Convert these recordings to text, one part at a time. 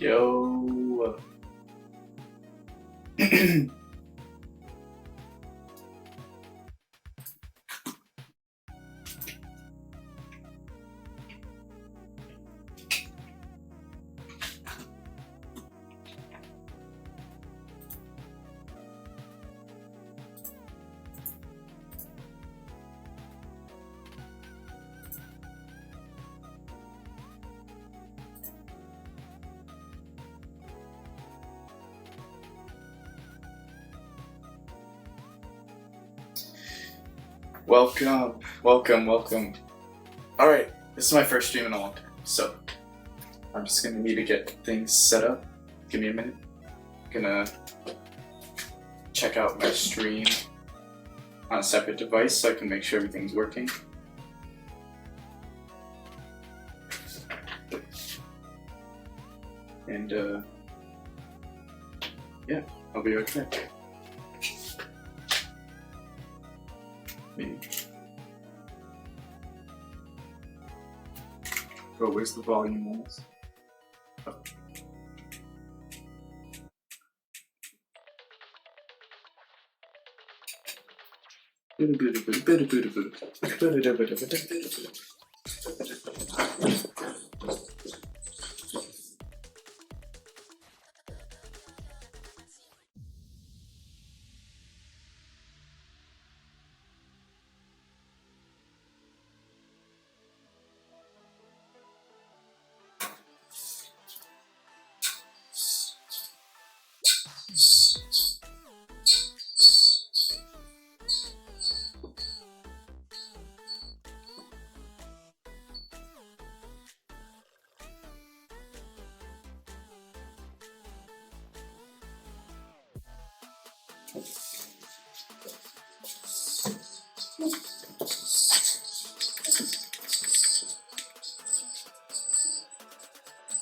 Yo. Welcome. Alright, this is my first stream in a long time, so I'm just gonna need to get things set up. Give me a minute. Gonna check out my stream on a separate device so I can make sure everything's working. And yeah, I'll be right back. Maybe. Bro, where's the volume almost? Oh.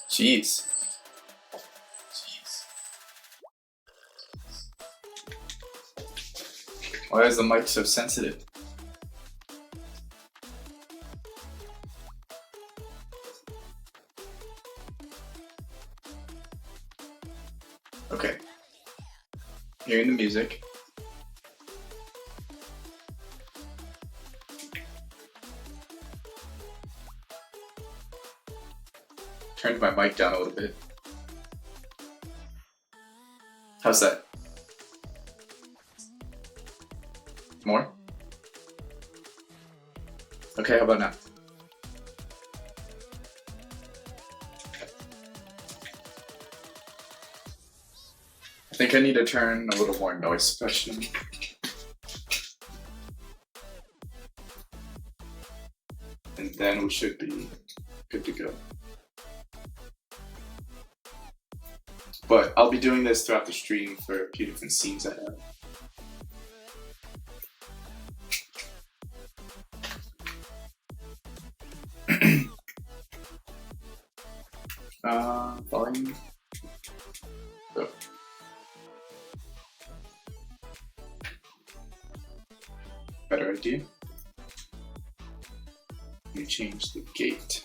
Jeez. Why is the mic so sensitive? Okay. Hearing the music. Turned my mic down a little bit. How's that? More? Okay, how about now? I think I need to turn a little more noise suppression. And then we should be good to go. But I'll be doing this throughout the stream for a few different scenes I have. Volume. Oh. Better idea. Let me change the gate.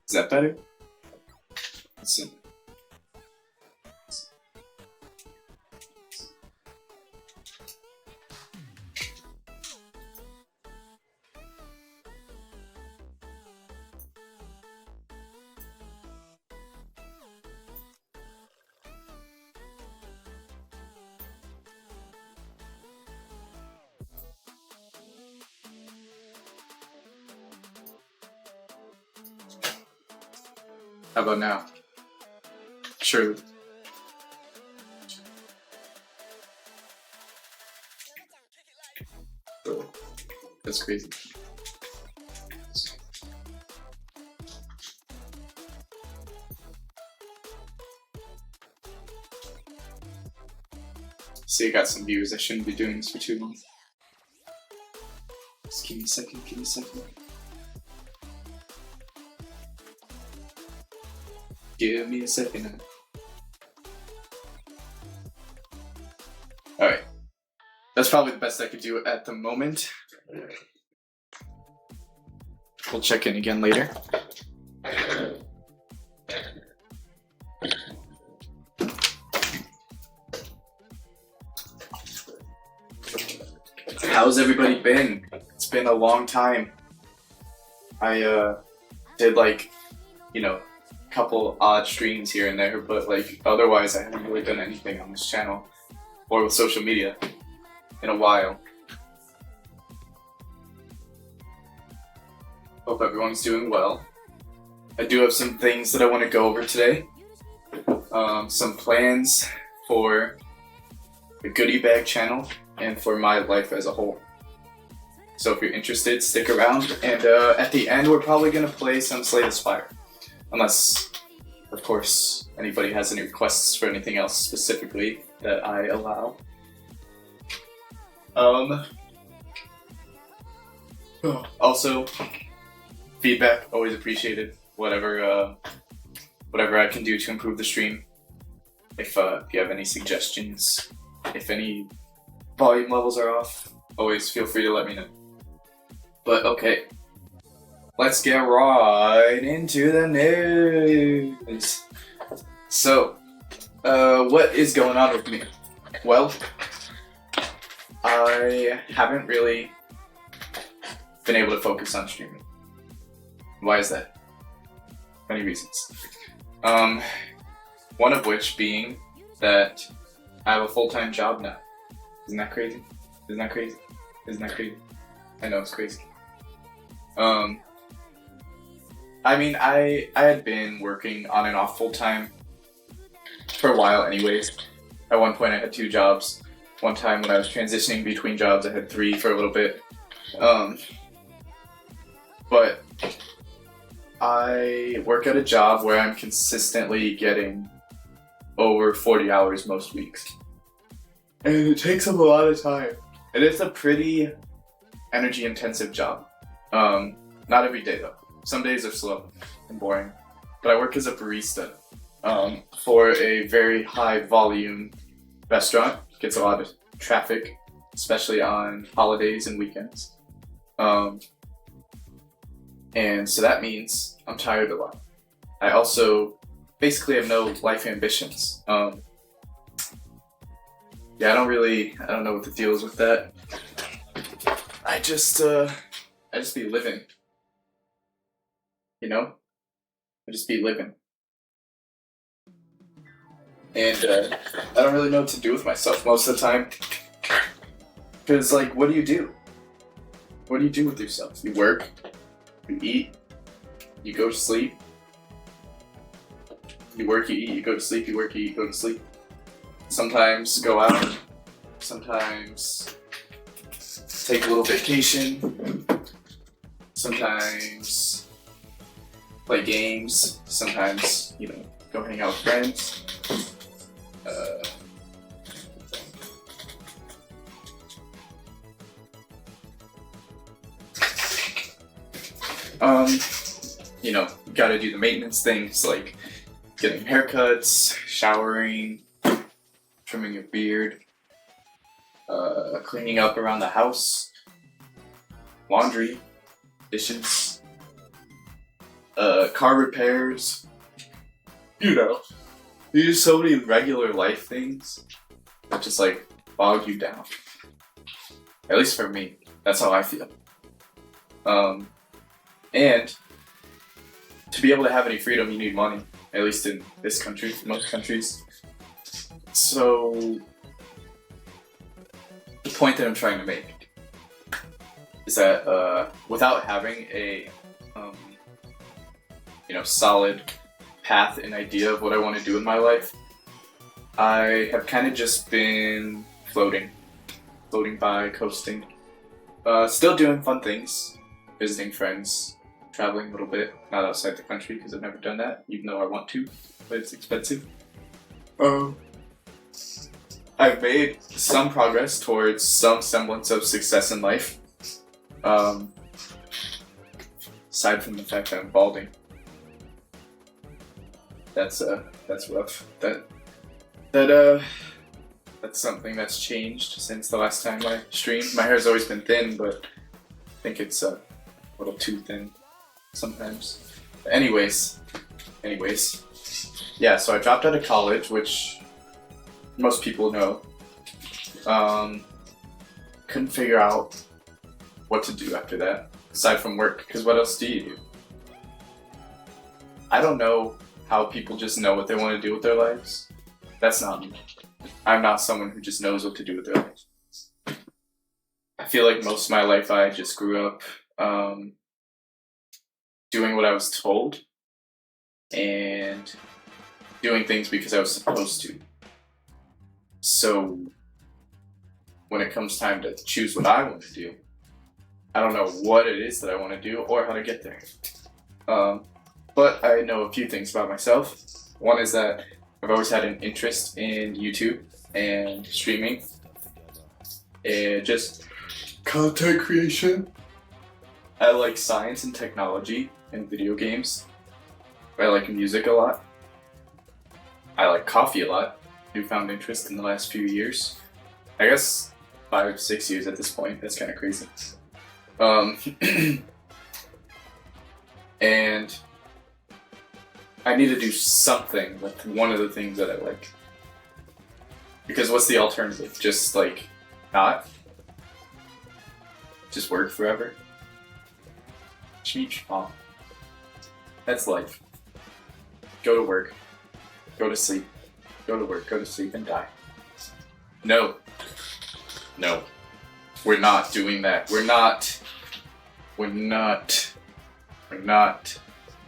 Is that better? Let's see. How about now? Sure. Oh, that's crazy. See, I got some viewers. I shouldn't be doing this for too long. Just give me a second. Give me a second. Alright. That's probably the best I could do at the moment. We'll check in again later. How's everybody been? It's been a long time. I did like, a couple odd streams here and there, but like otherwise I haven't really done anything on this channel or with social media in a while. Hope everyone's doing well. I do have some things that I want to go over today. Some plans for the Goodie Bag channel and for my life as a whole. So if you're interested, stick around, and at the end we're probably going to play some Slay the Spire. Unless, of course, anybody has any requests for anything else specifically that I allow. Also, feedback, always appreciated. Whatever I can do to improve the stream. If you have any suggestions, if any volume levels are off, always feel free to let me know. But okay, let's get right into the news. So, what is going on with me? Well, I haven't really been able to focus on streaming. Why is that? Many reasons. One of which being that I have a full-time job now. Isn't that crazy? Isn't that crazy? Isn't that crazy? I know it's crazy. I mean, I had been working on and off full-time for a while anyways. At one point I had 2 jobs. One time when I was transitioning between jobs I had 3 for a little bit. But I work at a job where I'm consistently getting over 40 hours most weeks. And it takes up a lot of time. And it's a pretty energy intensive job. Not every day though. Some days are slow and boring. But I work as a barista for a very high volume restaurant. Gets a lot of traffic, especially on holidays and weekends. And so that means I'm tired a lot. I also basically have no life ambitions. Yeah, I don't know what the deal is with that. I just be living. I just be living. And I don't really know what to do with myself most of the time. Because, like, what do you do? What do you do with yourself? You work, you eat, you go to sleep. You work, you eat, you go to sleep, you work, you eat, go to sleep. Sometimes go out, sometimes take a little vacation, sometimes play games, sometimes, go hang out with friends. Gotta do the maintenance things like getting haircuts, showering, trimming your beard, cleaning up around the house, laundry, dishes, car repairs. There's so many regular life things that just bog you down. At least for me, that's how I feel. And to be able to have any freedom, you need money. At least in this country, most countries. So the point that I'm trying to make is that without having a solid path and idea of what I want to do in my life, I have kind of just been floating by, coasting. Still doing fun things, visiting friends, traveling a little bit, not outside the country because I've never done that, even though I want to, but it's expensive. I've made some progress towards some semblance of success in life. Aside from the fact that I'm balding. that's rough. That's something that's changed since the last time I streamed. My hair's always been thin, but I think it's a little too thin sometimes. But anyways, yeah. So I dropped out of college, which most people know. Couldn't figure out what to do after that, aside from work, because what else do you do? I don't know how people just know what they want to do with their lives. That's not me. I'm not someone who just knows what to do with their lives. I feel like most of my life I just grew up doing what I was told and doing things because I was supposed to. So when it comes time to choose what I want to do, I don't know what it is that I want to do or how to get there. But I know a few things about myself. One is that I've always had an interest in YouTube and streaming and just content creation. I like science and technology and video games. I like music a lot. I like coffee a lot. Newfound interest in the last few years. I guess 5-6 years at this point. That's kind of crazy. And I need to do something with one of the things that I like. Because what's the alternative? Just like not? Just work forever? Cheech. Oh. That's life. Go to work. Go to sleep. Go to work. Go to sleep and die. No. No. We're not doing that. We're not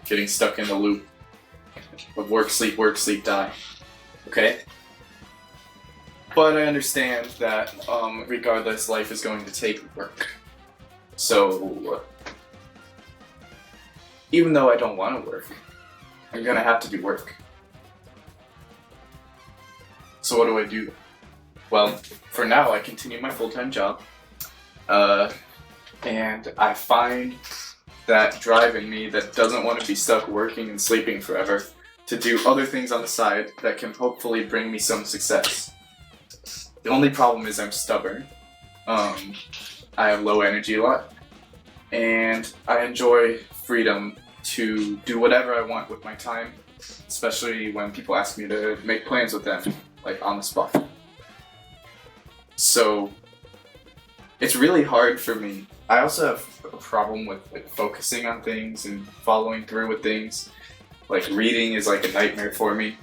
getting stuck in the loop of work, sleep, die. Okay? But I understand that regardless, life is going to take work. So, even though I don't want to work, I'm gonna have to do work. So what do I do? Well, for now, I continue my full-time job. And I find that drive in me that doesn't want to be stuck working and sleeping forever to do other things on the side that can hopefully bring me some success. The only problem is I'm stubborn. I have low energy a lot. And I enjoy freedom to do whatever I want with my time, especially when people ask me to make plans with them, like on the spot. So it's really hard for me. I also have a problem with like focusing on things and following through with things. Like reading is like a nightmare for me.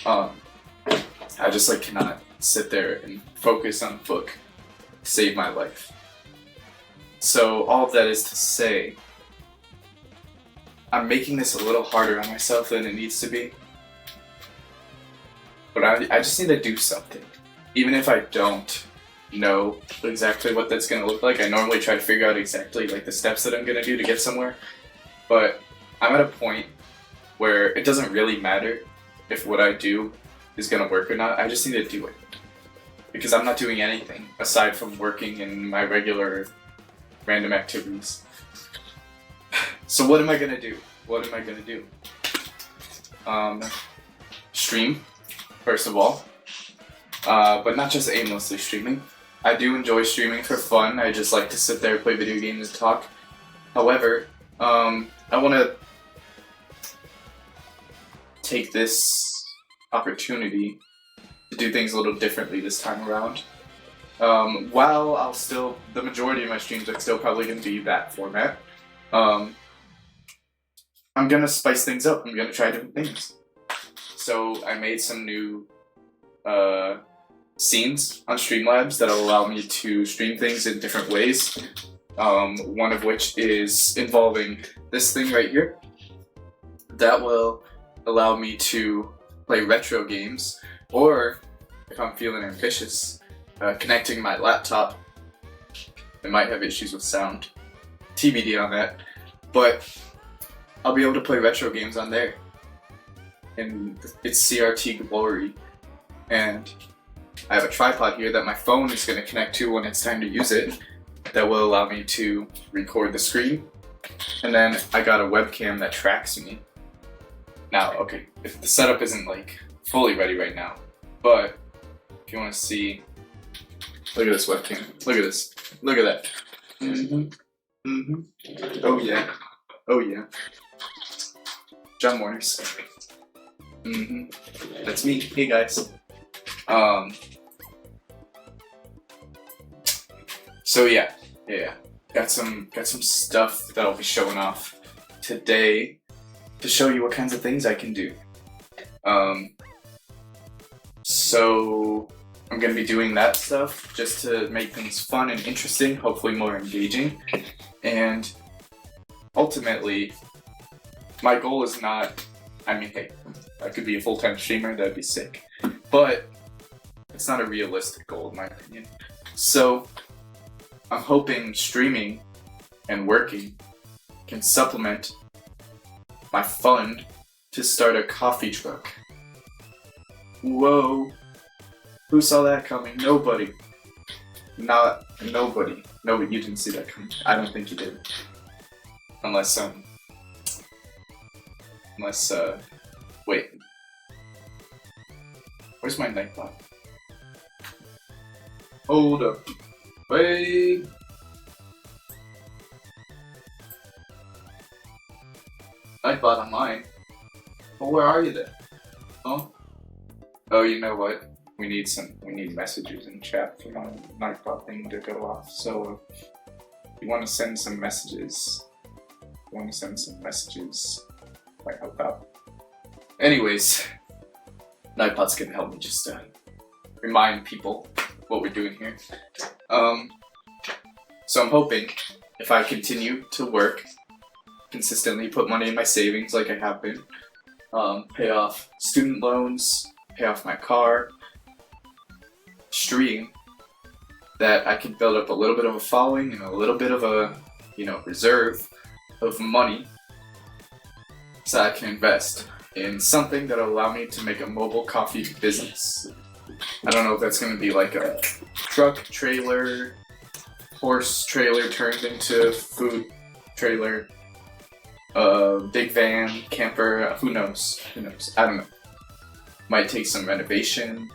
I just like cannot sit there and focus on a book to save my life. So all of that is to say, I'm making this a little harder on myself than it needs to be. But I just need to do something. Even if I don't know exactly what that's going to look like, I normally try to figure out exactly like the steps that I'm going to do to get somewhere. But I'm at a point where it doesn't really matter if what I do is going to work or not. I just need to do it. Because I'm not doing anything aside from working in my regular random activities. So what am I gonna do? What am I gonna do? Stream, first of all. But not just aimlessly streaming. I do enjoy streaming for fun. I just like to sit there, play video games, and talk. However, I want to take this opportunity to do things a little differently this time around. While I'll still, the majority of my streams are still probably going to be that format, I'm going to spice things up. I'm going to try different things. So I made some new scenes on Streamlabs that'll allow me to stream things in different ways. One of which is involving this thing right here. That will allow me to play retro games, or if I'm feeling ambitious, connecting my laptop. It might have issues with sound. TBD on that. But I'll be able to play retro games on there. And it's CRT Glory. And I have a tripod here that my phone is going to connect to when it's time to use it. That will allow me to record the screen. And then I got a webcam that tracks me. Now, okay, if the setup isn't like fully ready right now, but if you want to see, look at this webcam. Look at this. Look at that. Oh yeah. Oh yeah. John Warner's. That's me. Hey guys. So yeah. Got some stuff that I'll be showing off today to show you what kinds of things I can do. So I'm gonna be doing that stuff just to make things fun and interesting, hopefully more engaging. And ultimately, my goal is not, I mean, hey, I could be a full-time streamer, that'd be sick. But it's not a realistic goal in my opinion. So I'm hoping streaming and working can supplement my fund to start a coffee truck. Whoa. Who saw that coming? Nobody. Nobody. Nobody, you didn't see that coming. I don't think you did. Unless, wait. Where's my Nightbot? Hold up. Wait. Nightbot online. Well, where are you then? Oh? Oh, you know what? We need messages in chat for my Nightbot thing to go off. So, if you want to send some messages, might help out. Anyways, Nightbot's gonna help me just remind people what we're doing here. So I'm hoping if I continue to work consistently, put money in my savings like I have been, pay off student loans, pay off my car, stream, that I can build up a little bit of a following and a little bit of a, reserve of money so I can invest in something that'll allow me to make a mobile coffee business. I don't know if that's gonna be like a truck trailer, horse trailer turned into food trailer, big van, camper, who knows? I don't know. Might take some renovation.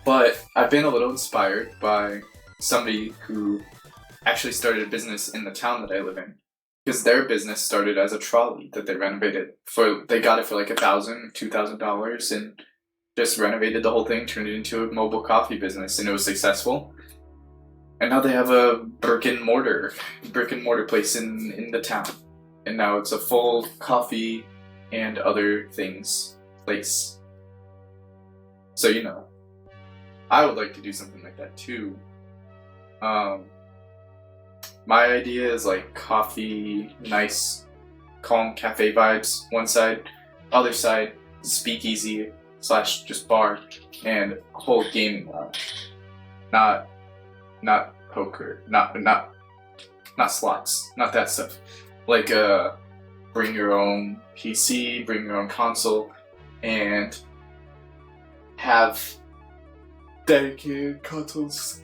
But I've been a little inspired by somebody who actually started a business in the town that I live in. Because their business started as a trolley that they renovated they got it for like $1,000, $2,000 and just renovated the whole thing, turned it into a mobile coffee business, and it was successful. And now they have a brick and mortar place in the town. And now it's a full coffee and other things place. So, I would like to do something like that too. My idea is like coffee, nice, calm cafe vibes, one side, other side, speakeasy / just bar, and a whole gaming lounge. Not poker, not slots, not that stuff. Like bring your own PC, bring your own console, and have dedicated consoles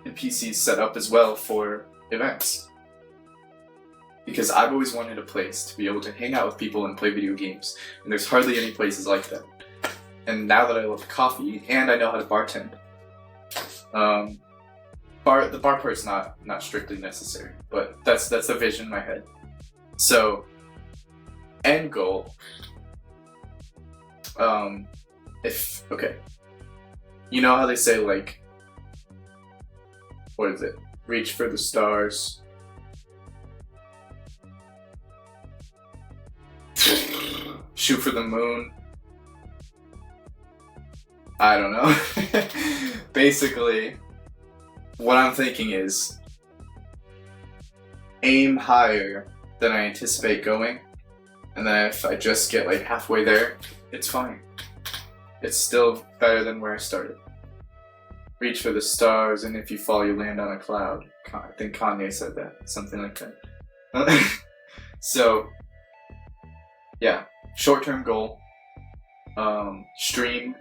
and PCs set up as well for events. Because I've always wanted a place to be able to hang out with people and play video games, and there's hardly any places like that. And now that I love coffee and I know how to bartend, the bar part's not strictly necessary, but that's the vision in my head. So, end goal. You know how they say like, what is it? Reach for the stars. Shoot for the moon. I don't know. Basically, what I'm thinking is aim higher than I anticipate going, and then if I just get like halfway there, it's fine. It's still better than where I started. Reach for the stars, and if you fall, you land on a cloud. I think Kanye said that, something like that. So, yeah, short-term goal, stream,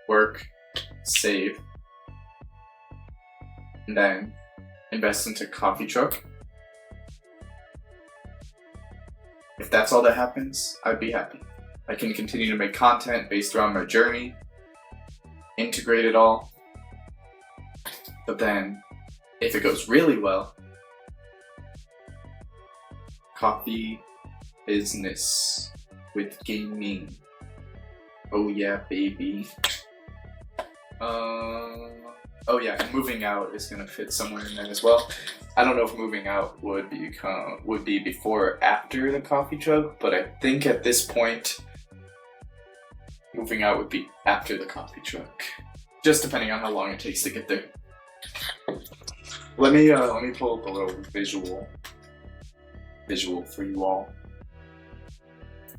work, save, and then invest into coffee truck. If that's all that happens, I'd be happy. I can continue to make content based around my journey, integrate it all. But then, if it goes really well, coffee business with gaming. Oh yeah, baby. Oh yeah, and moving out is gonna fit somewhere in there as well. I don't know if moving out would be before or after the coffee truck, but I think at this point, moving out would be after the coffee truck. Just depending on how long it takes to get there. Let me pull up a little visual for you all.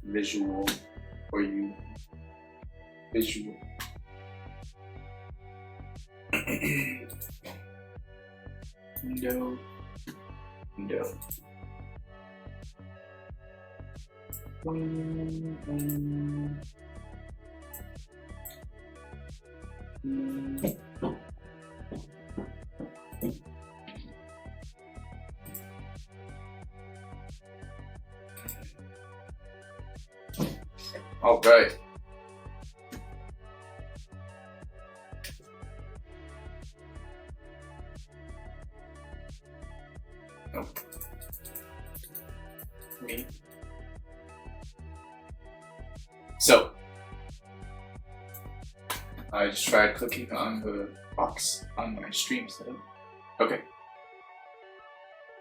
Visual for you. Visual. No. All right. Nope. Me. So, I just tried clicking on the box on my stream setup. Okay.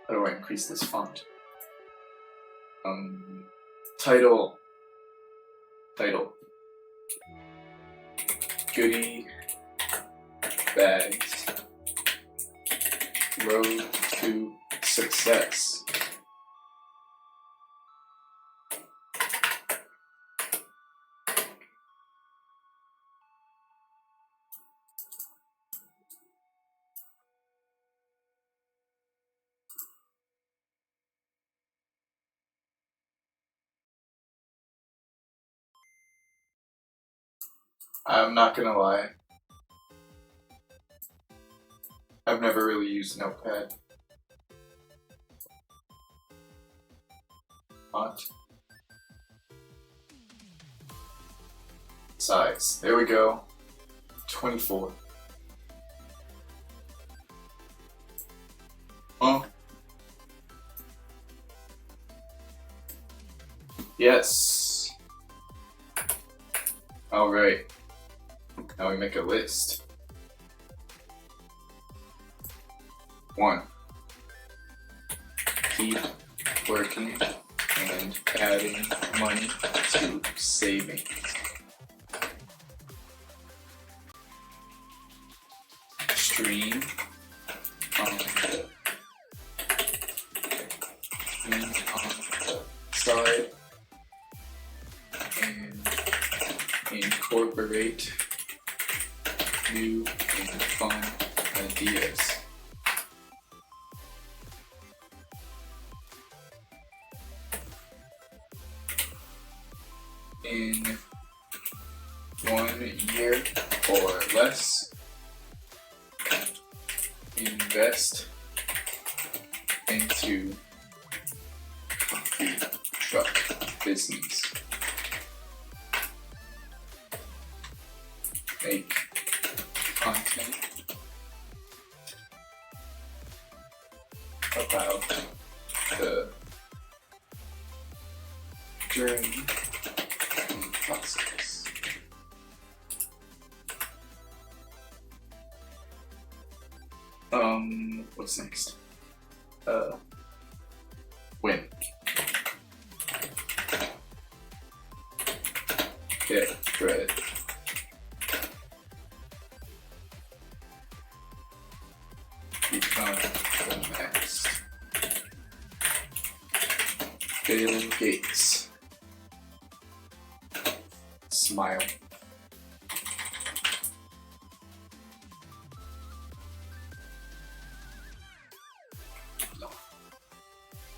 How do I increase this font? Title. Goodie bags. Road to success. I'm not gonna lie. I've never really used Notepad. Font. Size. There we go. 24. Oh. Yes. Alright. Now we make a list. 1. Keep working and adding money to savings. Stream on the side and incorporate new and fun ideas. In 1 year or less, invest into coffee truck business. Make content about the journey and process. What's next? Win. Get credit. Become the next Bill Gates. Smile.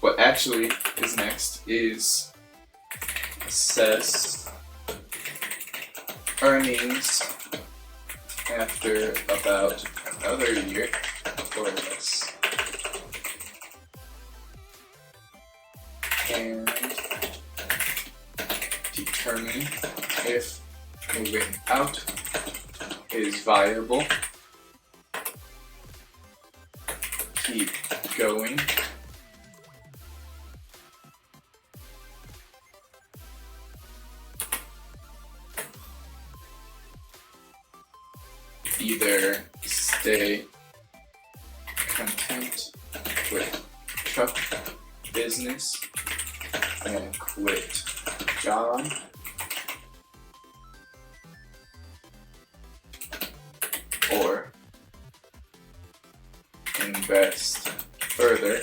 What actually is next is assess earnings after about another year or less. And determine if moving out is viable. Keep going. Either stay content with truck business and quit job, or invest further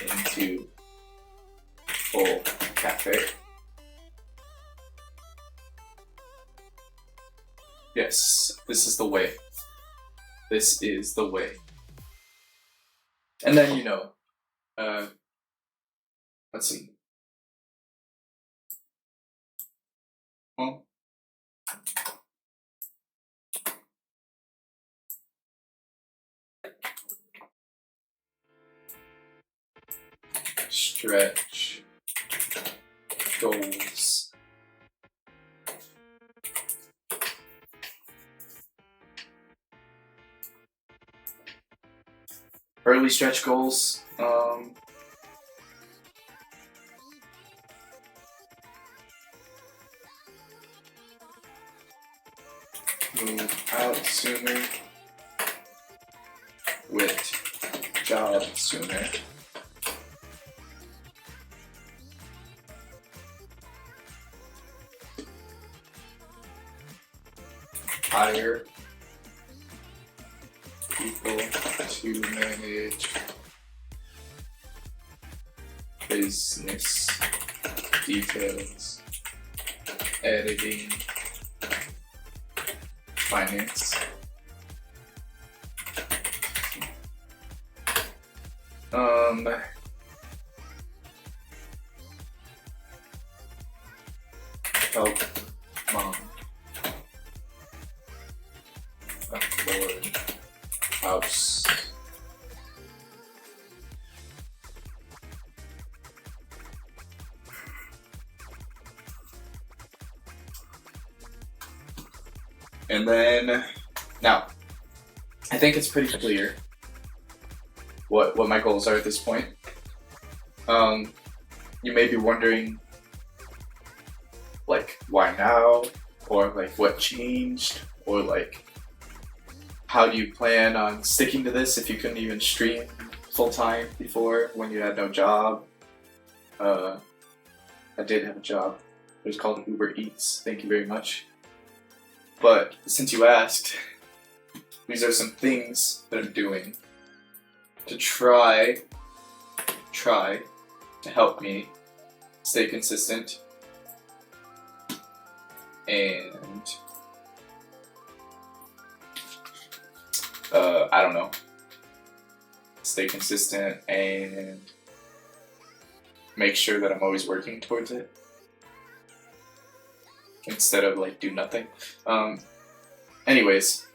into full cafe. Yes, this is the way. This is the way. And then, let's see. Well, stretch goals. Early stretch goals. Move out sooner with job sooner. Hire people to manage business details, editing, finance. Help mom afford house. And then, now, I think it's pretty clear what my goals are at this point. You may be wondering, like, why now? Or, like, what changed? Or, like, how do you plan on sticking to this if you couldn't even stream full-time before when you had no job? I did have a job. It was called Uber Eats. Thank you very much. But since you asked, these are some things that I'm doing to try to help me stay consistent and I don't know, stay consistent and make sure that I'm always working towards it instead of like do nothing. Anyways,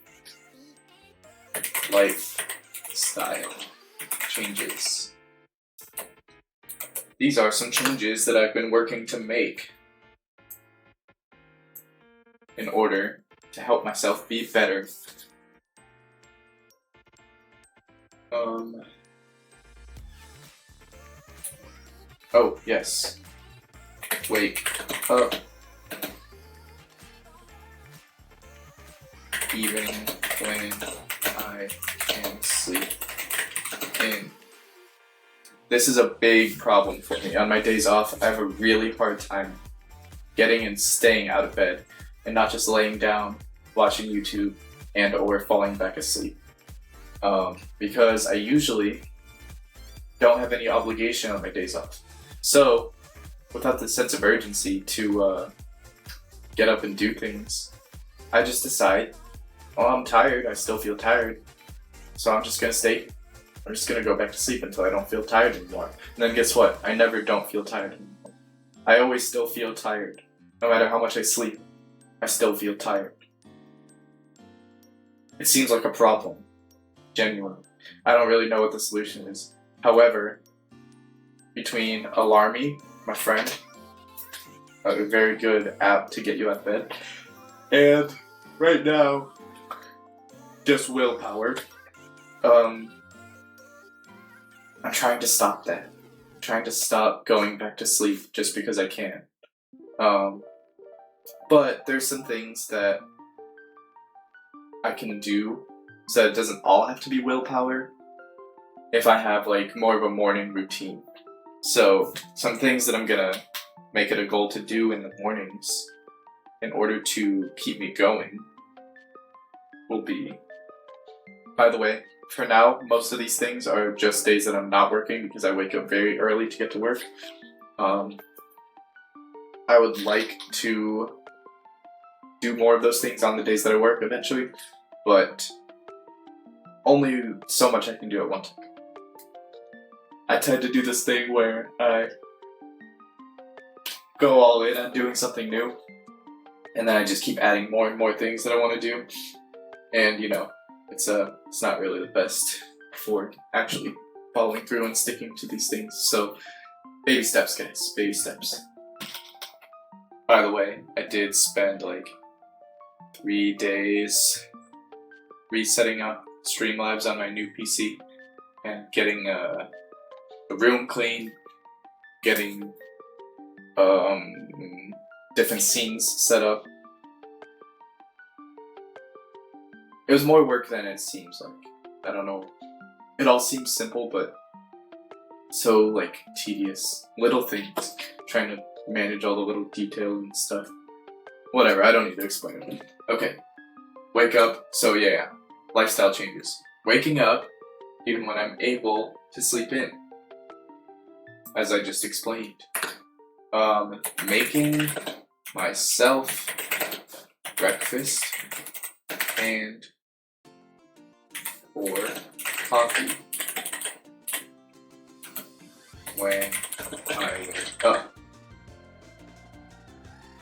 lifestyle changes. These are some changes that I've been working to make in order to help myself be better. Oh, yes. Wake up. Even when I can sleep in. This is a big problem for me. On my days off, I have a really hard time getting and staying out of bed and not just laying down, watching YouTube, and or falling back asleep. Because I usually don't have any obligation on my days off. So, without the sense of urgency to get up and do things, I just decide, well, I'm tired, I still feel tired, so I'm just gonna go back to sleep until I don't feel tired anymore. And then guess what? I never don't feel tired anymore. I always still feel tired. No matter how much I sleep, I still feel tired. It seems like a problem. Genuinely. I don't really know what the solution is. However, between Alarmy, my friend, a very good app to get you out of bed, and right now, just willpower. I'm trying to stop that. I'm trying to stop going back to sleep just because I can. But there's some things that I can do so that it doesn't all have to be willpower if I have like more of a morning routine. So some things that I'm gonna make it a goal to do in the mornings in order to keep me going will be, by the way, for now, most of these things are just days that I'm not working because I wake up very early to get to work. I would like to do more of those things on the days that I work eventually, but only so much I can do at one time. I tend to do this thing where I go all in on doing something new, and then I just keep adding more and more things that I want to do, and it's not really the best for actually following through and sticking to these things. So baby steps, guys, baby steps. By the way, I did spend like 3 days resetting up Streamlabs on my new PC and getting the room clean, getting different scenes set up. It was more work than it seems like. I don't know. It all seems simple, but so like tedious. Little things. Trying to manage all the little details and stuff. Whatever, I don't need to explain it. Okay. Wake up. So yeah. Lifestyle changes. Waking up even when I'm able to sleep in. As I just explained. Making myself breakfast and or coffee when I wake up.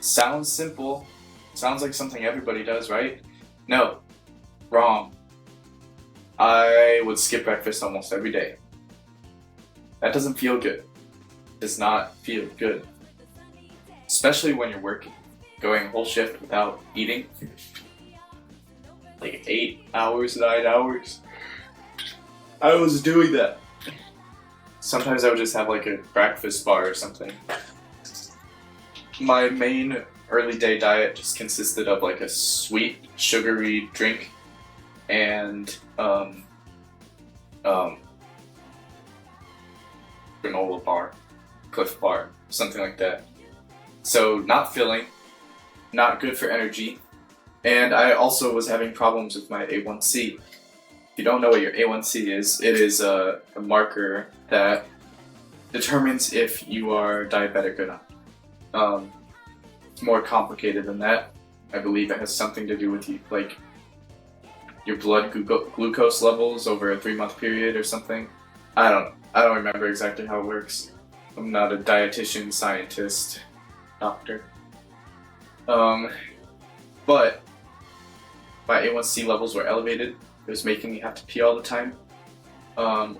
Sounds simple. Sounds like something everybody does, right? No. Wrong. I would skip breakfast almost every day. That doesn't feel good. Does not feel good. Especially when you're working. Going a whole shift without eating. Like 8 hours, 9 hours. I was doing that. Sometimes I would just have like a breakfast bar or something. My main early day diet just consisted of like a sweet, sugary drink and granola bar, Cliff Bar, something like that. So not filling, not good for energy, and I also was having problems with my A1C. If you don't know what your A1C is, it is a marker that determines if you are diabetic or not. It's more complicated than that. I believe it has something to do with like your blood glucose levels over a 3-month period or something. I don't remember exactly how it works. I'm not a dietitian, scientist, doctor. But my A1C levels were elevated. It was making me have to pee all the time.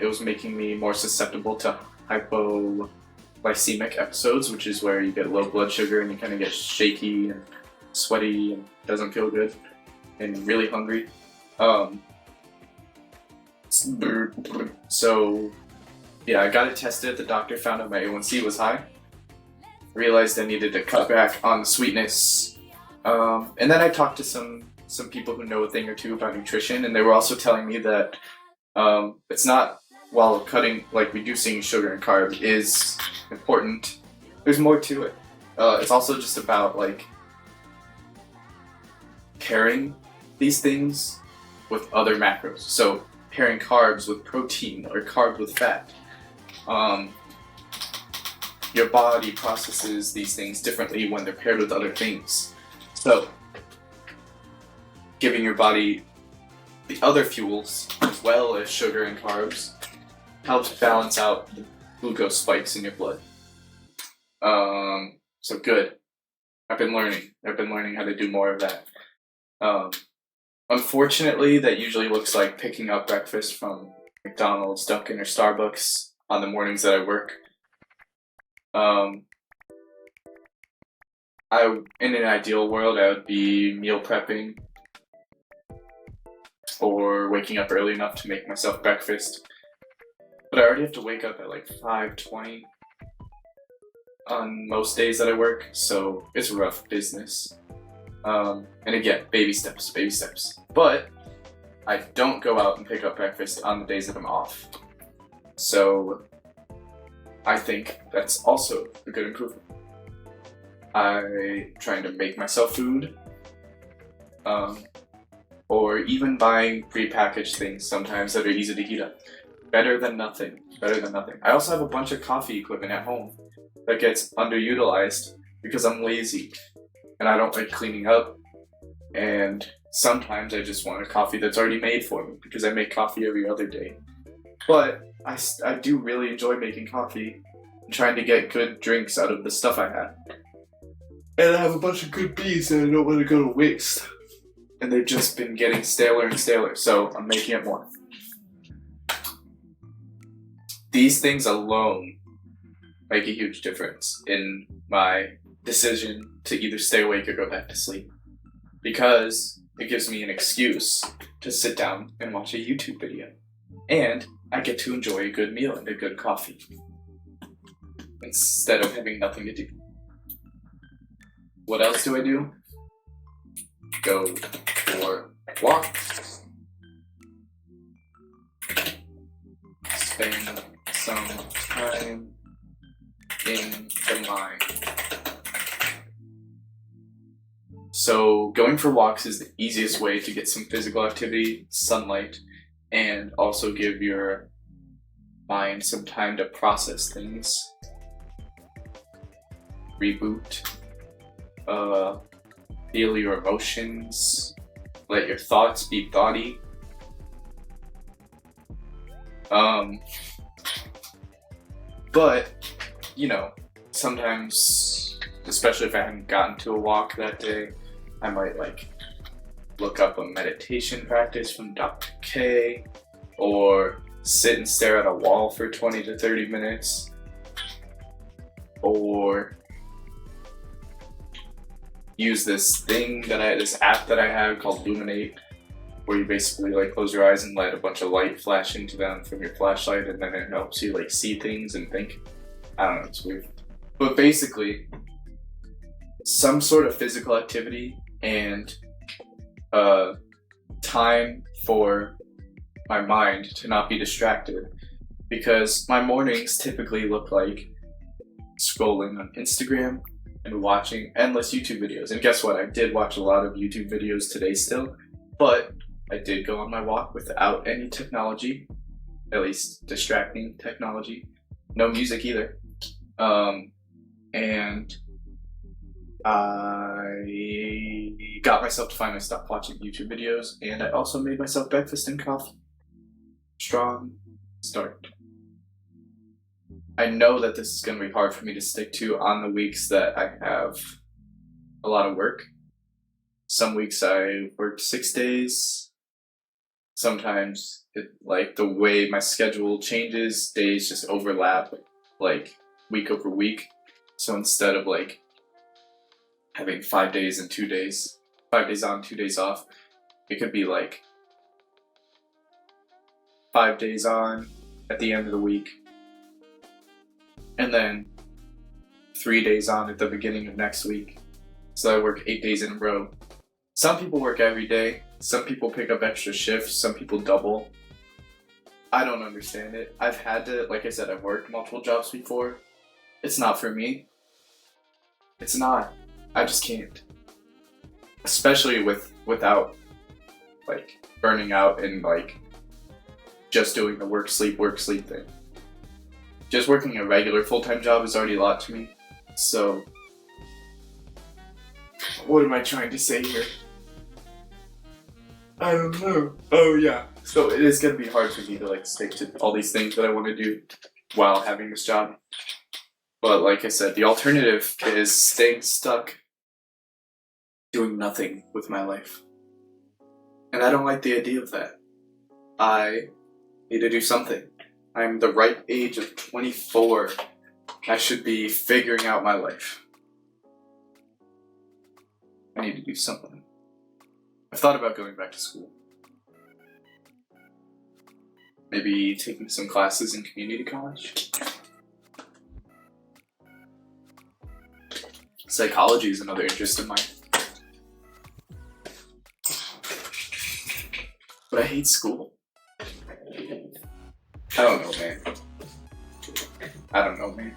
It was making me more susceptible to hypoglycemic episodes, which is where you get low blood sugar and you kind of get shaky and sweaty and doesn't feel good and really hungry. So yeah, I got it tested. The doctor found out my A1C was high. Realized I needed to cut back on the sweetness. And then I talked to some people who know a thing or two about nutrition, and they were also telling me that it's not, while cutting, like reducing sugar and carbs is important, there's more to it. It's also just about like pairing these things with other macros. So pairing carbs with protein or carbs with fat. Your body processes these things differently when they're paired with other things. So giving your body the other fuels as well as sugar and carbs helps balance out the glucose spikes in your blood. So good. I've been learning how to do more of that. Unfortunately, that usually looks like picking up breakfast from McDonald's, Dunkin', or Starbucks on the mornings that I work. In an ideal world, I would be meal prepping or waking up early enough to make myself breakfast. But I already have to wake up at like 5:20 on most days that I work, so it's rough business. And again, baby steps, baby steps. But I don't go out and pick up breakfast on the days that I'm off. So I think that's also a good improvement. I'm trying to make myself food, or even buying prepackaged things sometimes that are easy to heat up. Better than nothing. Better than nothing. I also have a bunch of coffee equipment at home that gets underutilized because I'm lazy and I don't like cleaning up. And sometimes I just want a coffee that's already made for me because I make coffee every other day. But I do really enjoy making coffee and trying to get good drinks out of the stuff I have. And I have a bunch of good beans that I don't want to go to waste. And they've just been getting staler and staler, so I'm making it more. These things alone make a huge difference in my decision to either stay awake or go back to sleep. Because it gives me an excuse to sit down and watch a YouTube video. And I get to enjoy a good meal and a good coffee. Instead of having nothing to do. What else do I do? Go for walks. Spend some time in the mind. So going for walks is the easiest way to get some physical activity, sunlight, and also give your mind some time to process things. Reboot. Feel your emotions. Let your thoughts be thoughty. But, you know, sometimes, especially if I haven't gotten to a walk that day, I might look up a meditation practice from Dr. K, or sit and stare at a wall for 20 to 30 minutes, or use this app that I have called Luminate, where you basically close your eyes and let a bunch of light flash into them from your flashlight, and then it helps you see things and think. I don't know, it's weird. But basically, some sort of physical activity and time for my mind to not be distracted, because my mornings typically look like scrolling on Instagram and watching endless YouTube videos. And guess what? I did watch a lot of YouTube videos today still, but I did go on my walk without any technology, at least distracting technology. No music either. And I got myself to finally stop watching YouTube videos, and I also made myself breakfast and coffee. Strong start. I know that this is going to be hard for me to stick to on the weeks that I have a lot of work. Some weeks I work 6 days. Sometimes the way my schedule changes, days just overlap week over week. So instead of having 5 days and 2 days, 5 days on, 2 days off, it could be 5 days on at the end of the week, and then 3 days on at the beginning of next week. So I work 8 days in a row. Some people work every day. Some people pick up extra shifts. Some people double. I don't understand it. I've had to, like I said, I've worked multiple jobs before. It's not for me. It's not. I just can't. Especially without burning out and just doing the work sleep thing. Just working a regular full-time job is already a lot to me. So what am I trying to say here? I don't know. Oh yeah. So it is gonna be hard for me to stick to all these things that I want to do while having this job. But like I said, the alternative is staying stuck doing nothing with my life. And I don't like the idea of that. I need to do something. I'm the ripe age of 24 I should be figuring out my life. I need to do something. I've thought about going back to school. Maybe taking some classes in community college. Psychology is another interest of mine. But I hate school. I don't know, man.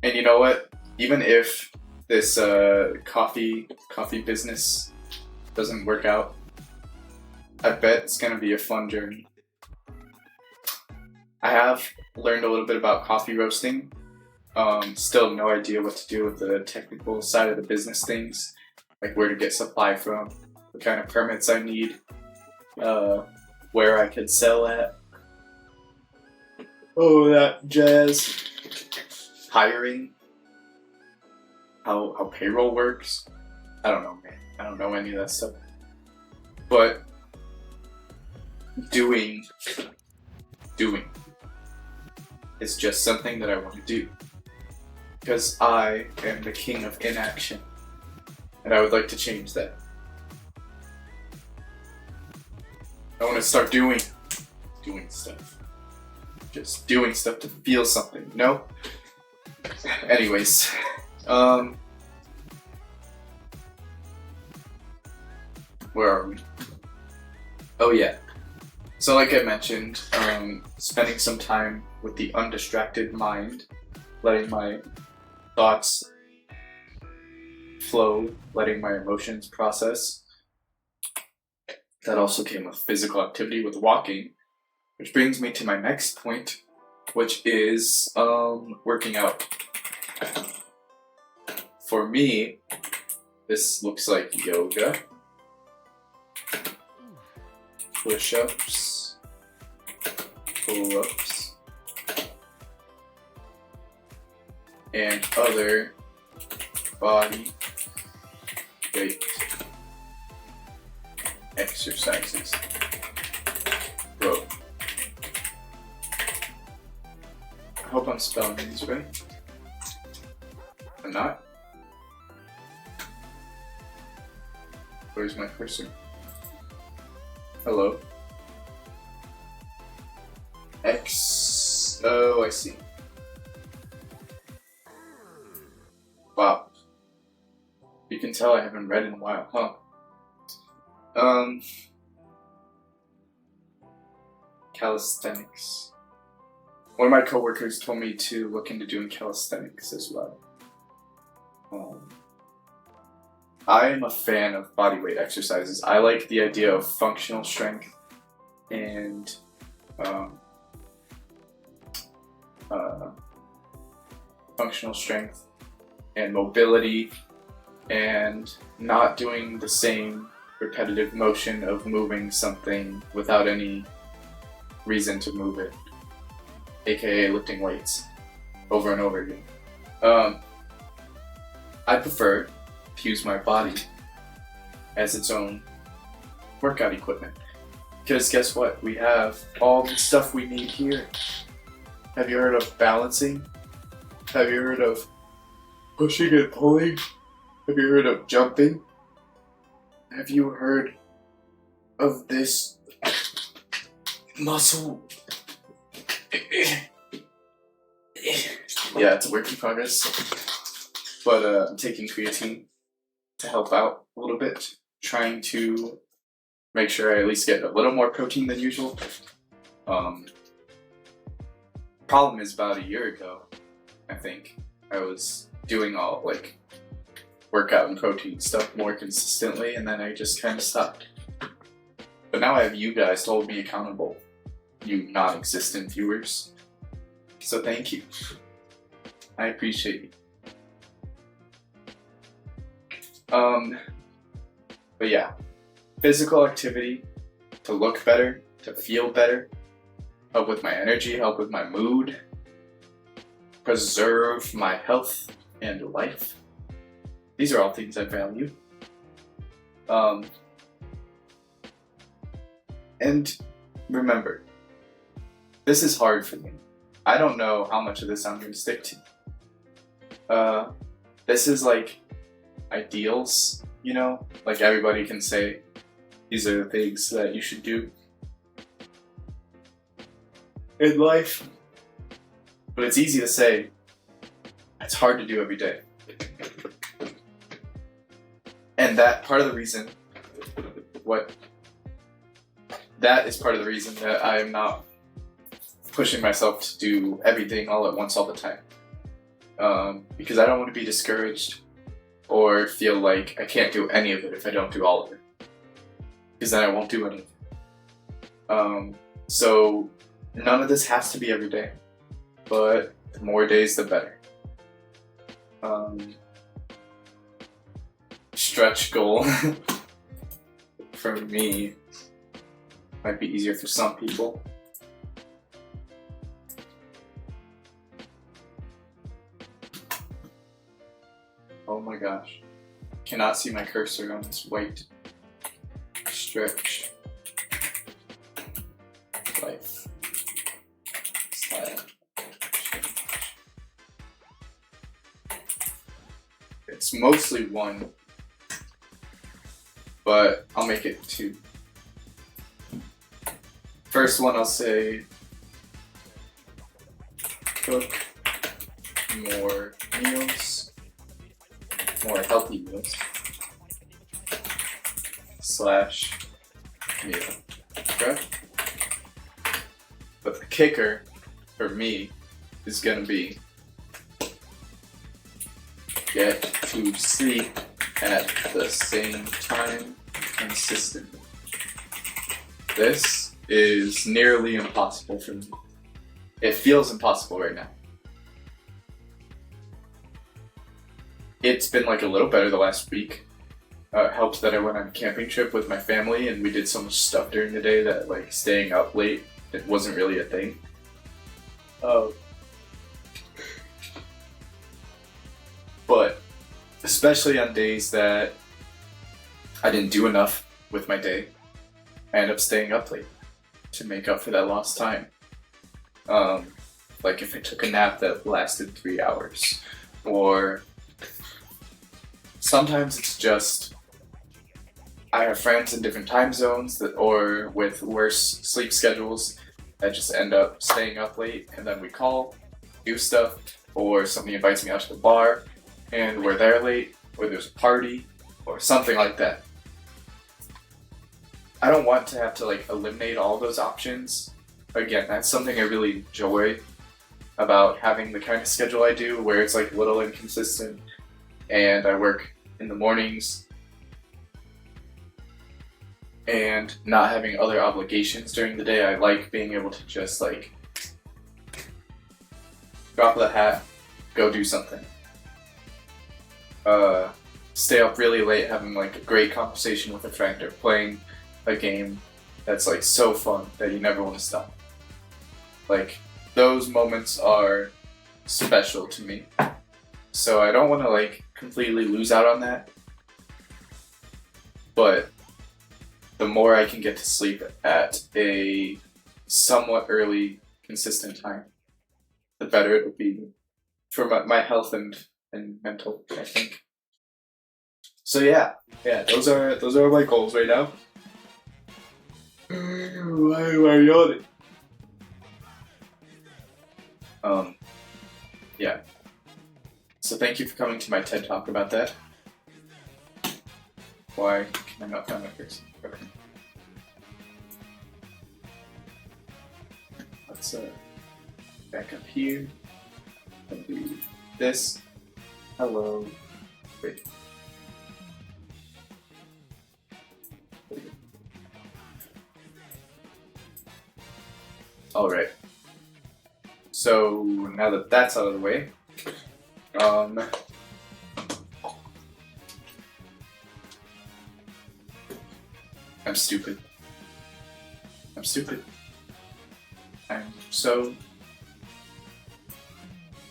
And you know what? Even if this coffee business doesn't work out, I bet it's gonna be a fun journey. I have learned a little bit about coffee roasting. Still no idea what to do with the technical side of the business things, like where to get supply from, what kind of permits I need, where I could sell at. Oh, that jazz. Hiring. How payroll works. I don't know, man. I don't know any of that stuff. But doing is just something that I want to do. Because I am the king of inaction. And I would like to change that. I want to start doing stuff. Just doing stuff to feel something, no? Anyways, where are we? Oh yeah. So like I mentioned, spending some time with the undistracted mind, letting my thoughts flow, letting my emotions process. That also came with physical activity with walking, which brings me to my next point, which is working out. For me, this looks like yoga, push-ups, pull-ups, and other body weight exercises. Bro, I hope I'm spelling these right. I'm not. Where's my cursor? Hello. X. Oh, I see. Wow. You can tell I haven't read in a while, huh? Calisthenics. One of my coworkers told me to look into doing calisthenics as well. I am a fan of bodyweight exercises. I like the idea of functional strength and mobility, and not doing the same repetitive motion of moving something without any reason to move it, aka lifting weights over and over again. I prefer to use my body as its own workout equipment, because guess what? We have all the stuff we need here. Have you heard of balancing? Have you heard of pushing and pulling? Have you heard of jumping? Have you heard of this muscle? Yeah, it's a work in progress. But I'm taking creatine to help out a little bit, trying to make sure I at least get a little more protein than usual. Problem is, about a year ago, I think, I was doing all like workout and protein stuff more consistently, and then I just kind of stopped. But now I have you guys to hold me accountable, you non-existent viewers. So thank you. I appreciate you. But yeah, physical activity to look better, to feel better, help with my energy, help with my mood, preserve my health and life. These are all things I value. And remember, this is hard for me. I don't know how much of this I'm going to stick to. This is like ideals, you know? Like everybody can say, these are the things that you should do in life. But it's easy to say, it's hard to do every day. And that part of the reason, that is part of the reason that I'm not pushing myself to do everything all at once all the time. Because I don't want to be discouraged or feel like I can't do any of it if I don't do all of it. Because then I won't do anything. So none of this has to be every day, but the more days the better. Stretch goal for me might be easier for some people. Oh my gosh. Cannot see my cursor on this white stretch life style. It's mostly 1, but I'll make it 2. First one I'll say cook more meals, more healthy meals / meal. Okay? But the kicker for me is gonna be get to sleep at the same time consistently. This is nearly impossible for me. It feels impossible right now. It's been like a little better the last week. It helped that I went on a camping trip with my family and we did so much stuff during the day that like staying up late, it wasn't really a thing. But especially on days that I didn't do enough with my day, I end up staying up late to make up for that lost time. Like if I took a nap that lasted 3 hours, or sometimes it's just I have friends in different time zones or with worse sleep schedules that just end up staying up late, and then we call, do stuff, or somebody invites me out to the bar and we're there late, or there's a party, or something like that. I don't want to have to like eliminate all those options. Again, that's something I really enjoy about having the kind of schedule I do, where it's like a little inconsistent and I work in the mornings and not having other obligations during the day. I like being able to just like drop the hat, go do something. Stay up really late having like a great conversation with a friend or playing a game that's like so fun that you never want to stop. Like those moments are special to me. So I don't want to like completely lose out on that. But the more I can get to sleep at a somewhat early, consistent time, the better it'll be for my health and mental, I think. So yeah, those are my goals right now. Why am I yawning? Yeah. So thank you for coming to my TED Talk about that. Why can I not find my cursor? Okay. Let's back up here and do this. Hello. Wait. All right. So now that that's out of the way, I'm stupid. I'm so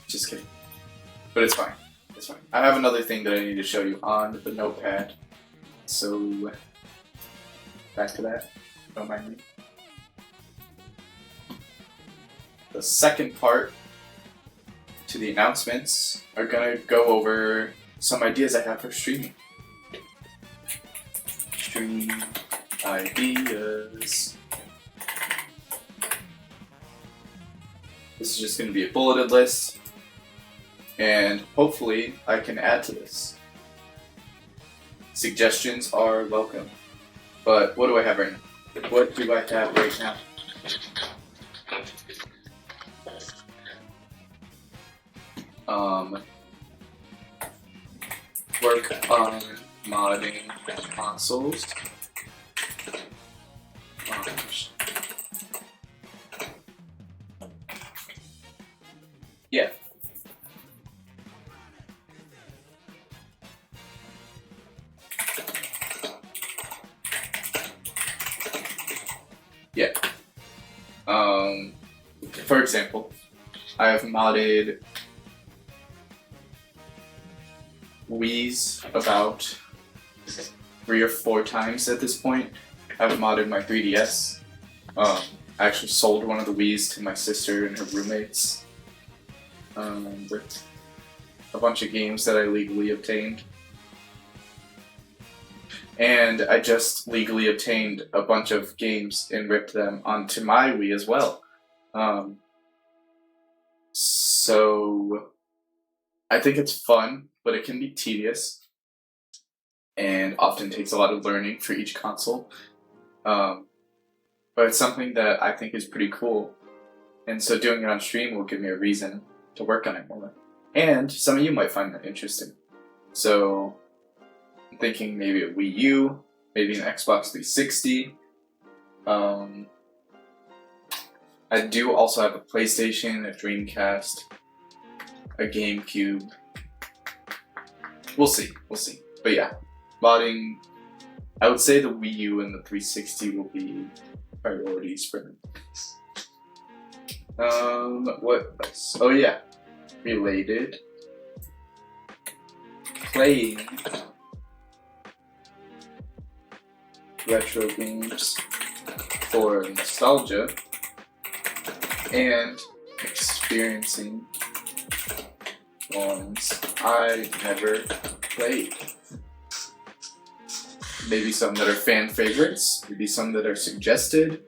just kidding. But it's fine. It's fine. I have another thing that I need to show you on the notepad. So back to that. Don't mind me. the second part to the announcements are gonna go over some ideas I have for streaming. Stream ideas. This is just gonna be a bulleted list, and hopefully I can add to this. Suggestions are welcome. But what do I have right now? What do I have right now? Work on modding consoles. Yeah. Yeah. For example, I have modded Wii's about 3 or 4 times at this point. I've modded my 3DS. I actually sold one of the Wii's to my sister and her roommates with a bunch of games that I legally obtained. And I just legally obtained a bunch of games and ripped them onto my Wii as well. So I think it's fun, but it can be tedious and often takes a lot of learning for each console. But it's something that I think is pretty cool. And so doing it on stream will give me a reason to work on it more. And some of you might find that interesting. So I'm thinking maybe a Wii U, maybe an Xbox 360. I do also have a PlayStation, a Dreamcast, a GameCube. We'll see. But yeah, modding, I would say the Wii U and the 360 will be priorities for me. What else? Oh yeah, related. Playing retro games for nostalgia and experiencing ones I never played. Maybe some that are fan favorites, maybe some that are suggested,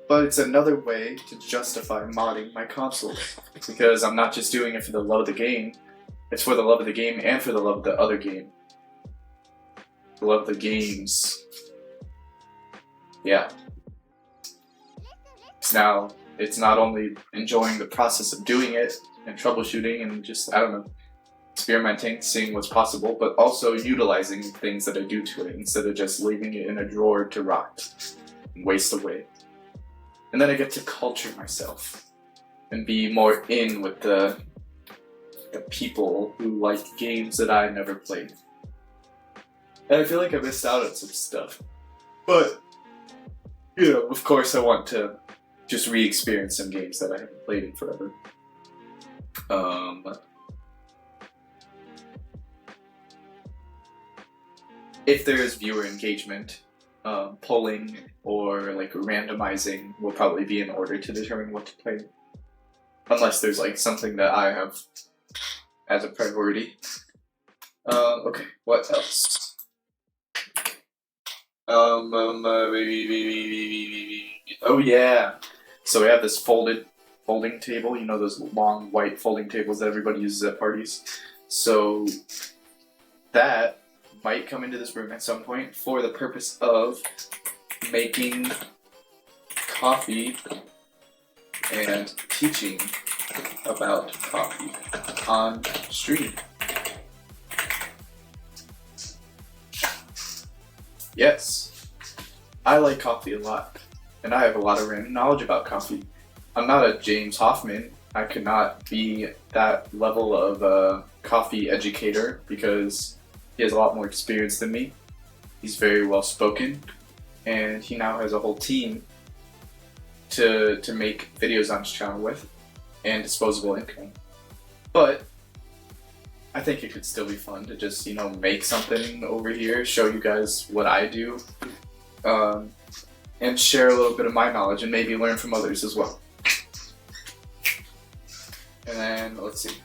but it's another way to justify modding my console. Because I'm not just doing it for the love of the game, it's for the love of the game and for the love of the other game. The love of the games. Yeah. Now, it's not only enjoying the process of doing it and troubleshooting and just, I don't know, experimenting, seeing what's possible, but also utilizing things that I do to it instead of just leaving it in a drawer to rot and waste away. And then I get to culture myself and be more in with the people who like games that I never played. And I feel like I missed out on some stuff. But, you know, of course I want to just re-experience some games that I haven't played in forever. If there is viewer engagement, polling or like randomizing will probably be in order to determine what to play. Unless there's like something that I have as a priority. Okay, what else? Oh yeah. So we have this folding table, you know those long white folding tables that everybody uses at parties. So that might come into this room at some point for the purpose of making coffee and teaching about coffee on stream. Yes, I like coffee a lot, and I have a lot of random knowledge about coffee. I'm not a James Hoffman. I could not be that level of coffee educator because he has a lot more experience than me. He's very well spoken, and he now has a whole team to make videos on his channel with, and disposable income. But I think it could still be fun to just, you know, make something over here, show you guys what I do, and share a little bit of my knowledge and maybe learn from others as well. And then let's see.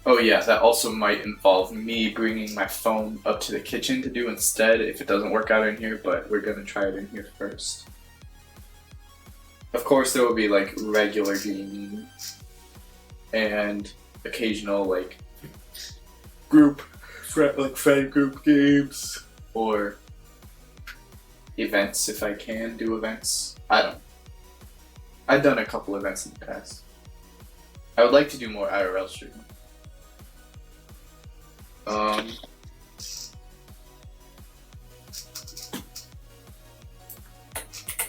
Oh yeah, that also might involve me bringing my phone up to the kitchen to do instead if it doesn't work out in here, but we're gonna try it in here first. Of course, there will be like regular gaming and occasional like friend group games or events if I can do events. I've done a couple events in the past. I would like to do more IRL streaming.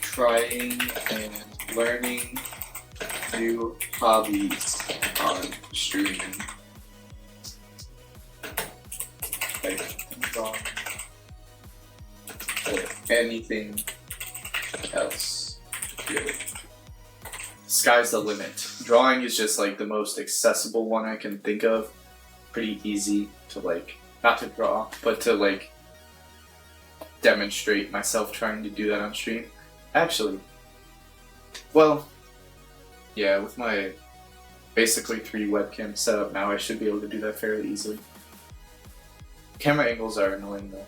Trying and learning new hobbies on streaming. Like drawing or anything else. Really. Sky's the limit. Drawing is just like the most accessible one I can think of. Pretty easy to like, not to draw, but to like demonstrate myself trying to do that on stream. Actually, well, yeah, with my basically 3 webcams set up now, I should be able to do that fairly easily. Camera angles are annoying though.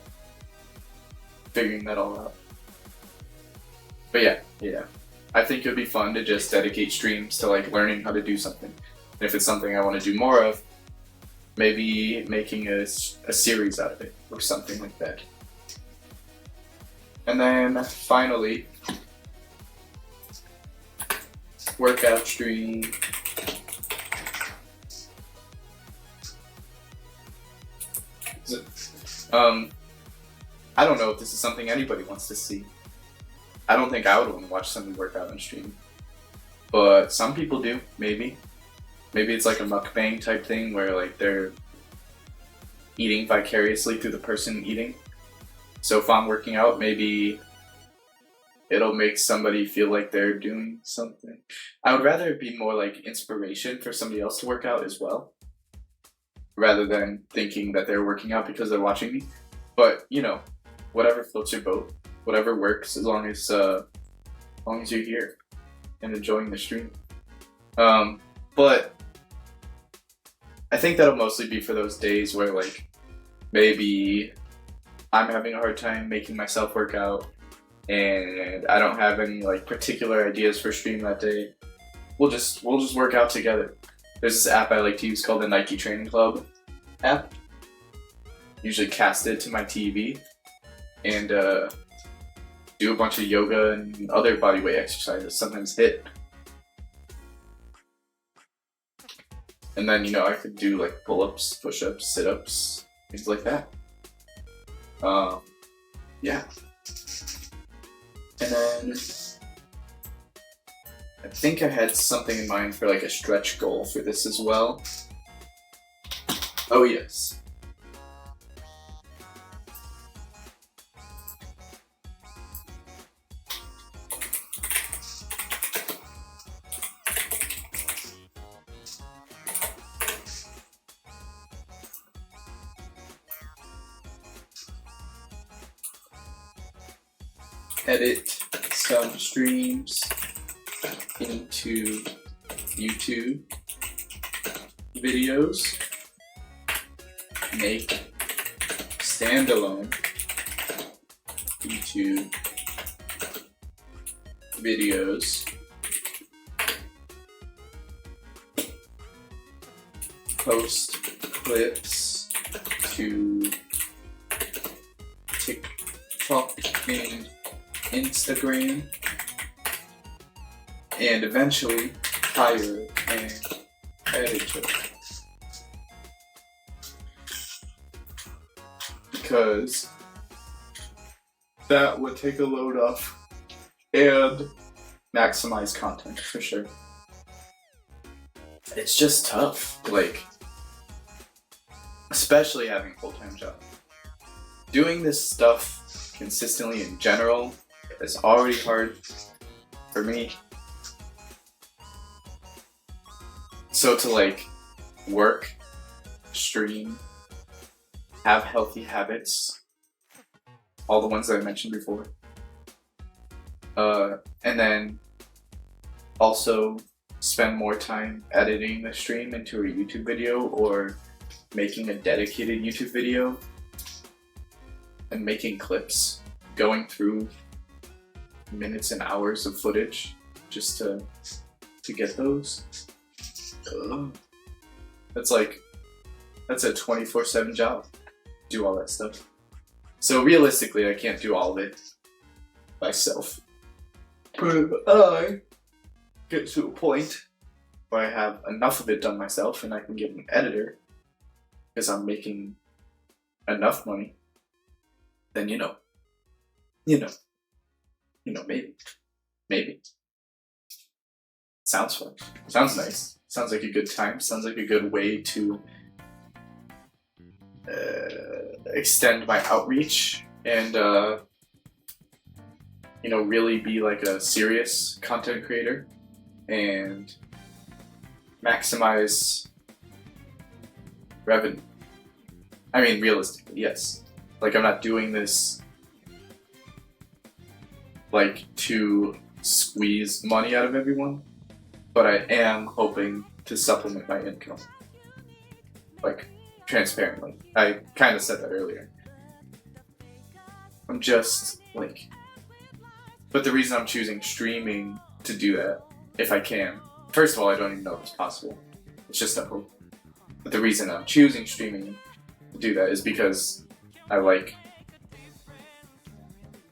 Figuring that all out. But yeah. I think it would be fun to just dedicate streams to like learning how to do something. And if it's something I want to do more of, maybe making a series out of it or something like that. And then finally, workout stream. I don't know if this is something anybody wants to see. I don't think I would want to watch somebody work out on stream. But some people do, maybe. Maybe it's like a mukbang type thing where like they're eating vicariously through the person eating. So if I'm working out, maybe it'll make somebody feel like they're doing something. I would rather it be more like inspiration for somebody else to work out as well, rather than thinking that they're working out because they're watching me. But you know, whatever floats your boat, whatever works, as long as you're here and enjoying the stream. But I think that'll mostly be for those days where like maybe I'm having a hard time making myself work out and I don't have any like particular ideas for stream that day. We'll just work out together. There's this app I like to use called the Nike Training Club app. Usually cast it to my TV and do a bunch of yoga and other bodyweight exercises, sometimes HIIT. And then, you know, I could do like pull-ups, push-ups, sit-ups, things like that. Yeah. And then I think I had something in mind for like a stretch goal for this as well. Oh yes. Edit some streams into YouTube videos, make standalone YouTube videos, post clips to TikTok and Instagram, and eventually hire an editor. Because that would take a load off and maximize content for sure. It's just tough, like, especially having a full-time job. Doing this stuff consistently in general is already hard for me. So to like work, stream, have healthy habits, all the ones that I mentioned before. And then also spend more time editing the stream into a YouTube video or making a dedicated YouTube video and making clips, going through minutes and hours of footage just to get those. That's a 24/7 job. Do all that stuff. So realistically, I can't do all of it myself. But I get to a point where I have enough of it done myself and I can get an editor because I'm making enough money, then maybe. Sounds fun. Sounds nice. Sounds like a good time. Sounds like a good way to extend my outreach and really be like a serious content creator and maximize revenue. I mean, realistically, yes. Like, I'm not doing this like to squeeze money out of everyone, but I am hoping to supplement my income. Like, transparently. I kind of said that earlier. I'm just like, but the reason I'm choosing streaming to do that, if I can, first of all, I don't even know if it's possible. It's just a hope. But the reason I'm choosing streaming to do that is because I like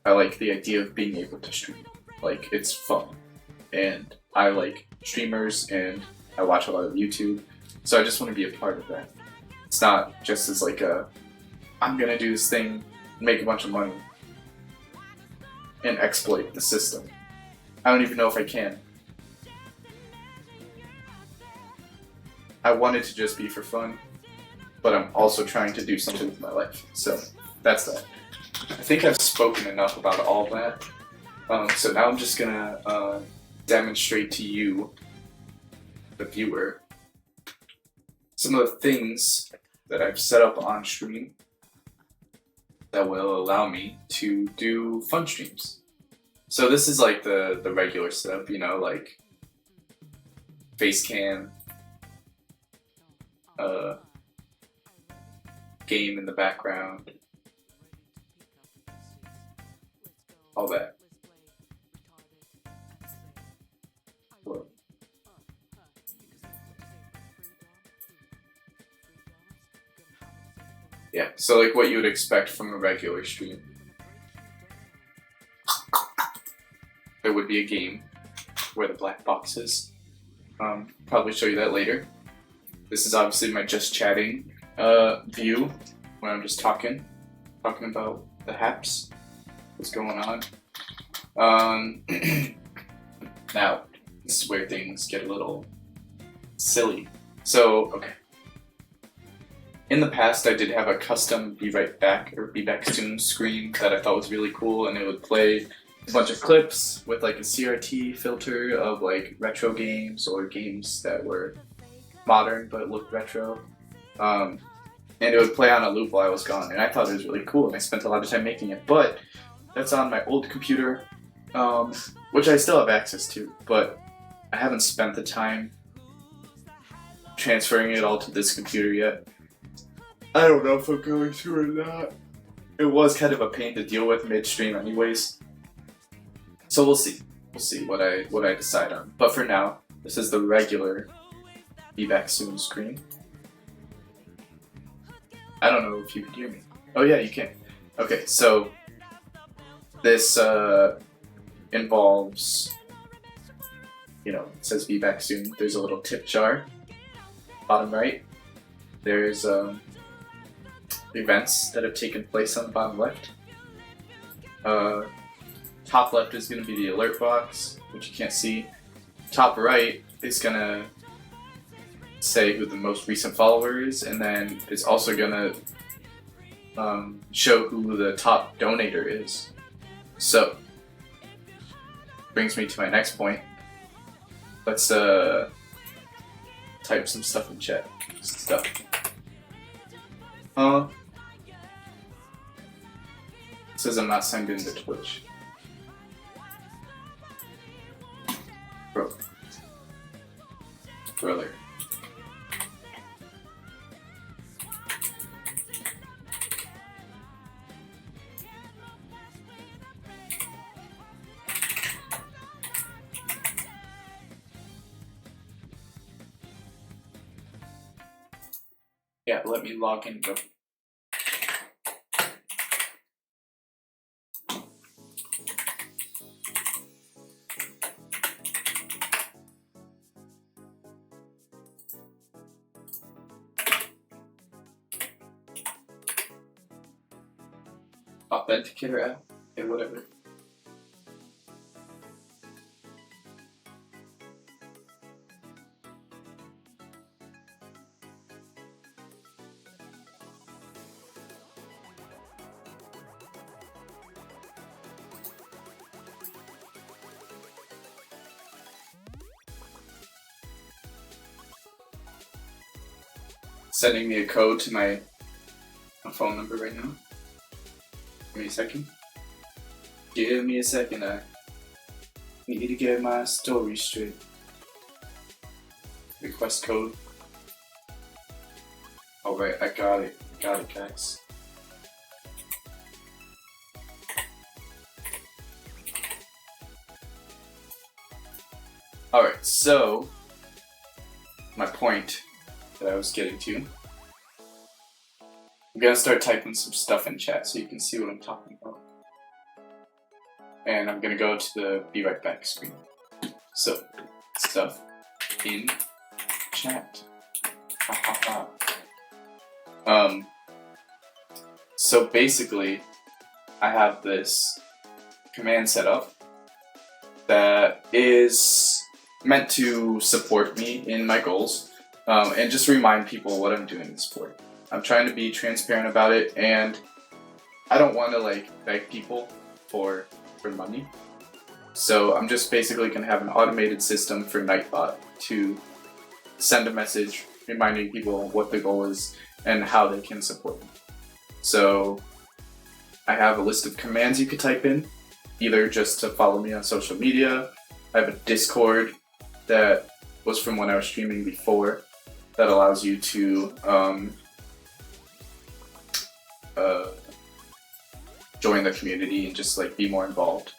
the idea of being able to stream. Like, it's fun. And I like streamers and I watch a lot of YouTube. So I just want to be a part of that. It's not just as like I'm gonna do this thing, make a bunch of money, and exploit the system. I don't even know if I can. I want it to just be for fun, but I'm also trying to do something with my life. So that's that. I think I've spoken enough about all that. So now I'm just gonna demonstrate to you, the viewer, some of the things that I've set up on stream that will allow me to do fun streams. So this is like the regular setup, like face cam, game in the background, all that. Whoa. Yeah, so like what you would expect from a regular stream. There would be a game where the black box is. Probably show you that later. This is obviously my just chatting view when I'm just talking about the haps, what's going on. Now, this is where things get a little silly. So, okay. In the past, I did have a custom Be Right Back or Be Back Soon screen that I thought was really cool, and it would play a bunch of clips with like a CRT filter of like retro games or games that were modern but looked retro. And it would play on a loop while I was gone, and I thought it was really cool, and I spent a lot of time making it. But that's on my old computer, which I still have access to, but I haven't spent the time transferring it all to this computer yet. I don't know if I'm going to or not. It was kind of a pain to deal with midstream anyways. So we'll see. We'll see what I decide on. But for now, this is the regular Be Back Soon screen. I don't know if you can hear me. Oh yeah, you can. Okay, so this involves, it says Be Back Soon. There's a little tip jar, bottom right. There's events that have taken place on the bottom left. Top left is going to be the alert box, which you can't see. Top right is going to say who the most recent follower is, and then it's also going to show who the top donator is. So, brings me to my next point. Let's type some stuff in chat. says I'm not signed into Twitch. Bro. Brother. Yeah, let me log in, bro. Authenticator app? Okay, whatever. Sending me a code to my phone number right now. Give me a second. Give me a second. I need to get my story straight. Request code. Alright, I got it. Got it, guys. Alright, so my point that I was getting to. I'm gonna start typing some stuff in chat so you can see what I'm talking about. And I'm gonna go to the be right back screen. So, stuff in chat. Ha ha ha. So basically, I have this command set up that is meant to support me in my goals, and just remind people what I'm doing this for. I'm trying to be transparent about it, and I don't want to like beg people for money. So I'm just basically gonna have an automated system for Nightbot to send a message reminding people what the goal is and how they can support me. So I have a list of commands you could type in, either just to follow me on social media. I have a Discord that was from when I was streaming before that allows you to join the community and just like be more involved.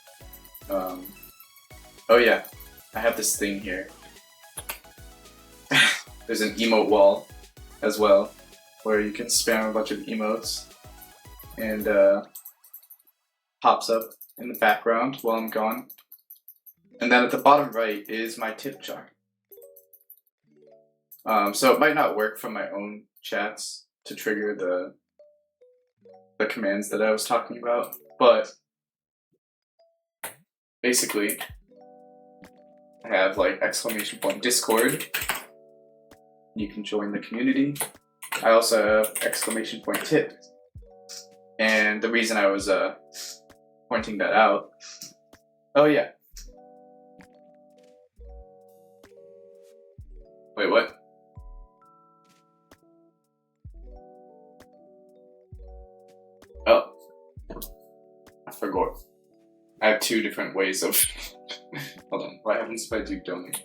Oh yeah, I have this thing here. There's an emote wall as well, where you can spam a bunch of emotes and pops up in the background while I'm gone. And then at the bottom right is my tip jar. So it might not work from my own chats to trigger the commands that I was talking about, but basically I have like ! Discord. You can join the community. I also have ! tip. And the reason I was pointing that out, oh yeah. Wait, what? Oh, I forgot. I have two different ways of. Hold on. What happens if I do donate?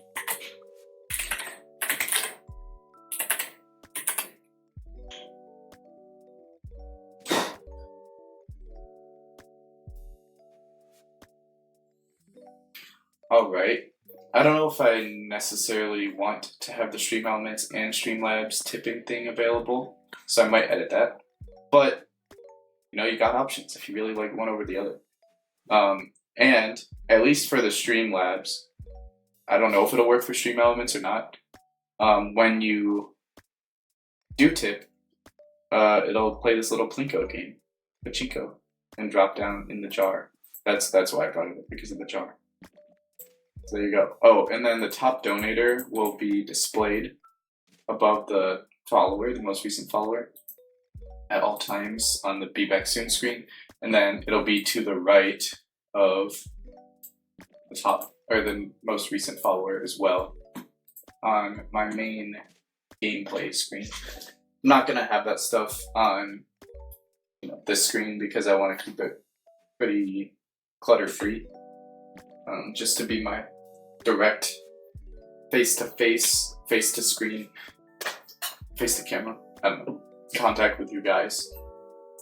Alright. I don't know if I necessarily want to have the Stream Elements and Streamlabs tipping thing available, so I might edit that. But, you know, you got options if you really like one over the other. And, at least for the Streamlabs, I don't know if it'll work for Stream Elements or not. When you do tip, it'll play this little Plinko game, Pachinko, and drop down in the jar. That's why I brought it up, because of the jar. So there you go. Oh, and then the top donator will be displayed above the follower, the most recent follower, at all times on the Be Back Soon screen. And then it'll be to the right of the top, or the most recent follower as well, on my main gameplay screen. I'm not gonna have that stuff on this screen because I want to keep it pretty clutter-free, just to be my direct face-to-face, face-to-screen, face-to-camera, I don't know, contact with you guys.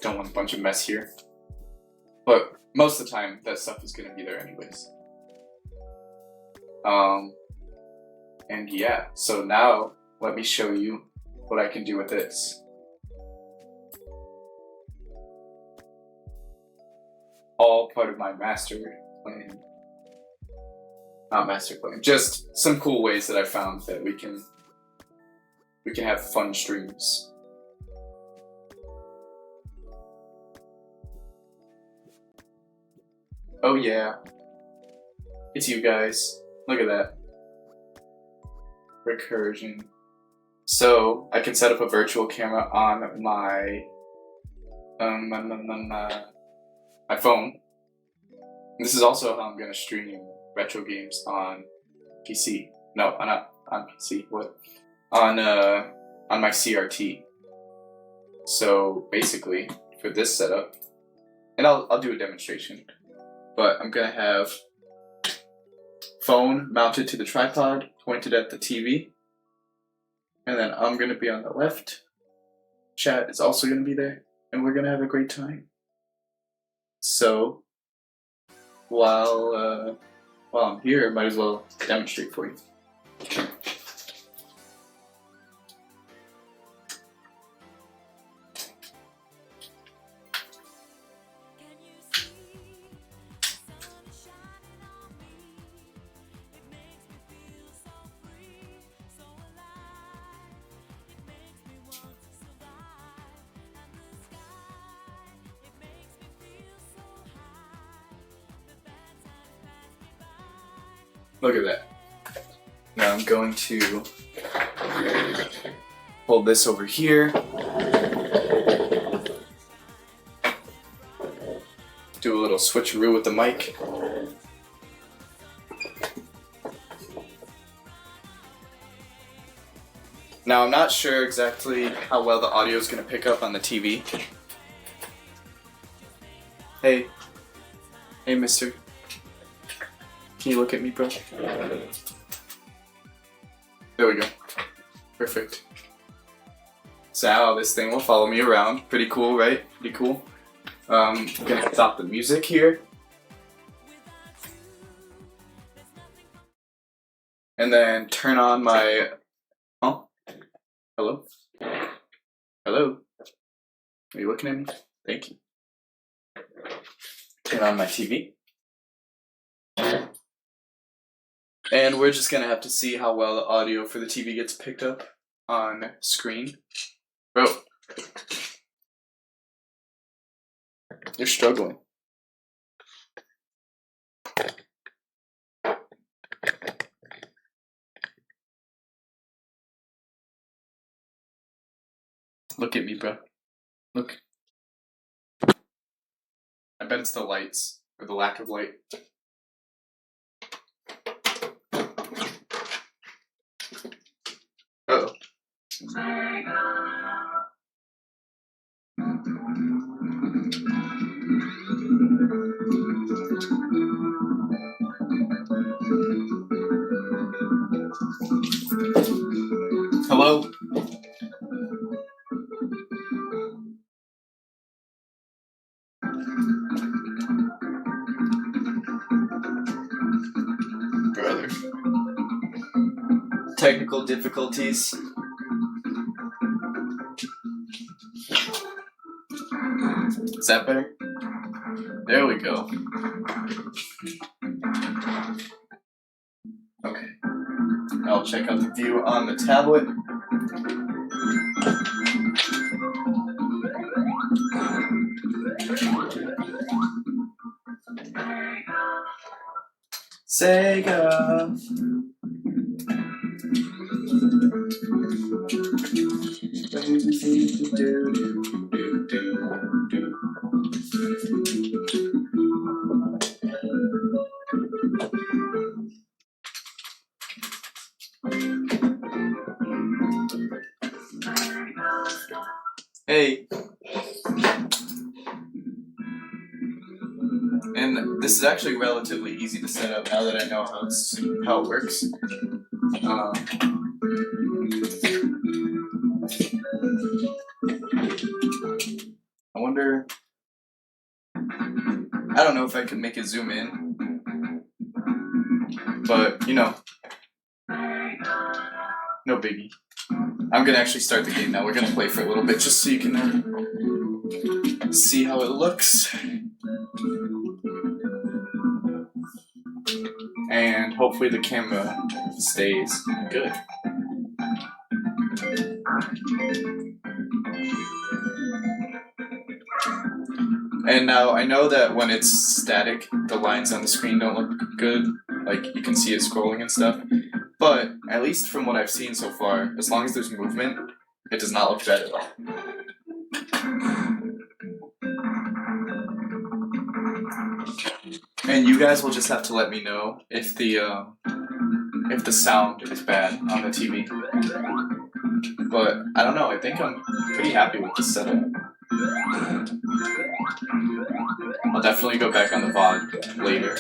Don't want a bunch of mess here. But most of the time, that stuff is going to be there anyways. And yeah, so now let me show you what I can do with this. All part of my master plan. Not master plan, just some cool ways that I found that we can have fun streams. Oh yeah, it's you guys. Look at that. Recursion. So I can set up a virtual camera on my my phone. This is also how I'm gonna stream retro games on PC. No, not on PC. What? On my CRT. So basically, for this setup, and I'll do a demonstration. But I'm gonna have phone mounted to the tripod, pointed at the TV, and then I'm gonna be on the left. Chat is also gonna be there, and we're gonna have a great time. So while I'm here, might as well demonstrate for you. Look at that. Now I'm going to hold this over here. Do a little switcheroo with the mic. Now I'm not sure exactly how well the audio is going to pick up on the TV. Hey. Hey, mister. Can you look at me, bro? There we go. Perfect. So now this thing will follow me around. Pretty cool, right? Pretty cool. I'm gonna stop the music here. And then turn on my... Oh? Hello? Hello? Are you looking at me? Thank you. Turn on my TV. And we're just gonna have to see how well the audio for the TV gets picked up on screen. Bro. You're struggling. Look at me, bro. Look. I bet it's the lights, or the lack of light. Uh-oh. Hello? Brother. Technical difficulties. Is that better? There we go. Okay. I'll check out the view on the tablet. Sega. Hey. this is actually relatively easy to set up now that I know how it works. I wonder. I don't know if I can make it zoom in, but you know, no biggie. I'm gonna actually start the game now. We're gonna play for a little bit just so you can see how it looks. And hopefully the camera stays good. And now I know that when it's static, the lines on the screen don't look good. Like you can see it scrolling and stuff. But at least from what I've seen so far, as long as there's movement, it does not look bad at all. And you guys will just have to let me know if the sound is bad on the TV. But I don't know. I think I'm pretty happy with the setup. I'll definitely go back on the VOD later.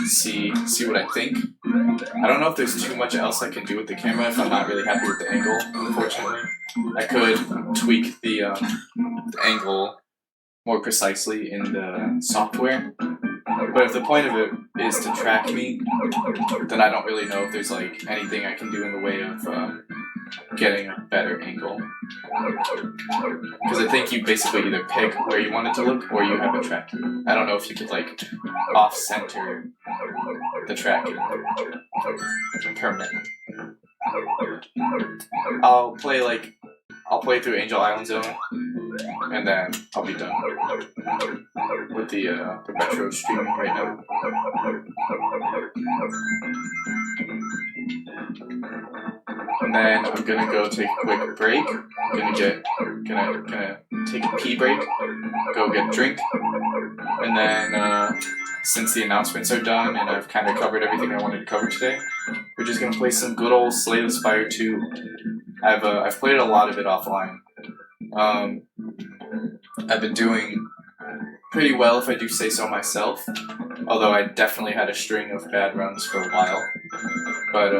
See what I think. I don't know if there's too much else I can do with the camera if I'm not really happy with the angle, unfortunately. I could tweak the angle more precisely in the software. But if the point of it is to track me, then I don't really know if there's like anything I can do in the way of getting a better angle. Because I think you basically either pick where you want it to look or you have it tracked. I don't know if you could like off-center the tracking permanently. I'll play through Angel Island Zone and then I'll be done with the retro streaming right now. And then I'm gonna go take a quick break. I'm gonna take a pee break, go get a drink, and then since the announcements are done and I've kind of covered everything I wanted to cover today, we're just gonna play some good old Slay the Spire 2. I've played a lot of it offline. I've been doing pretty well, if I do say so myself, although I definitely had a string of bad runs for a while. But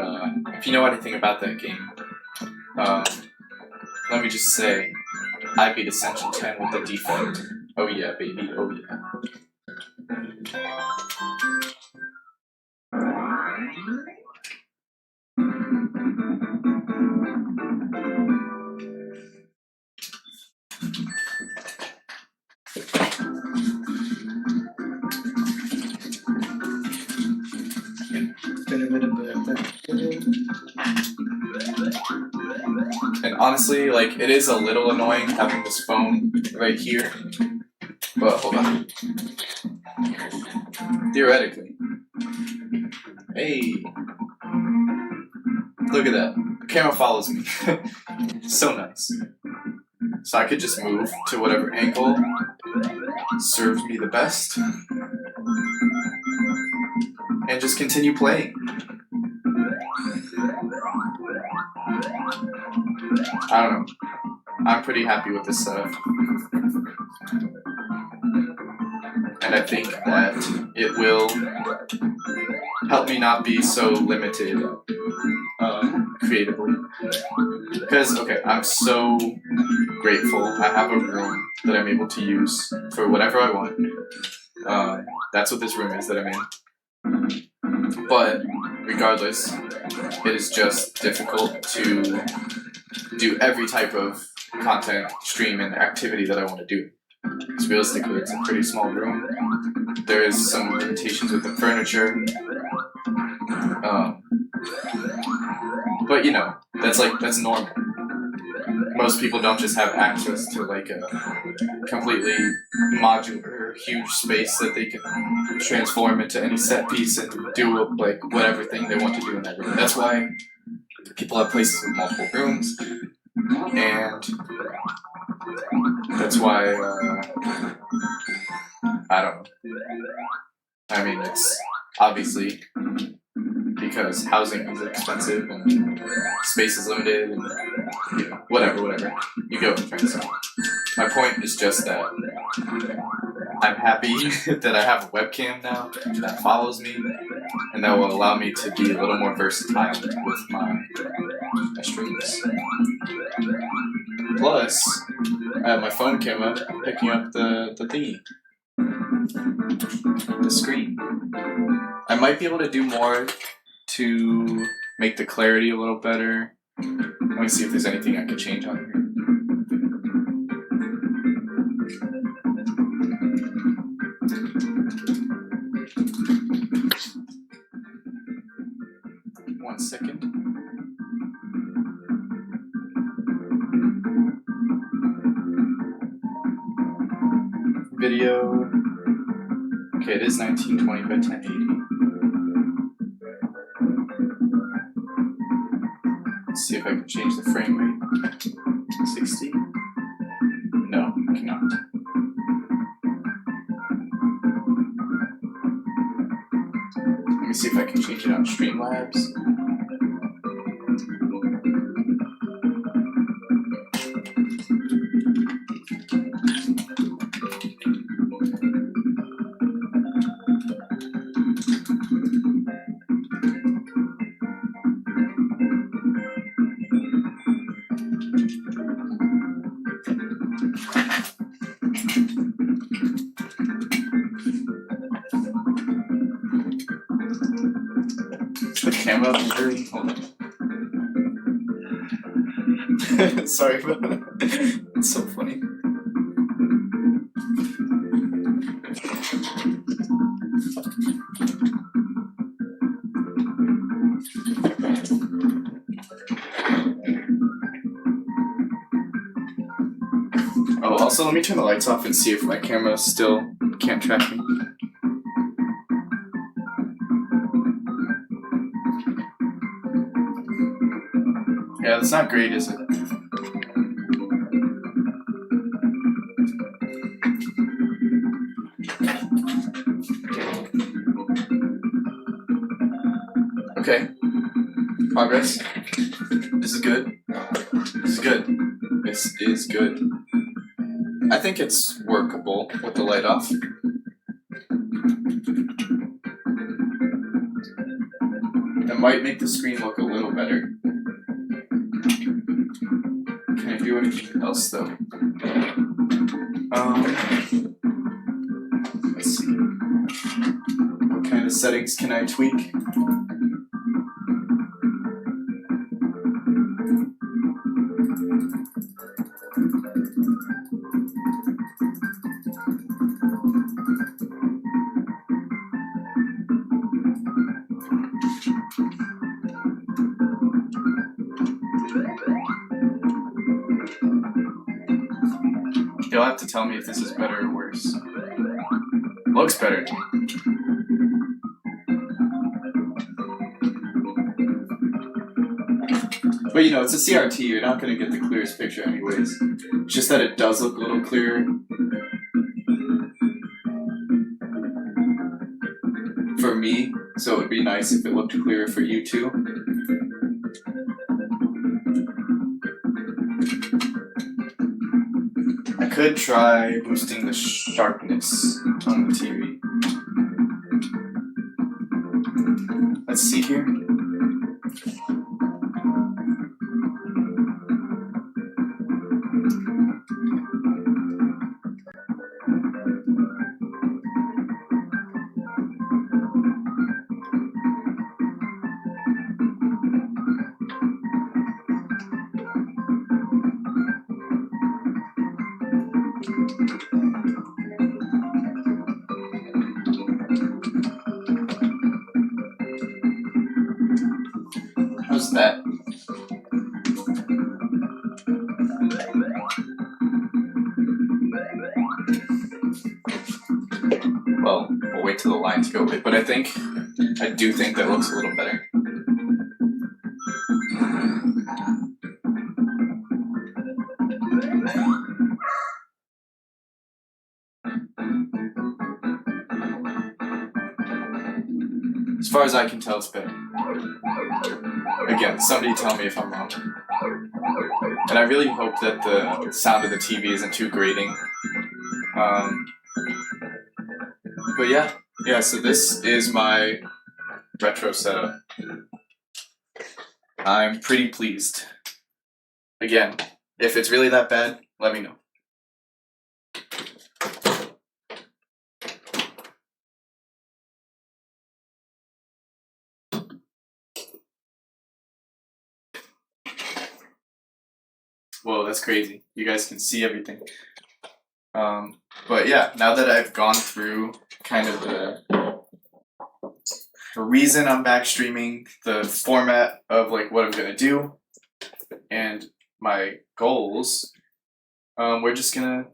if you know anything about that game, let me just say, I beat Ascension 10 with the defect. Oh yeah, baby, oh yeah. And honestly, like, it is a little annoying having this phone right here. But hold on. Theoretically. Hey. Look at that. The camera follows me. So nice. So I could just move to whatever angle serves me the best. And just continue playing. I don't know. I'm pretty happy with this setup. And I think that it will help me not be so limited creatively. Because, okay, I'm so grateful I have a room that I'm able to use for whatever I want. That's what this room is that I'm in. But regardless, it is just difficult to do every type of content, stream, and activity that I want to do. Because realistically, it's a pretty small room. There is some limitations with the furniture. But you know, that's normal. Most people don't just have access to like a completely modular, huge space that they can transform into any set piece and do like whatever thing they want to do in that room. That's why people have places with multiple rooms, and that's why I don't know. I mean, it's obviously because housing is expensive and space is limited and, you know, whatever. You get what I'm trying to say. My point is just that I'm happy that I have a webcam now that follows me and that will allow me to be a little more versatile with my streams. Plus, my phone came up picking up the thingy, the screen. I might be able to do more to make the clarity a little better. Let me see if there's anything I can change on here. One second. Video. Okay, it is 1920 by 1080. Let's see if I can change the frame rate. 60? No, I cannot. Let me see if I can change it on Streamlabs. The camera blurry. Hold on. Sorry about that. It's so funny. Oh, also let me turn the lights off and see if my camera still can't track me. Yeah, that's not great, is it? Okay. Progress. This is good. This is good. This is good. I think it's workable with the light off. It might make the screen look a little better. Can I do anything else though? Let's see. What kind of settings can I tweak? You'll have to tell me if this is better or worse. Looks better to me. But you know, it's a CRT, you're not going to get the clearest picture anyways. It's just that it does look a little clearer. For me, so it would be nice if it looked clearer for you too. I could try boosting the sharpness on the TV. Let's see here. How's that? Well, we'll wait till the lines go away, but I do think that looks a little better. As far as I can tell, it's better. Again, somebody tell me if I'm wrong. And I really hope that the sound of the TV isn't too grating. But yeah. So this is my retro setup. I'm pretty pleased. Again, if it's really that bad, let me know. Whoa, that's crazy. You guys can see everything. But yeah, now that I've gone through kind of the reason I'm back streaming, the format of like what I'm gonna do, and my goals, we're just gonna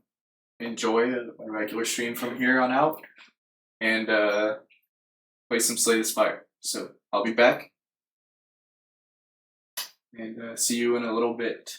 enjoy a regular stream from here on out and play some Slay the Spire. So I'll be back and see you in a little bit.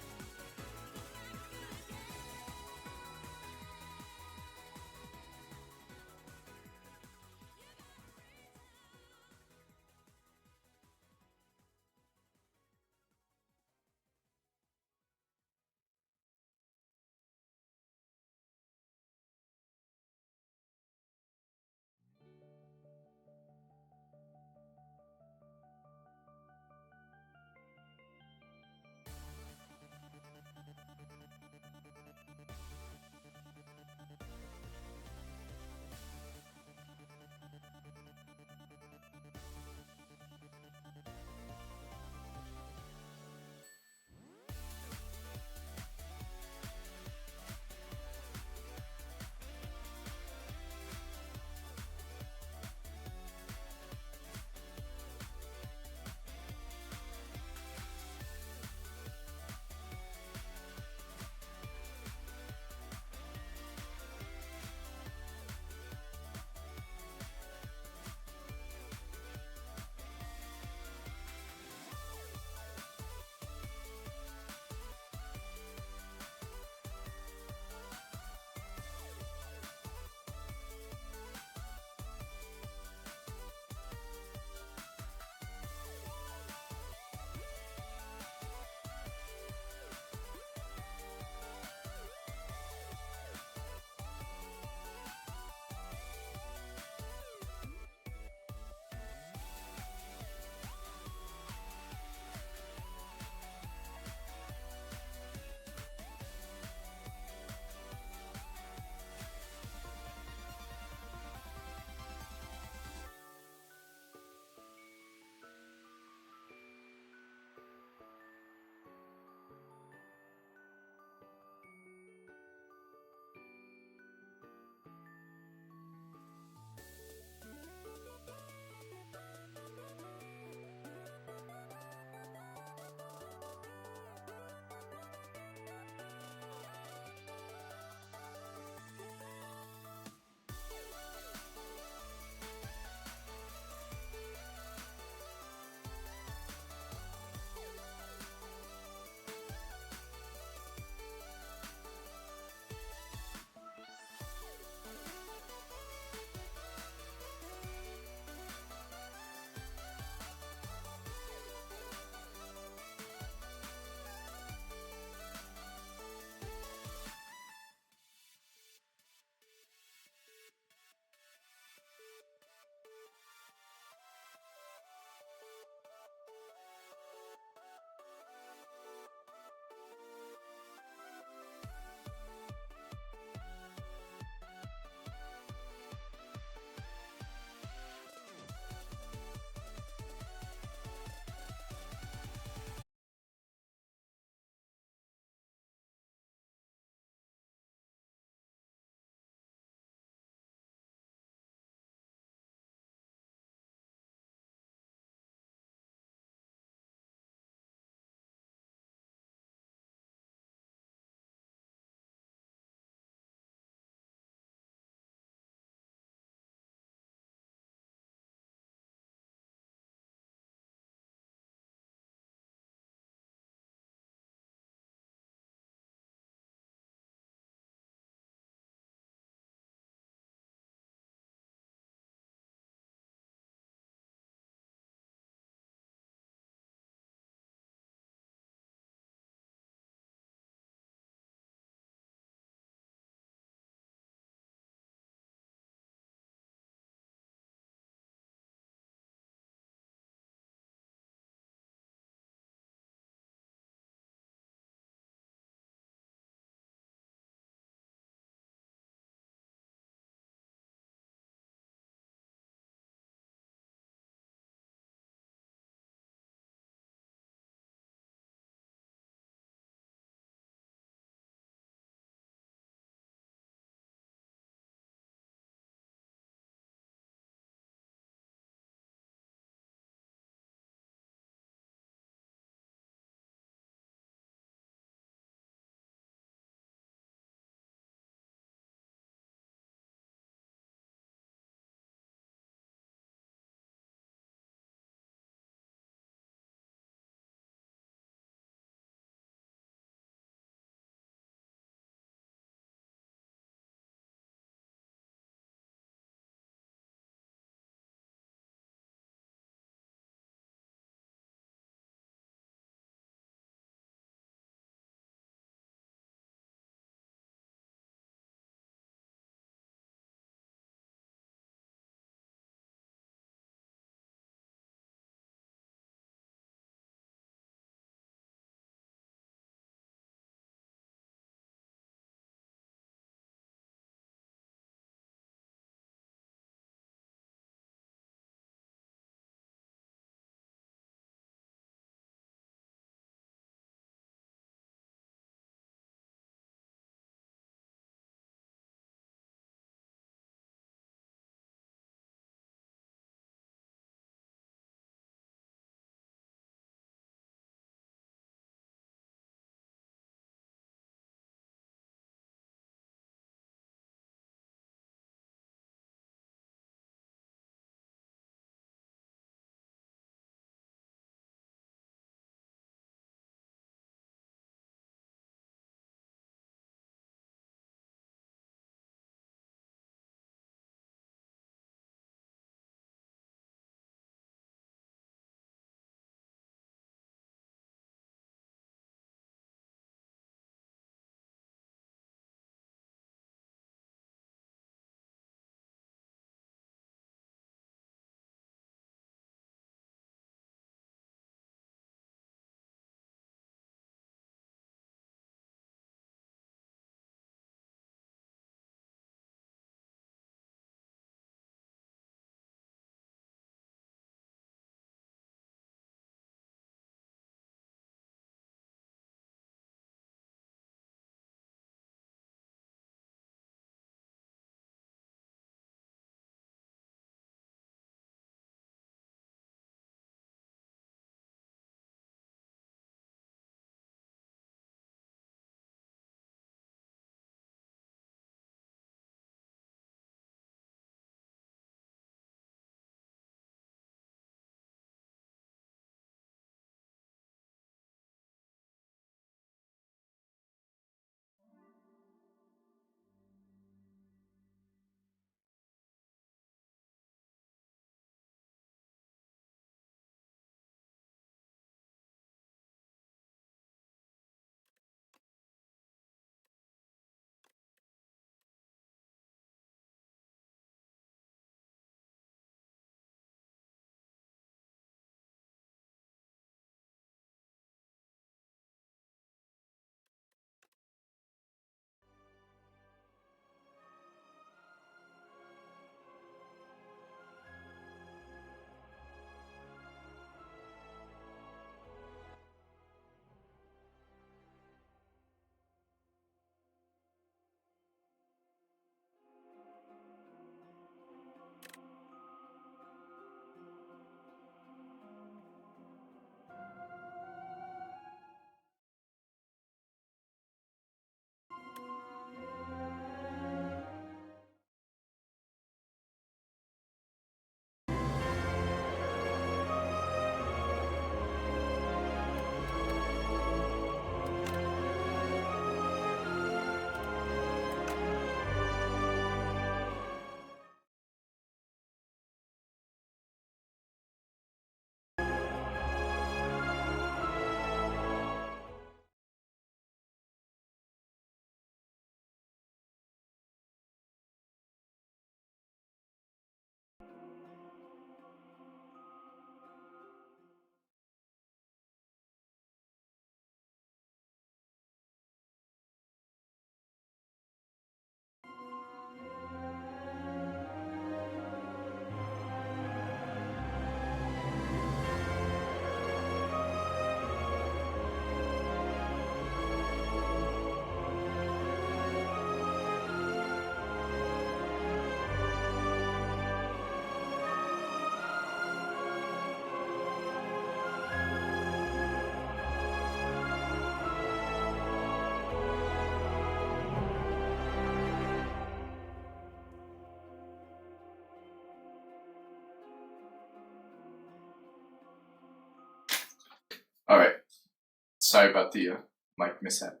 Sorry about the mic mishap.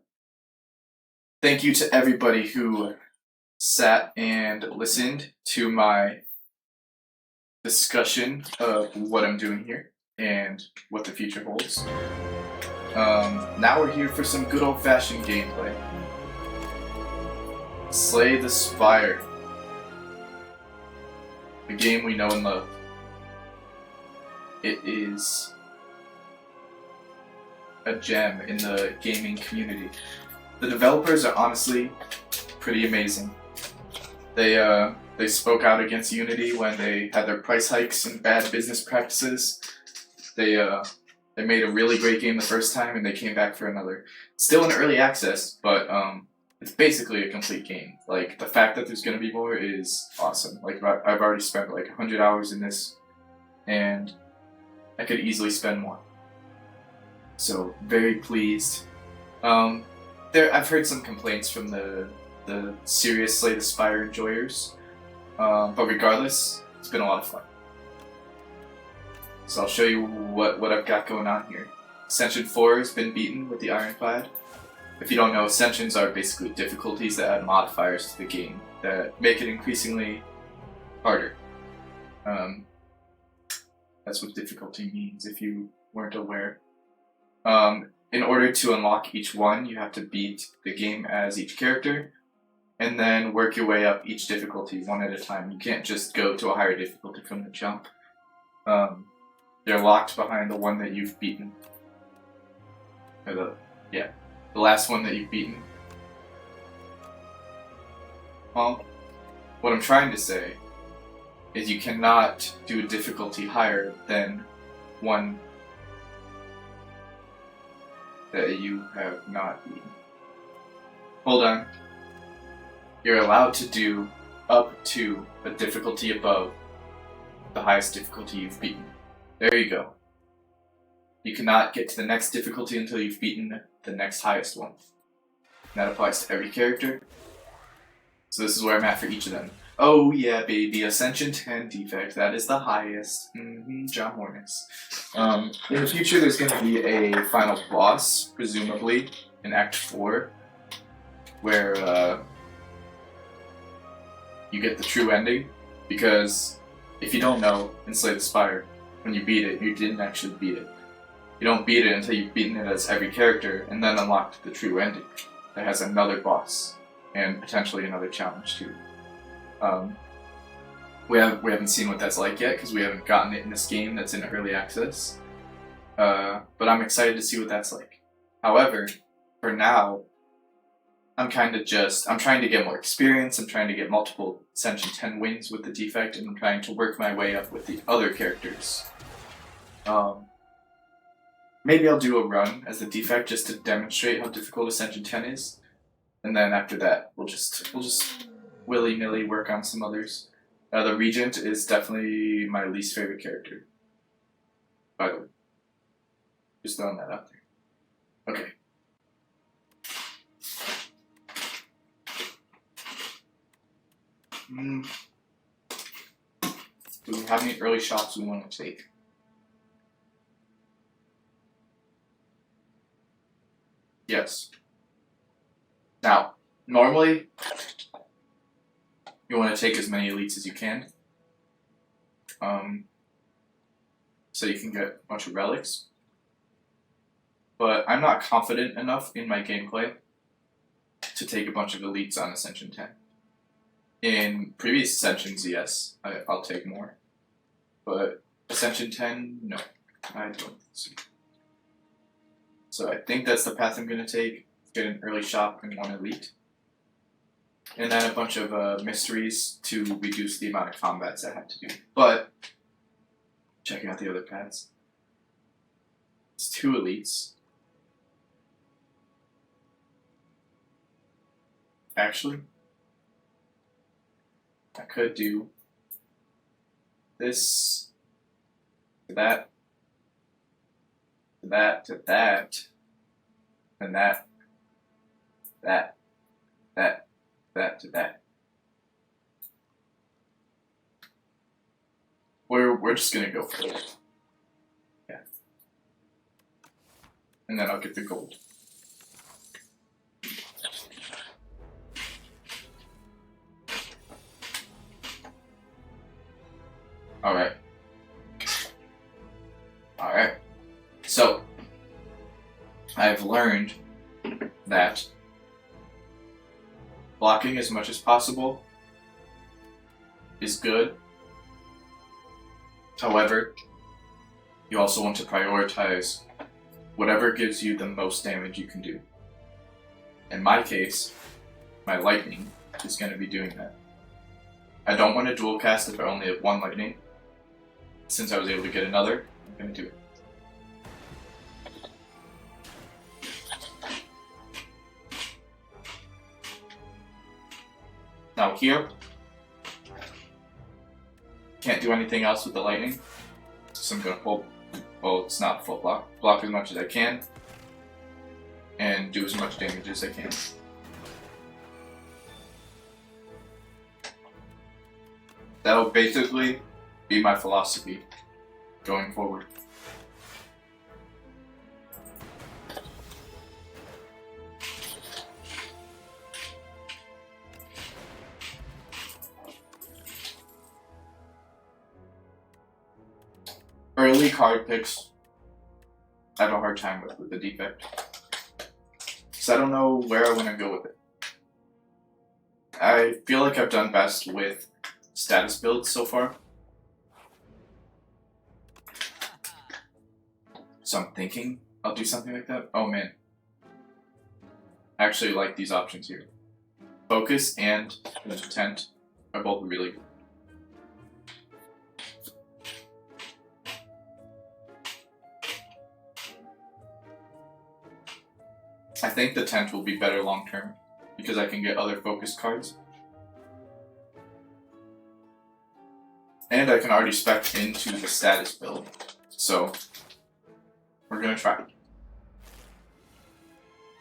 Thank you to everybody who sat and listened to my discussion of what I'm doing here and what the future holds. Now we're here for some good old-fashioned gameplay. Slay the Spire. The game we know and love. It is a gem in the gaming community. The developers are honestly pretty amazing. They spoke out against Unity when they had their price hikes and bad business practices. They made a really great game the first time, and they came back for another. Still in early access, but it's basically a complete game. Like, the fact that there's gonna be more is awesome. Like, I've already spent like 100 hours in this, and I could easily spend more. So, very pleased. I've heard some complaints from the serious Slay the Spire enjoyers, but regardless, it's been a lot of fun. So I'll show you what I've got going on here. Ascension 4 has been beaten with the Ironclad. If you don't know, Ascensions are basically difficulties that add modifiers to the game that make it increasingly harder. That's what difficulty means, if you weren't aware. In order to unlock each one, you have to beat the game as each character, and then work your way up each difficulty one at a time. You can't just go to a higher difficulty from the jump. They're locked behind the one that you've beaten. Or the last one that you've beaten. Well, what I'm trying to say is you cannot do a difficulty higher than one that you have not beaten. Hold on. You're allowed to do up to a difficulty above the highest difficulty you've beaten. There you go. You cannot get to the next difficulty until you've beaten the next highest one. And that applies to every character. So this is where I'm at for each of them. Oh yeah, baby, Ascension 10 defect. That is the highest. John Hornets. In the future, there's going to be a final boss, presumably, in Act 4, where you get the true ending. Because if you don't know, in Slay the Spire, when you beat it, you didn't actually beat it. You don't beat it until you've beaten it as every character, and then unlocked the true ending. That has another boss, and potentially another challenge too. We haven't seen what that's like yet, because we haven't gotten it in this game that's in early access. But I'm excited to see what that's like. However, for now, I'm trying to get more experience, I'm trying to get multiple Ascension 10 wins with the defect, and I'm trying to work my way up with the other characters. Maybe I'll do a run as the defect just to demonstrate how difficult Ascension 10 is. And then after that, we'll just willy-nilly work on some others. The Regent is definitely my least favorite character, by the way. Just throwing that out there. Okay. Do we have any early shots we want to take? Yes. Now, normally, you want to take as many elites as you can. So you can get a bunch of relics. But I'm not confident enough in my gameplay to take a bunch of elites on Ascension 10. In previous Ascensions, yes, I'll take more. But Ascension 10, no, I don't think so. So I think that's the path I'm going to take. Get an early shot and one elite. And then a bunch of mysteries to reduce the amount of combats I have to do. But, checking out the other paths. It's 2 elites. Actually, I could do this, to that, to that, to that, and that, that to that. We're just gonna go for it. Yeah. and then I'll get the gold. Alright. Alright. So, I've learned that blocking as much as possible is good. However, you also want to prioritize whatever gives you the most damage you can do. In my case, my lightning is going to be doing that. I don't want to dual cast if I only have one lightning. Since I was able to get another, I'm going to do it. Now here, can't do anything else with the lightning, so I'm going to hold, well, it's not full block as much as I can, and do as much damage as I can. That'll basically be my philosophy going forward. Early card picks, I have a hard time with the defect. So I don't know where I want to go with it. I feel like I've done best with status builds so far. So I'm thinking I'll do something like that. Oh man. I actually like these options here. Focus and Intent are both really good. I think the Tent will be better long term because I can get other focus cards. And I can already spec into the status build. So we're gonna try.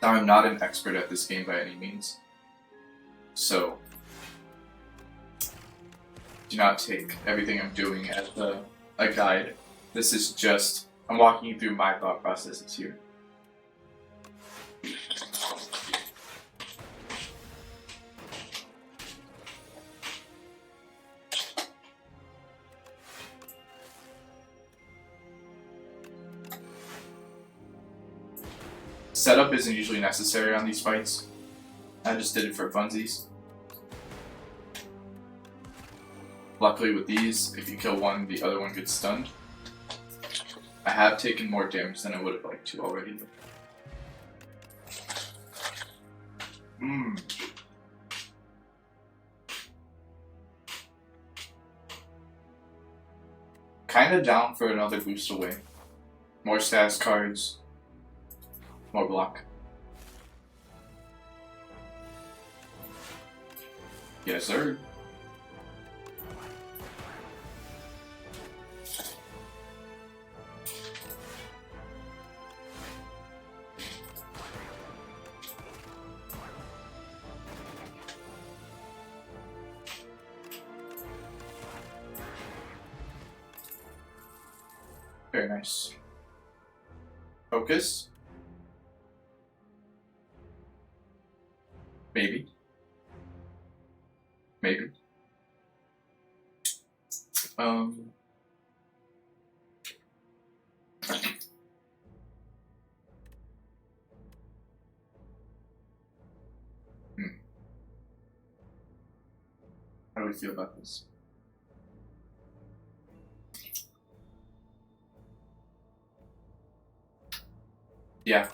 Now I'm not an expert at this game by any means. So do not take everything I'm doing as a guide. This is just, I'm walking you through my thought processes here. Setup isn't usually necessary on these fights. I just did it for funsies. Luckily with these, if you kill one, the other one gets stunned. I have taken more damage than I would have liked to already. Kinda down for another boost away. More status cards. More block. Yes, sir. Very nice. Focus. Maybe. Maybe. How do we feel about this? Yeah.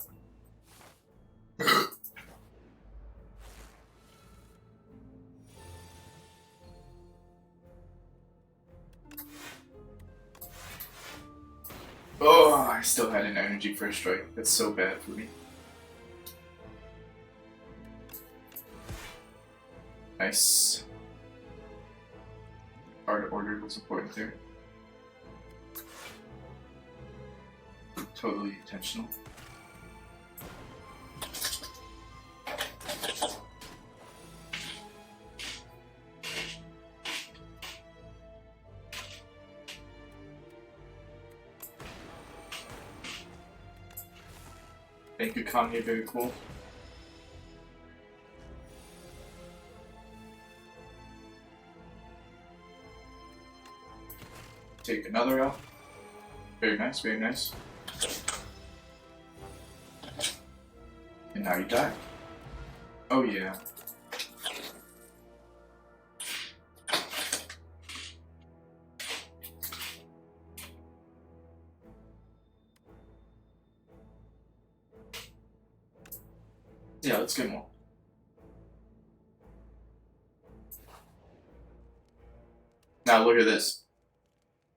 Oh, I still had an energy first strike. That's so bad for me. Nice. Card order was important there. Totally intentional. Thank you, Kanye. Very cool. Take another out. Very nice, very nice. And now you die. Oh yeah. Yeah, let's get more. Now look at this.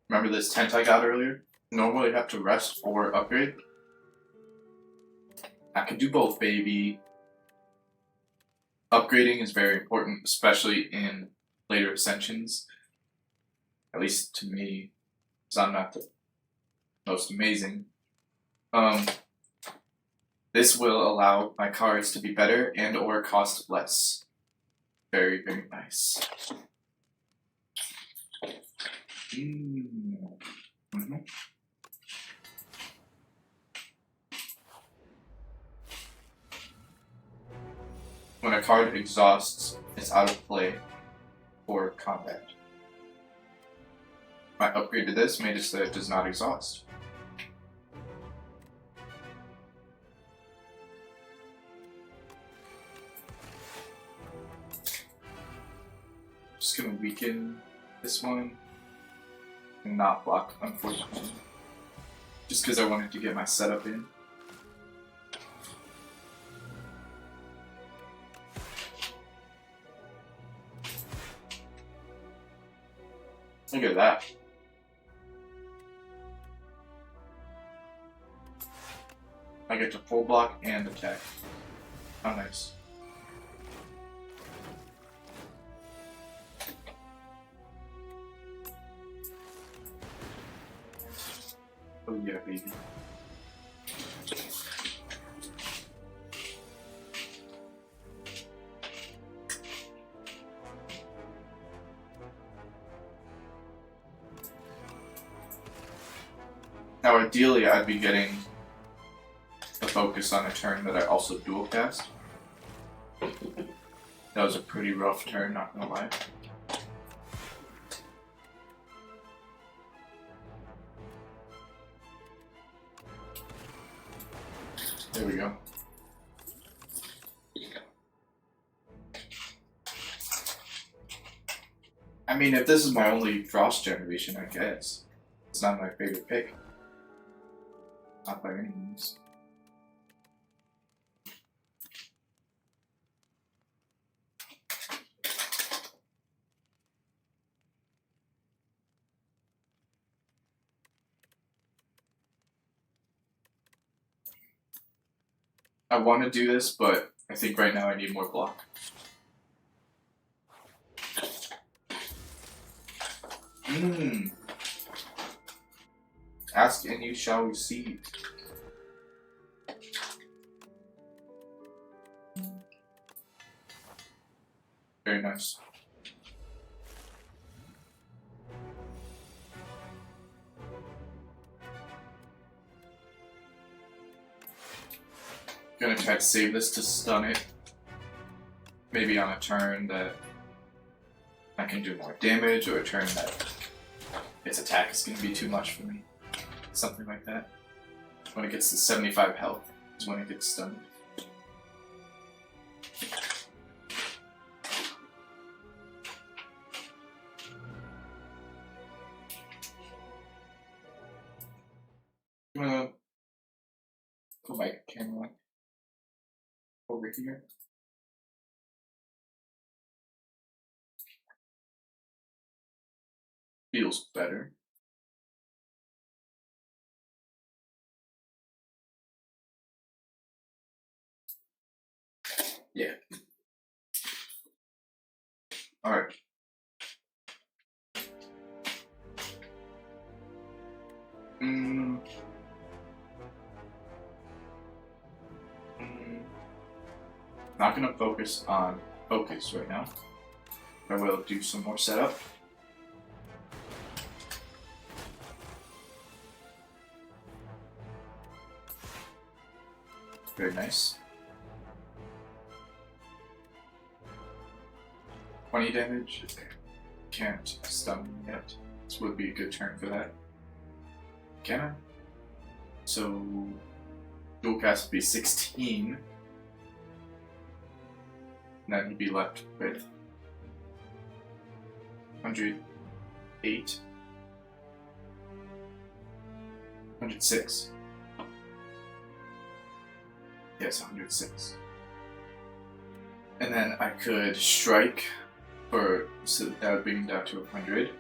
Remember this tent I got earlier? Normally I have to rest or upgrade. I can do both, baby. Upgrading is very important, especially in later ascensions. At least to me, because I'm not the most amazing. This will allow my cards to be better and or cost less. Very, very nice. Mm-hmm. When a card exhausts, it's out of play for combat. My upgrade to this made it so it does not exhaust. Just gonna weaken this one and not block, unfortunately. Just because I wanted to get my setup in. Look at that. I get to full block and attack. How nice. Oh yeah, baby. Now ideally I'd be getting the focus on a turn that I also dual cast. That was a pretty rough turn, not gonna lie. There we go. I mean, if this is my only Frost generation, I guess. It's not my favorite pick. Not by any means. I want to do this, but I think right now I need more block. Ask and you shall receive. Very nice. Gonna try to save this to stun it. Maybe on a turn that I can do more damage, or a turn that its attack is gonna be too much for me. Something like that. When it gets to 75 health is when it gets stunned. I'm gonna put my camera over here. Feels better. Yeah. Alright. Not gonna focus on focus right now. I will do some more setup. Very nice. 20 damage. Can't stun yet. This would be a good turn for that. Can I? So dual cast would be 16. And then you'd be left with 108. 106. Yes, 106. And then I could strike for, so that would bring me down to 100.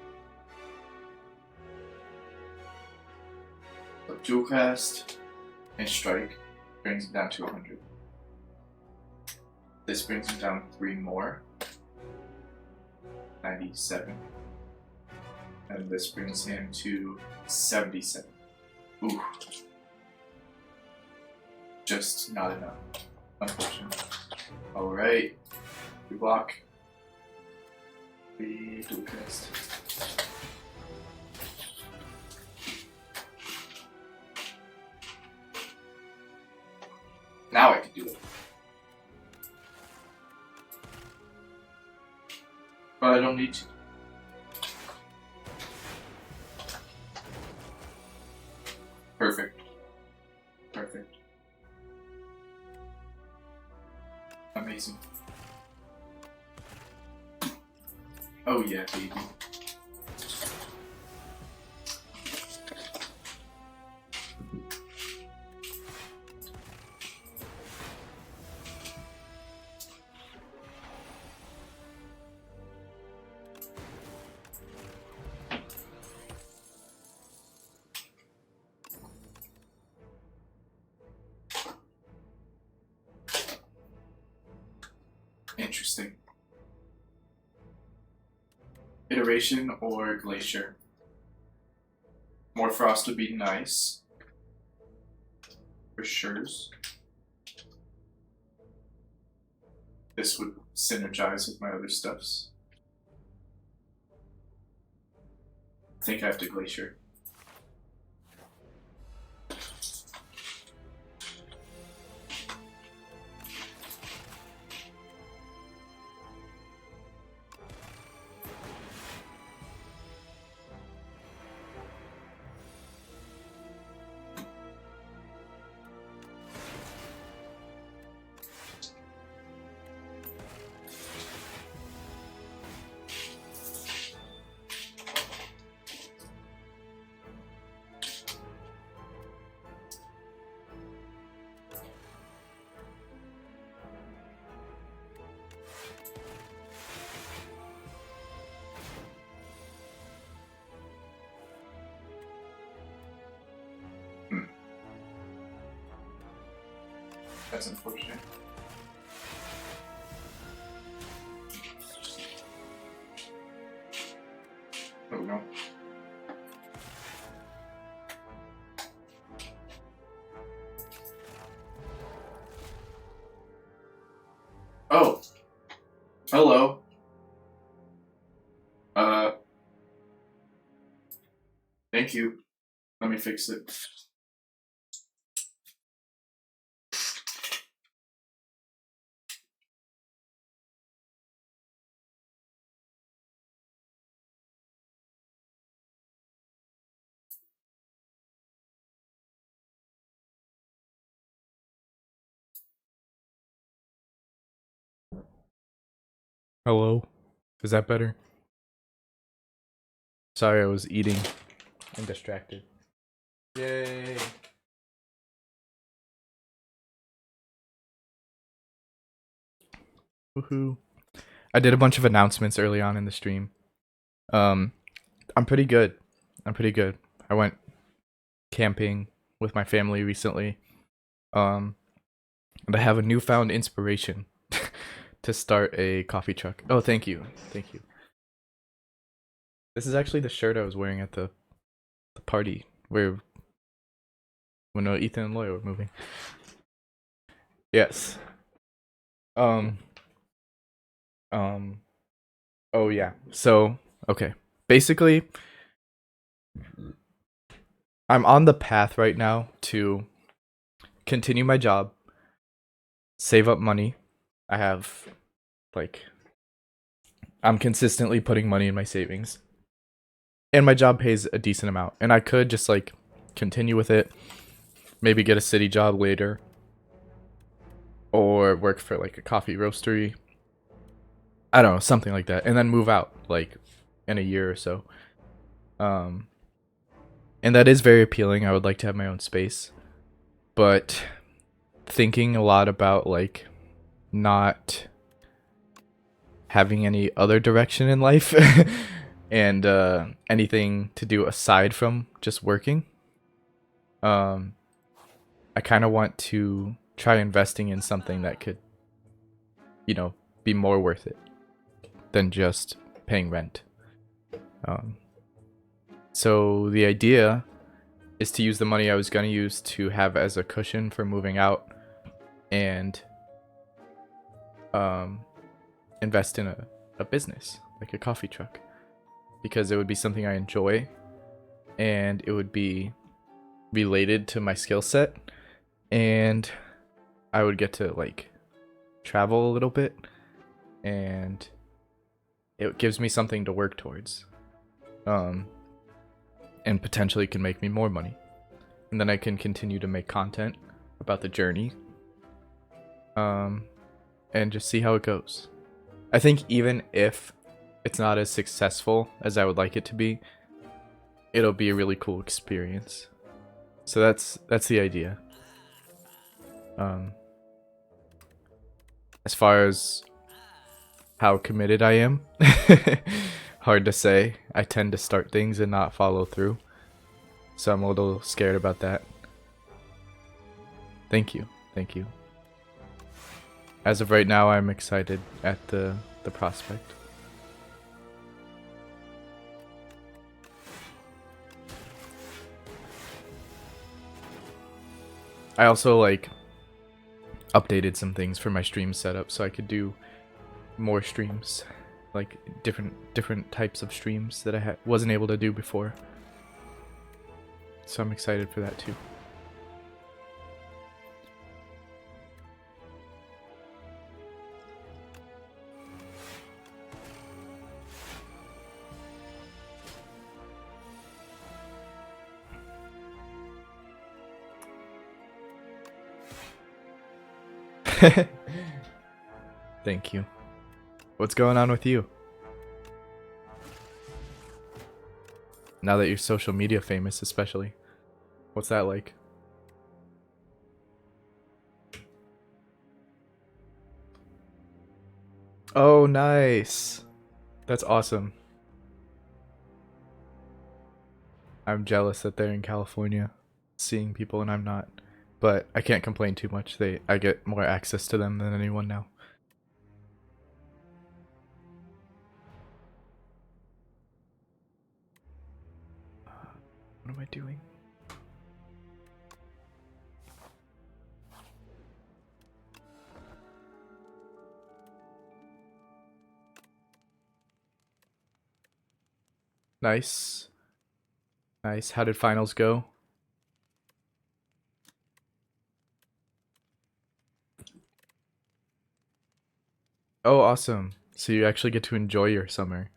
So dual cast and strike brings it down to 100. This brings him down 3 more. 97. And this brings him to 77. Ooh. Just not enough. Unfortunately. Alright. We block. We dual cast. Now I can do it. But I don't need to. Perfect. Perfect. Amazing. Oh yeah, baby. Interesting. Iteration or Glacier? More frost would be nice. For sure. This would synergize with my other stuffs. I think I have to Glacier. That's unfortunate. Oh no. Oh. Hello. Thank you. Let me fix it. Hello? Is that better? Sorry, I was eating and distracted. Yay! Woohoo. I did a bunch of announcements early on in the stream. I'm pretty good. I went camping with my family recently. And I have a newfound inspiration to start a coffee truck. Oh, thank you. Thank you. This is actually the shirt I was wearing at the party when Ethan and Loy were moving. Yes. Oh yeah. So, okay. Basically, I'm on the path right now to continue my job, save up money. I have like I'm consistently putting money in my savings. And my job pays a decent amount. And I could just like continue with it, maybe get a city job later, or work for like a coffee roastery. I don't know, something like that. And then move out like in a year or so. And that is very appealing. I would like to have my own space. But thinking a lot about like not having any other direction in life and anything to do aside from just working. I kind of want to try investing in something that could, be more worth it than just paying rent. So the idea is to use the money I was going to use to have as a cushion for moving out and invest in a business, like a coffee truck, because it would be something I enjoy and it would be related to my skill set, and I would get to like travel a little bit, and it gives me something to work towards, and potentially can make me more money, and then I can continue to make content about the journey, and just see how it goes. I think even if it's not as successful as I would like it to be, it'll be a really cool experience. So that's the idea. As far as how committed I am, hard to say. I tend to start things and not follow through, so I'm a little scared about that. Thank you. As of right now, I'm excited at the prospect. I also like updated some things for my stream setup so I could do more streams, like different types of streams that I wasn't able to do before. So I'm excited for that too. Thank you. What's going on with you? Now that you're social media famous, especially. What's that like? Oh, nice. That's awesome. I'm jealous that they're in California, seeing people and I'm not. But I can't complain too much. I get more access to them than anyone now. What am I doing? Nice. Nice. How did finals go? Oh, awesome. So you actually get to enjoy your summer.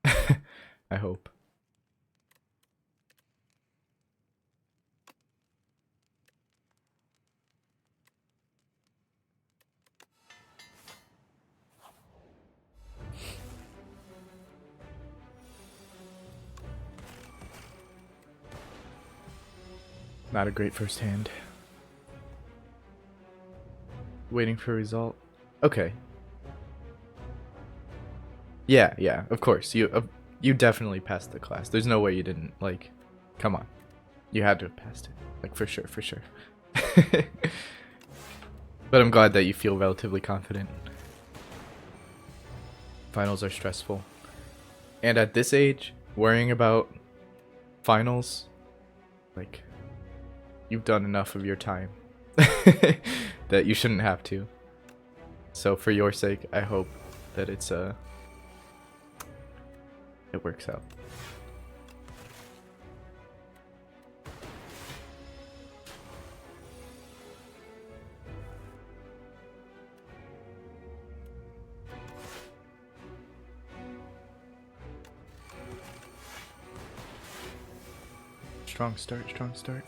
I hope. Not a great first hand. Waiting for a result. Okay. Yeah, of course. You definitely passed the class. There's no way you didn't. Like, come on. You had to have passed it. Like, for sure. But I'm glad that you feel relatively confident. Finals are stressful. And at this age, worrying about finals, like, you've done enough of your time that you shouldn't have to. So for your sake, I hope that it works out. Strong start, strong start.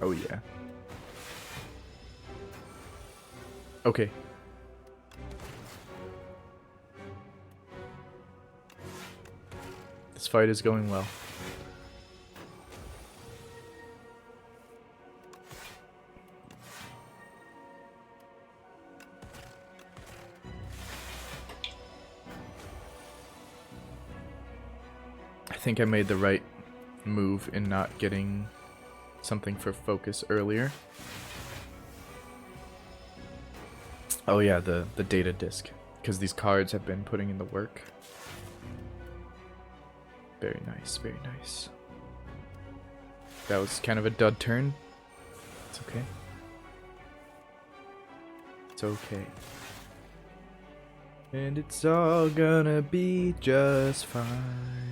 Oh yeah. Okay. This fight is going well. I think I made the right move in not getting something for focus earlier. Oh yeah, the data disk, because these cards have been putting in the work. Very nice, very nice. That was kind of a dud turn. It's okay. It's okay. And it's all gonna be just fine.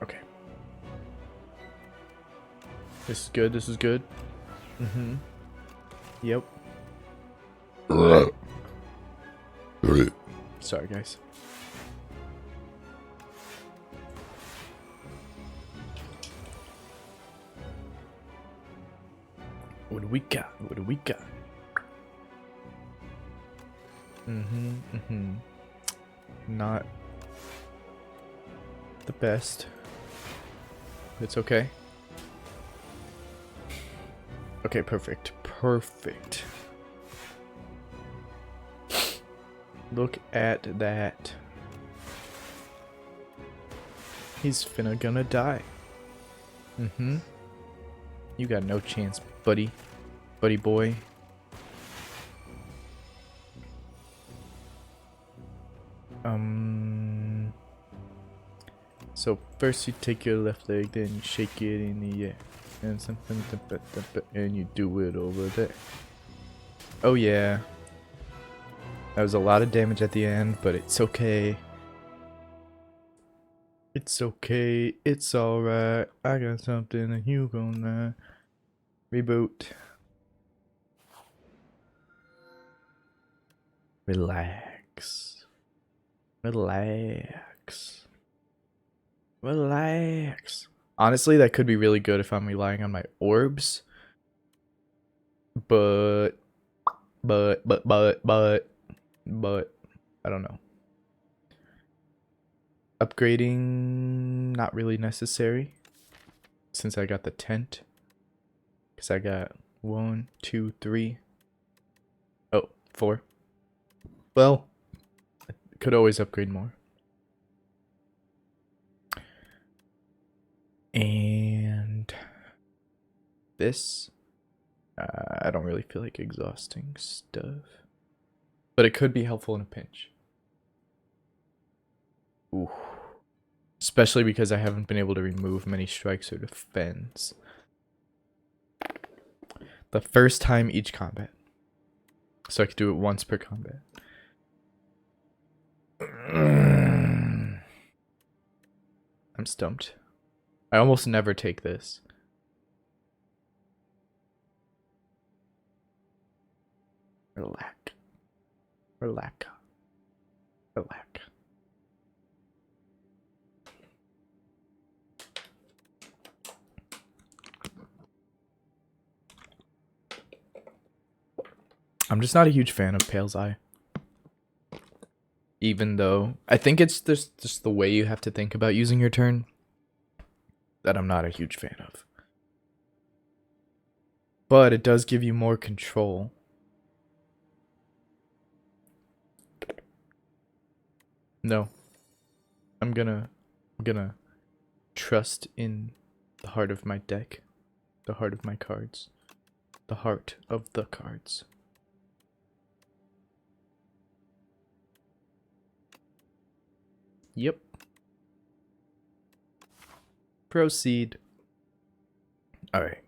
Okay. This is good, this is good. Yep. Sorry, guys. What do we got? What do we got? Not the best. It's okay. Okay, perfect. Perfect. Look at that. He's finna gonna die. You got no chance, buddy. Buddy boy. So first you take your left leg, then you shake it in the air. And something, and you do it over there. Oh yeah. That was a lot of damage at the end, but it's okay. It's okay. It's alright. I got something that you gonna reboot. Relax. Relax. Relax. Honestly, that could be really good if I'm relying on my orbs. But I don't know. Upgrading, not really necessary. Since I got the tent. Because I got 1, 2, 3. Oh, 4. Well, I could always upgrade more. And this, I don't really feel like exhausting stuff, but it could be helpful in a pinch. Ooh. Especially because I haven't been able to remove many strikes or defense. The first time each combat. So I could do it once per combat. I'm stumped. I almost never take this. Relax. Relax. Relax. I'm just not a huge fan of Pale's Eye. Even though I think it's just the way you have to think about using your turn that I'm not a huge fan of. But it does give you more control. No. I'm gonna trust in the heart of my deck. The heart of my cards. The heart of the cards. Yep. Proceed. Alright.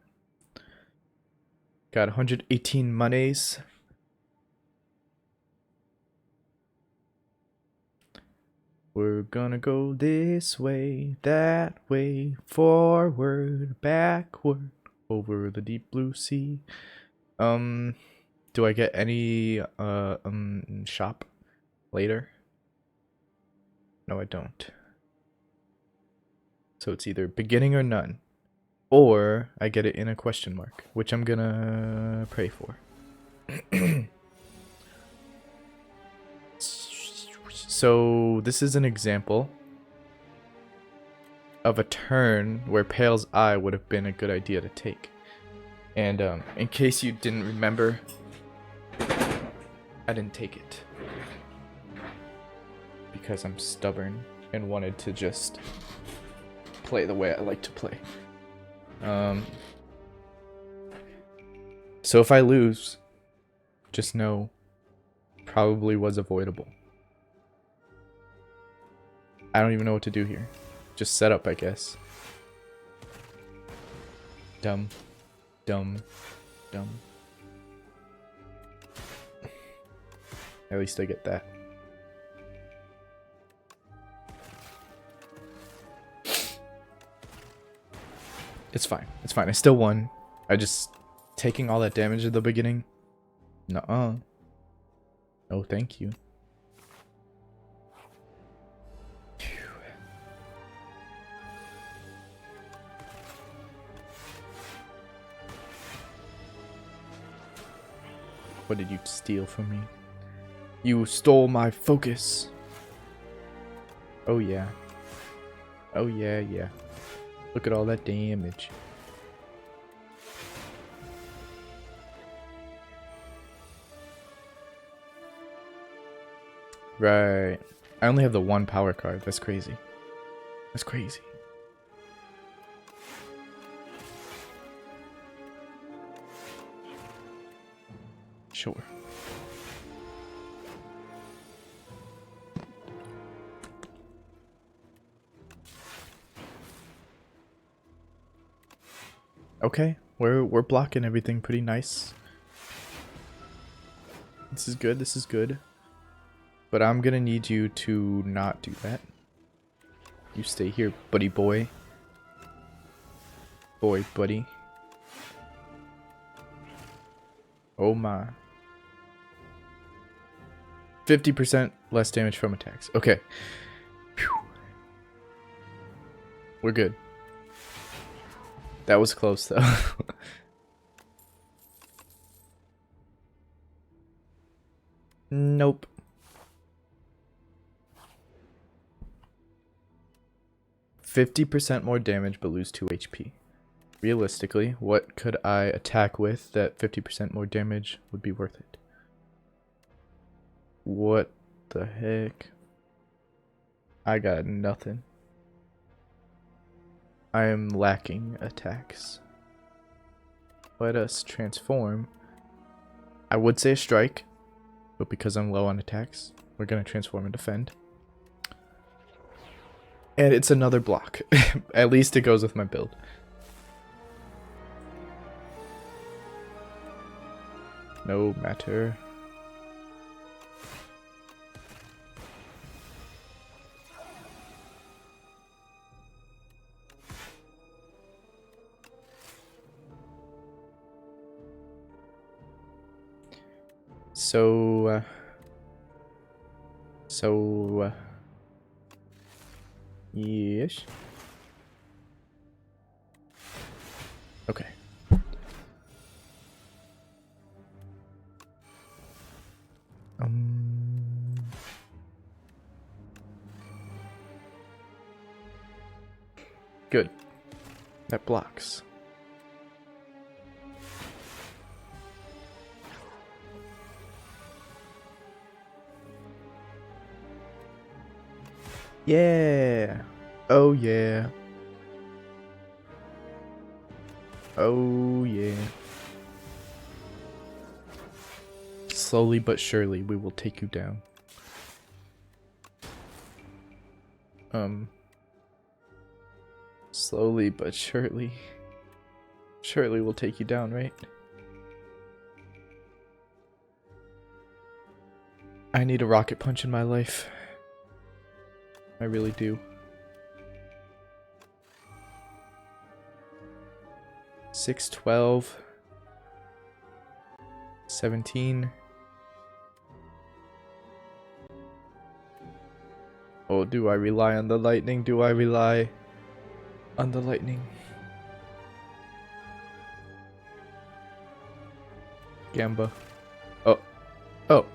Got 118 monies. We're gonna go this way, that way, forward, backward, over the deep blue sea. Do I get any shop later? No, I don't. So it's either beginning or none, or I get it in a question mark, which I'm gonna pray for. So this is an example of a turn where Pale's Eye would have been a good idea to take. And in case you didn't remember, I didn't take it because I'm stubborn and wanted to just play the way I like to play. So if I lose, just know probably was avoidable. I don't even know what to do here. Just set up, I guess. Dumb. Dumb. Dumb. At least I get that. It's fine. It's fine. I still won. I just... Taking all that damage at the beginning? Nuh-uh. No, thank you. What did you steal from me? You stole my focus. Oh yeah. Oh yeah, yeah. Look at all that damage. Right. I only have the one power card. That's crazy. That's crazy. Sure. Okay, we're blocking everything pretty nice. This is good. This is good. But I'm gonna need you to not do that. You stay here, buddy boy. Boy, buddy. Oh my. 50% less damage from attacks. Okay. Whew. We're good. That was close though. Nope. %50 more damage but lose 2 HP. Realistically, what could I attack with that 50% more damage would be worth it? What the heck? I got nothing. I am lacking attacks. Let us transform. I would say a strike, but because I'm low on attacks, we're gonna transform and defend. And it's another block. At least it goes with my build. No matter. Yes. Okay. Good. That blocks. Yeah. Oh yeah. Oh yeah. Slowly but surely we will take you down. Slowly but surely. Surely we'll take you down, right? I need a rocket punch in my life. I really do. 6, 12, 17. Oh, do I rely on the lightning? Do I rely on the lightning? Gamba. Oh. Oh.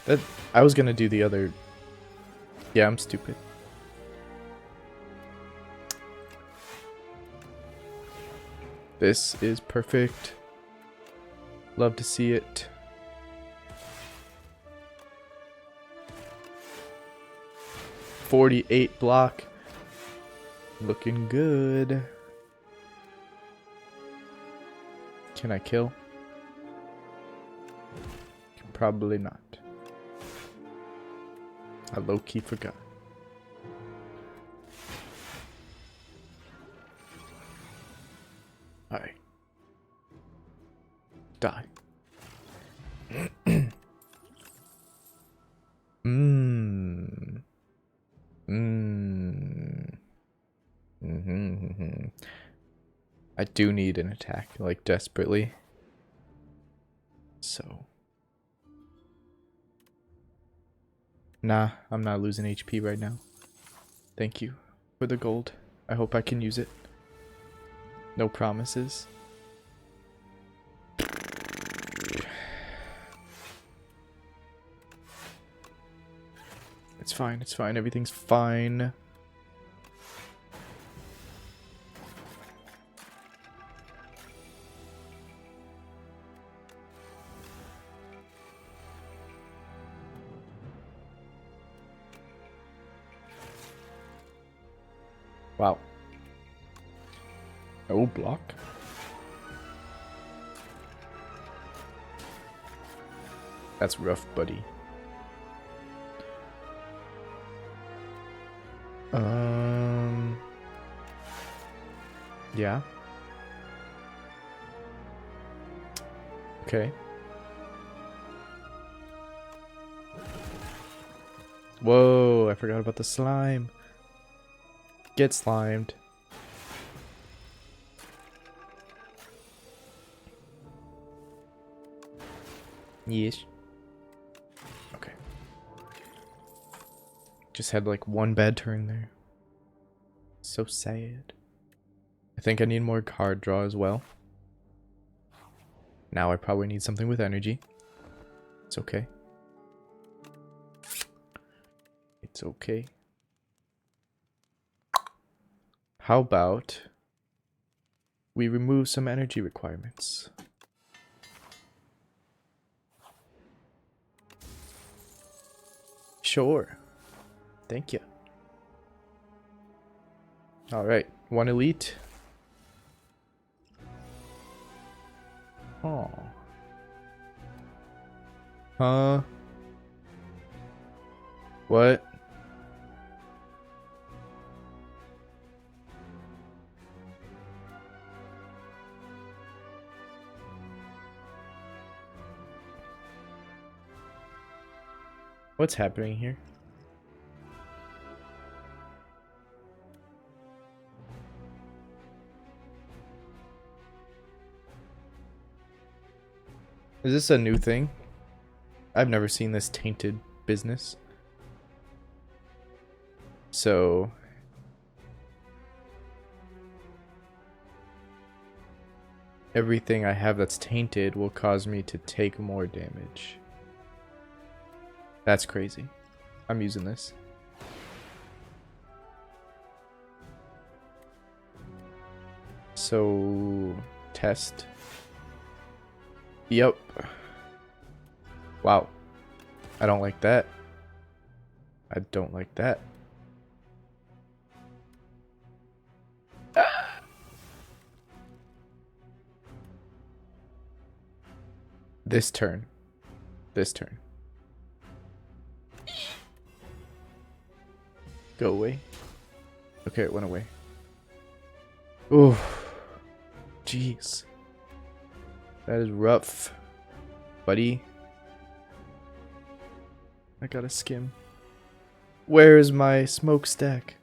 That I was gonna do the other. Yeah, I'm stupid. This is perfect. Love to see it. .48 block. Looking good. Can I kill? Probably not. I low-key forgot. Alright. Die. Mmm. Mmm. Mm-hmm. I do need an attack, like, desperately. So. Nah, I'm not losing HP right now. Thank you for the gold. I hope I can use it. No promises. It's fine, it's fine, everything's fine. Wow. No block. That's rough, buddy. Yeah. Okay. Whoa, I forgot about the slime. Get slimed. Yes. Okay. Just had like one bad turn there. So sad. I think I need more card draw as well. Now I probably need something with energy. It's okay. It's okay. How about we remove some energy requirements? Sure. Thank you. Alright, one elite. Oh. Huh? What? What's happening here? Is this a new thing? I've never seen this tainted business. So everything I have that's tainted will cause me to take more damage. That's crazy. I'm using this. So test. Yep. Wow. I don't like that. I don't like that. This turn. This turn. Go away. Okay, it went away. Oh, jeez. That is rough, buddy. I gotta skim. Where is my smokestack?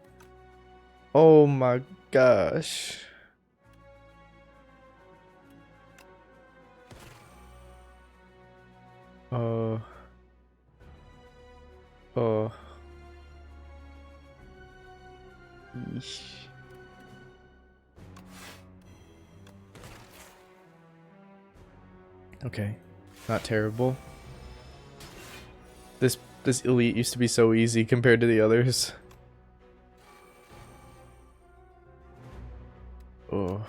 Oh my gosh. Oh. Yeesh. Okay, not terrible. This elite used to be so easy compared to the others. Oh.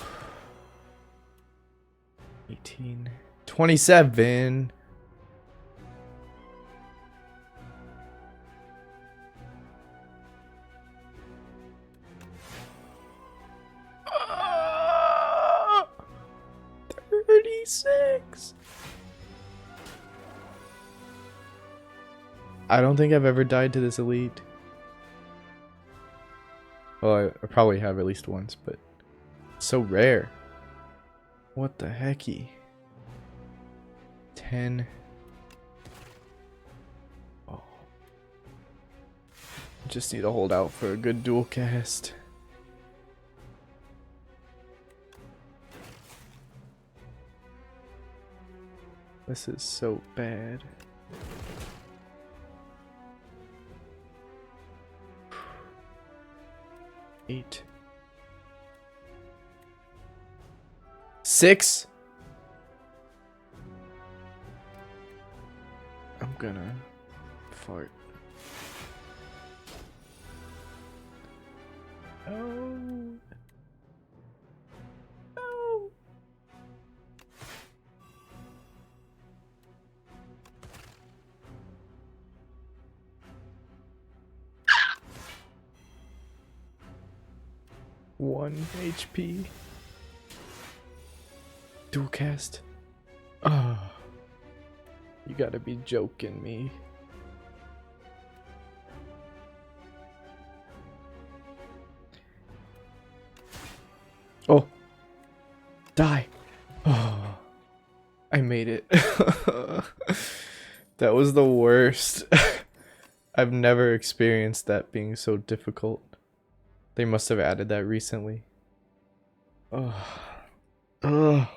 18. 27. Ah! 36. I don't think I've ever died to this elite. Well, I probably have at least once, but it's so rare. What the hecky? 10. Oh. Just need to hold out for a good dual cast. This is so bad. Eight. 6. I'm gonna fart. Oh. No. One HP. Dual cast. Oh. You gotta be joking me. Oh. Die. Oh. I made it. That was the worst. I've never experienced that being so difficult. They must have added that recently. Oh. Oh.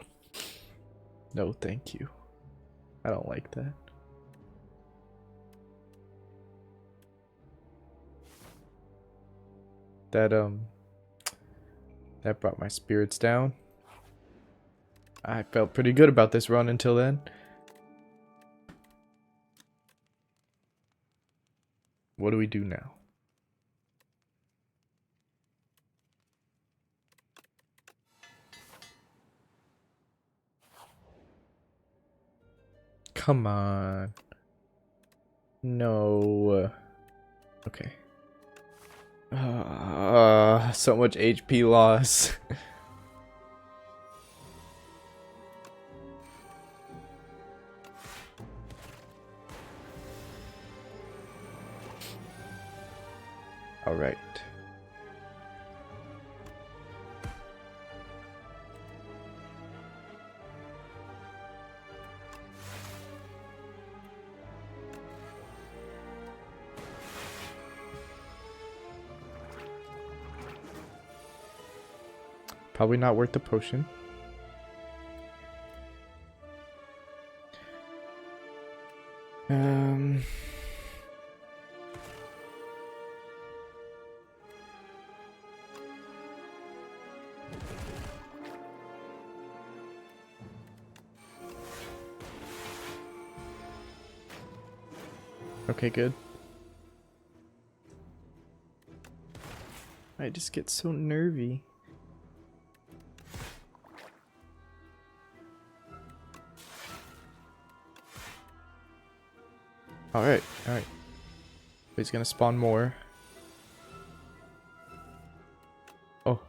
No, thank you. I don't like that. That brought my spirits down. I felt pretty good about this run until then. What do we do now? Come on. No. Okay. So much HP loss. All right. Probably not worth the potion. Okay, good. I just get so nervy. Alright, alright. He's gonna spawn more. Oh,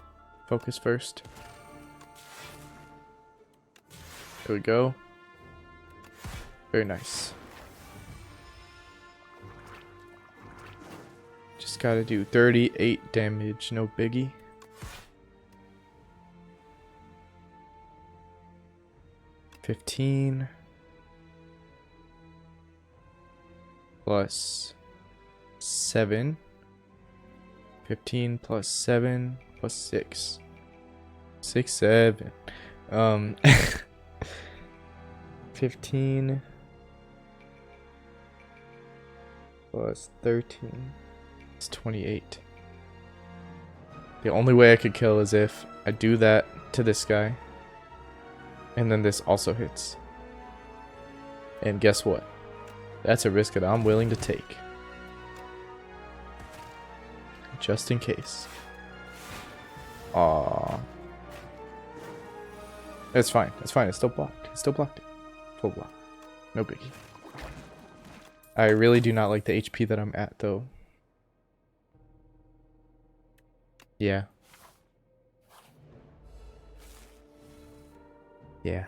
focus first. There we go. Very nice. Just gotta do 38 damage, no biggie. $15 plus 7. 15 plus 7 plus 6. 6, 7. 15 plus 13 is 28. The only way I could kill is if I do that to this guy. And then this also hits. And guess what? That's a risk that I'm willing to take. Just in case. Aww. It's fine. It's fine. It's still blocked. It's still blocked. Full block. No biggie. I really do not like the HP that I'm at, though. Yeah. Yeah.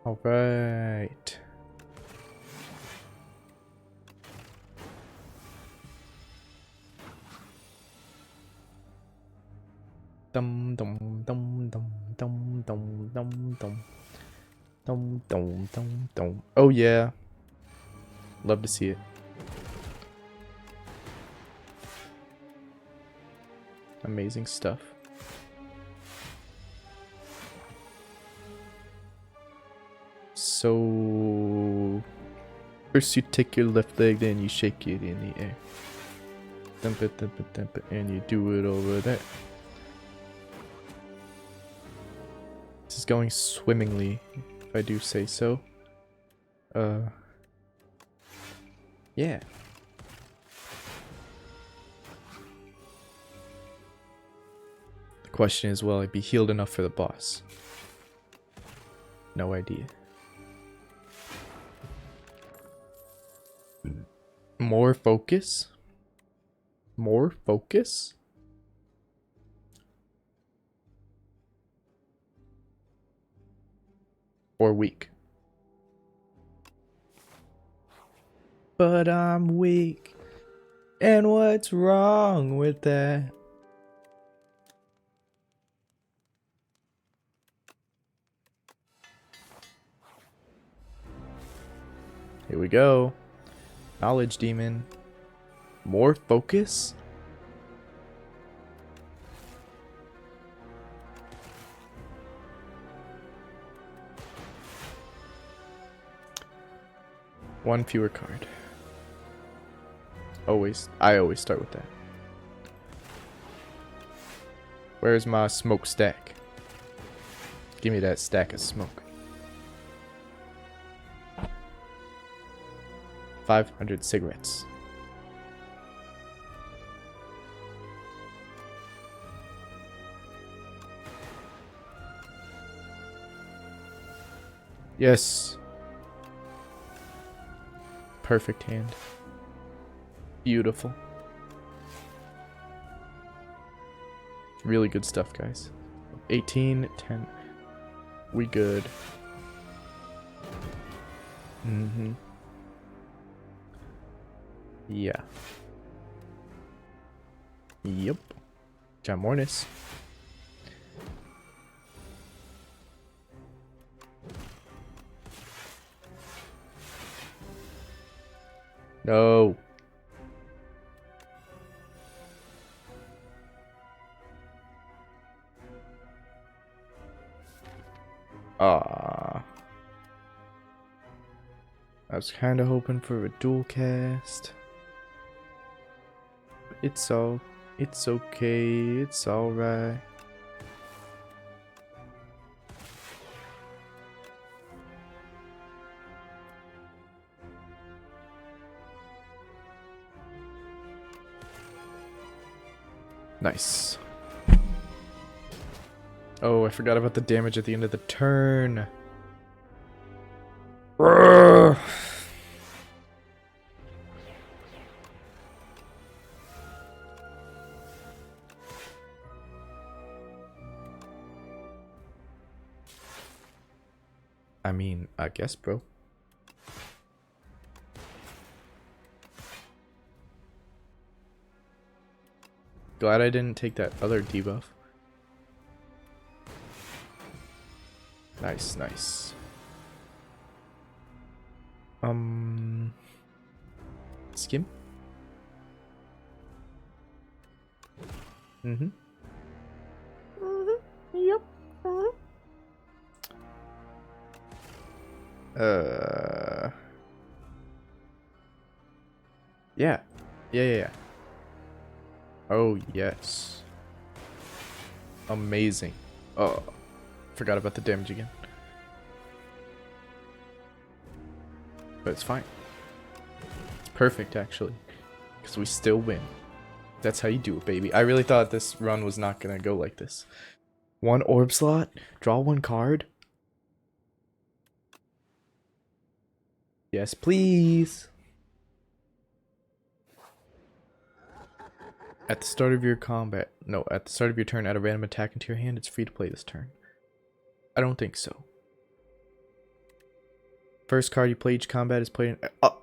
Alright. Dum dum dum dum dum dum dum dum dum dum dum dum. Oh yeah. Love to see it. Amazing stuff. So first you take your left leg, then you shake it in the air. Dump it, and you do it over there. This is going swimmingly, if I do say so. Yeah. The question is, will I be healed enough for the boss? No idea. More focus? More focus? Or weak? But I'm weak. And what's wrong with that? Here we go. Knowledge demon. More focus? One fewer card. I always start with that. Where's my smoke stack? Give me that stack of smoke. 500 cigarettes. Yes. Perfect hand. Beautiful. Really good stuff, guys. 18, 10. We good. Mm-hmm. Yeah. Yep. John Mornis. No. Ah. I was kind of hoping for a dual cast. It's okay, it's alright. Nice. Oh, I forgot about the damage at the end of the turn. Urgh. I mean, I guess, bro. Glad I didn't take that other debuff. Nice, nice. Skim? Mm-hmm. Yep. Yeah. Yeah. Oh, yes. Amazing. Oh, forgot about the damage again. But it's fine. It's perfect, actually. Because we still win. That's how you do it, baby. I really thought this run was not going to go like this. 1 orb slot? Draw 1 card? Yes, please. At the start of your combat... No, at the start of your turn, add a random attack into your hand. It's free to play this turn. I don't think so. First card you play each combat is played in... Oh!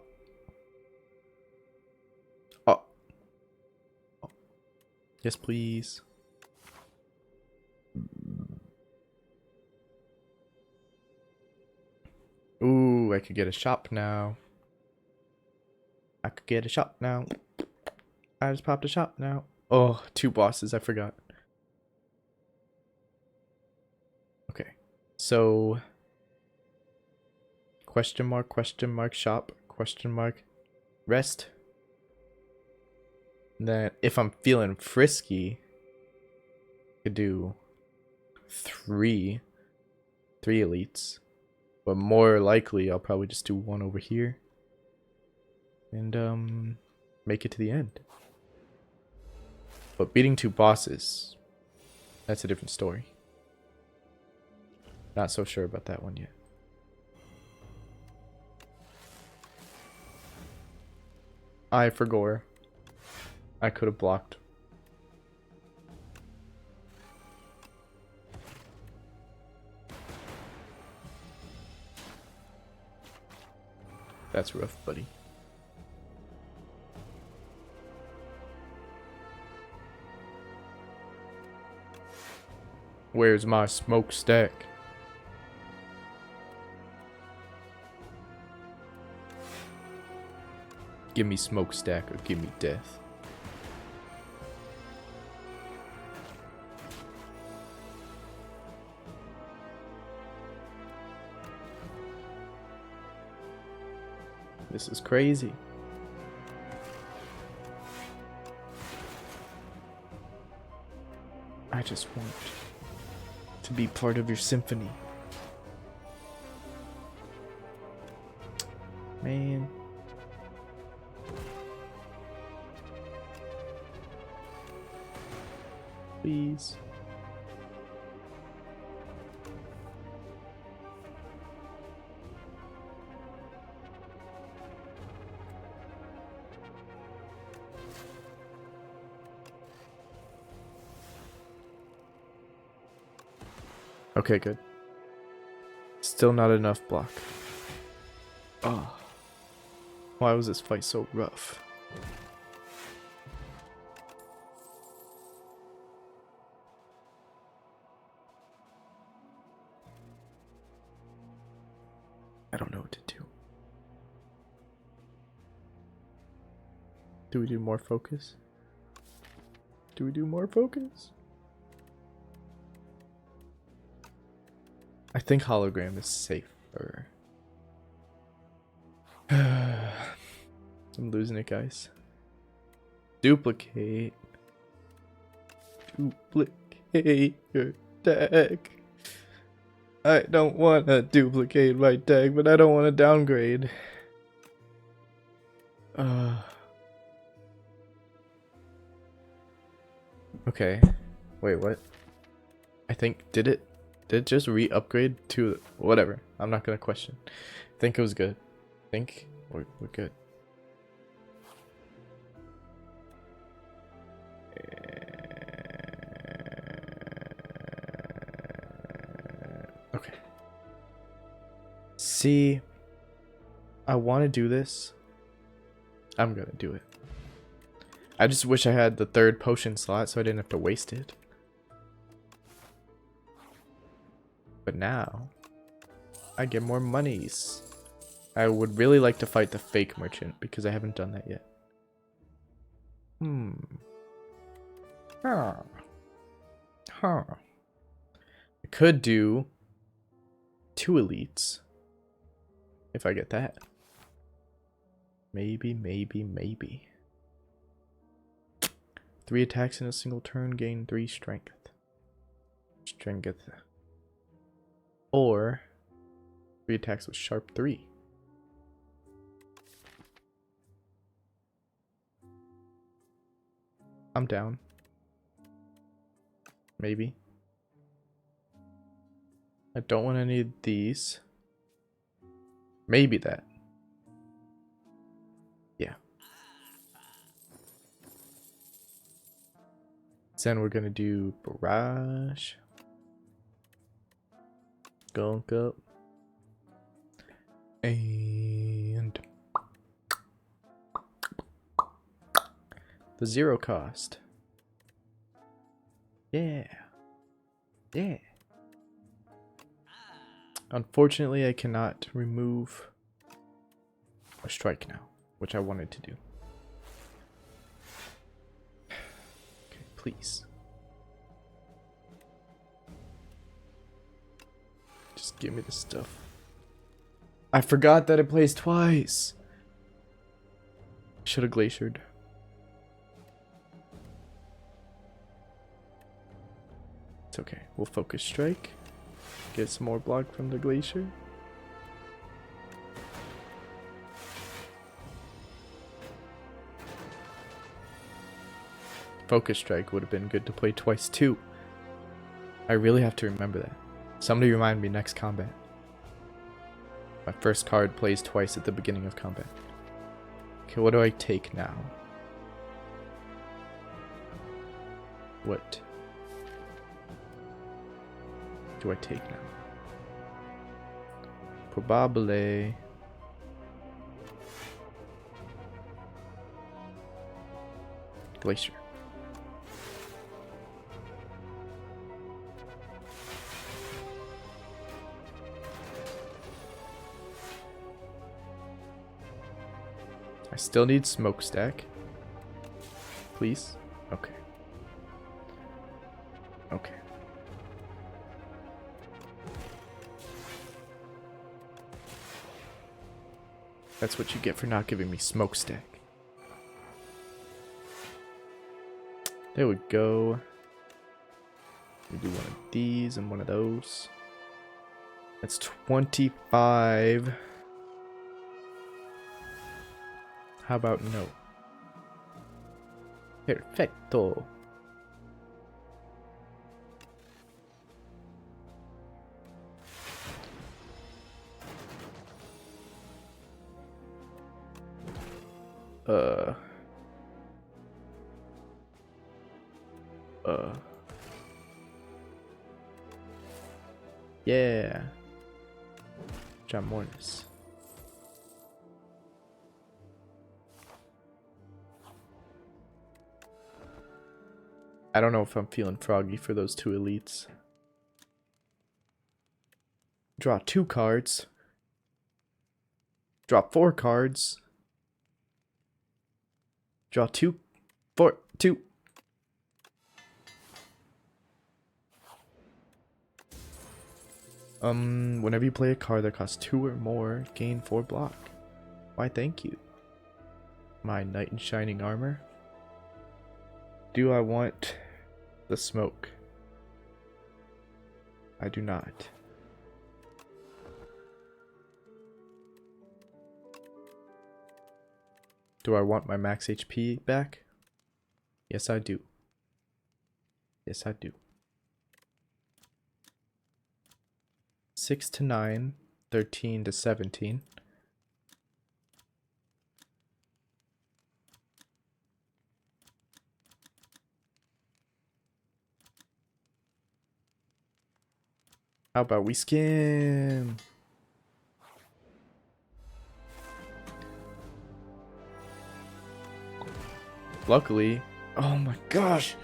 Yes, please. Ooh, I could get a shop now. I just popped a shop now. Oh, 2 bosses, I forgot. Okay. So... question mark, shop, question mark, rest. And then, if I'm feeling frisky, I could do 3 elites. But more likely, I'll probably just do 1 over here. And, make it to the end. But beating 2 bosses, that's a different story. Not so sure about that one yet. I forgot. I could have blocked. That's rough, buddy. Where's my smokestack? Give me smokestack or give me death. This is crazy. I just want to be part of your symphony. Man. Please. Okay, good. Still not enough block. Oh. Why was this fight so rough? I don't know what to do. Do we do more focus? Do we do more focus? I think hologram is safer. I'm losing it, guys. Duplicate. Duplicate your deck. I don't want to duplicate my deck, but I don't want to downgrade. Okay. Wait, what? I think, did it just re-upgrade to whatever? I'm not gonna question. I think it was good. I think we're good. Okay. See, I want to do this. I'm gonna do it. I just wish I had the third potion slot so I didn't have to waste it. But now, I get more monies. I would really like to fight the fake merchant because I haven't done that yet. Huh. I could do 2 elites if I get that. Maybe. 3 attacks in a single turn, gain 3 strength. Or 3 attacks with sharp 3. I'm down. Maybe. I don't want any of these. Maybe that. Yeah. Then we're gonna do barrage. Gunk up. And the 0 cost. Yeah. Unfortunately, I cannot remove a strike now, which I wanted to do. Okay, please. Just give me the stuff. I forgot that it plays twice. Should have glaciered. It's okay. We'll focus strike. Get some more block from the glacier. Focus strike would have been good to play twice too. I really have to remember that. Somebody remind me next combat. My first card plays twice at the beginning of combat. Okay, what do I take now? What do I take now? Probably Glacier. I still need Smokestack. Please? Okay. Okay. That's what you get for not giving me Smokestack. There we go. We do one of these and one of those. That's 25. How about no? Perfecto. Yeah. John Mornis. I don't know if I'm feeling froggy for those 2 elites. Draw 2 cards. Draw 4 cards. Draw 2. 4. 2. Whenever you play a card that costs 2 or more, gain 4 block. Why, thank you. My Knight in Shining Armor. Do I want the smoke? I do not. Do I want my max HP back? Yes, I do. Yes, I do. 6 to 9, 13 to 17. How about we skim? Luckily, oh my gosh,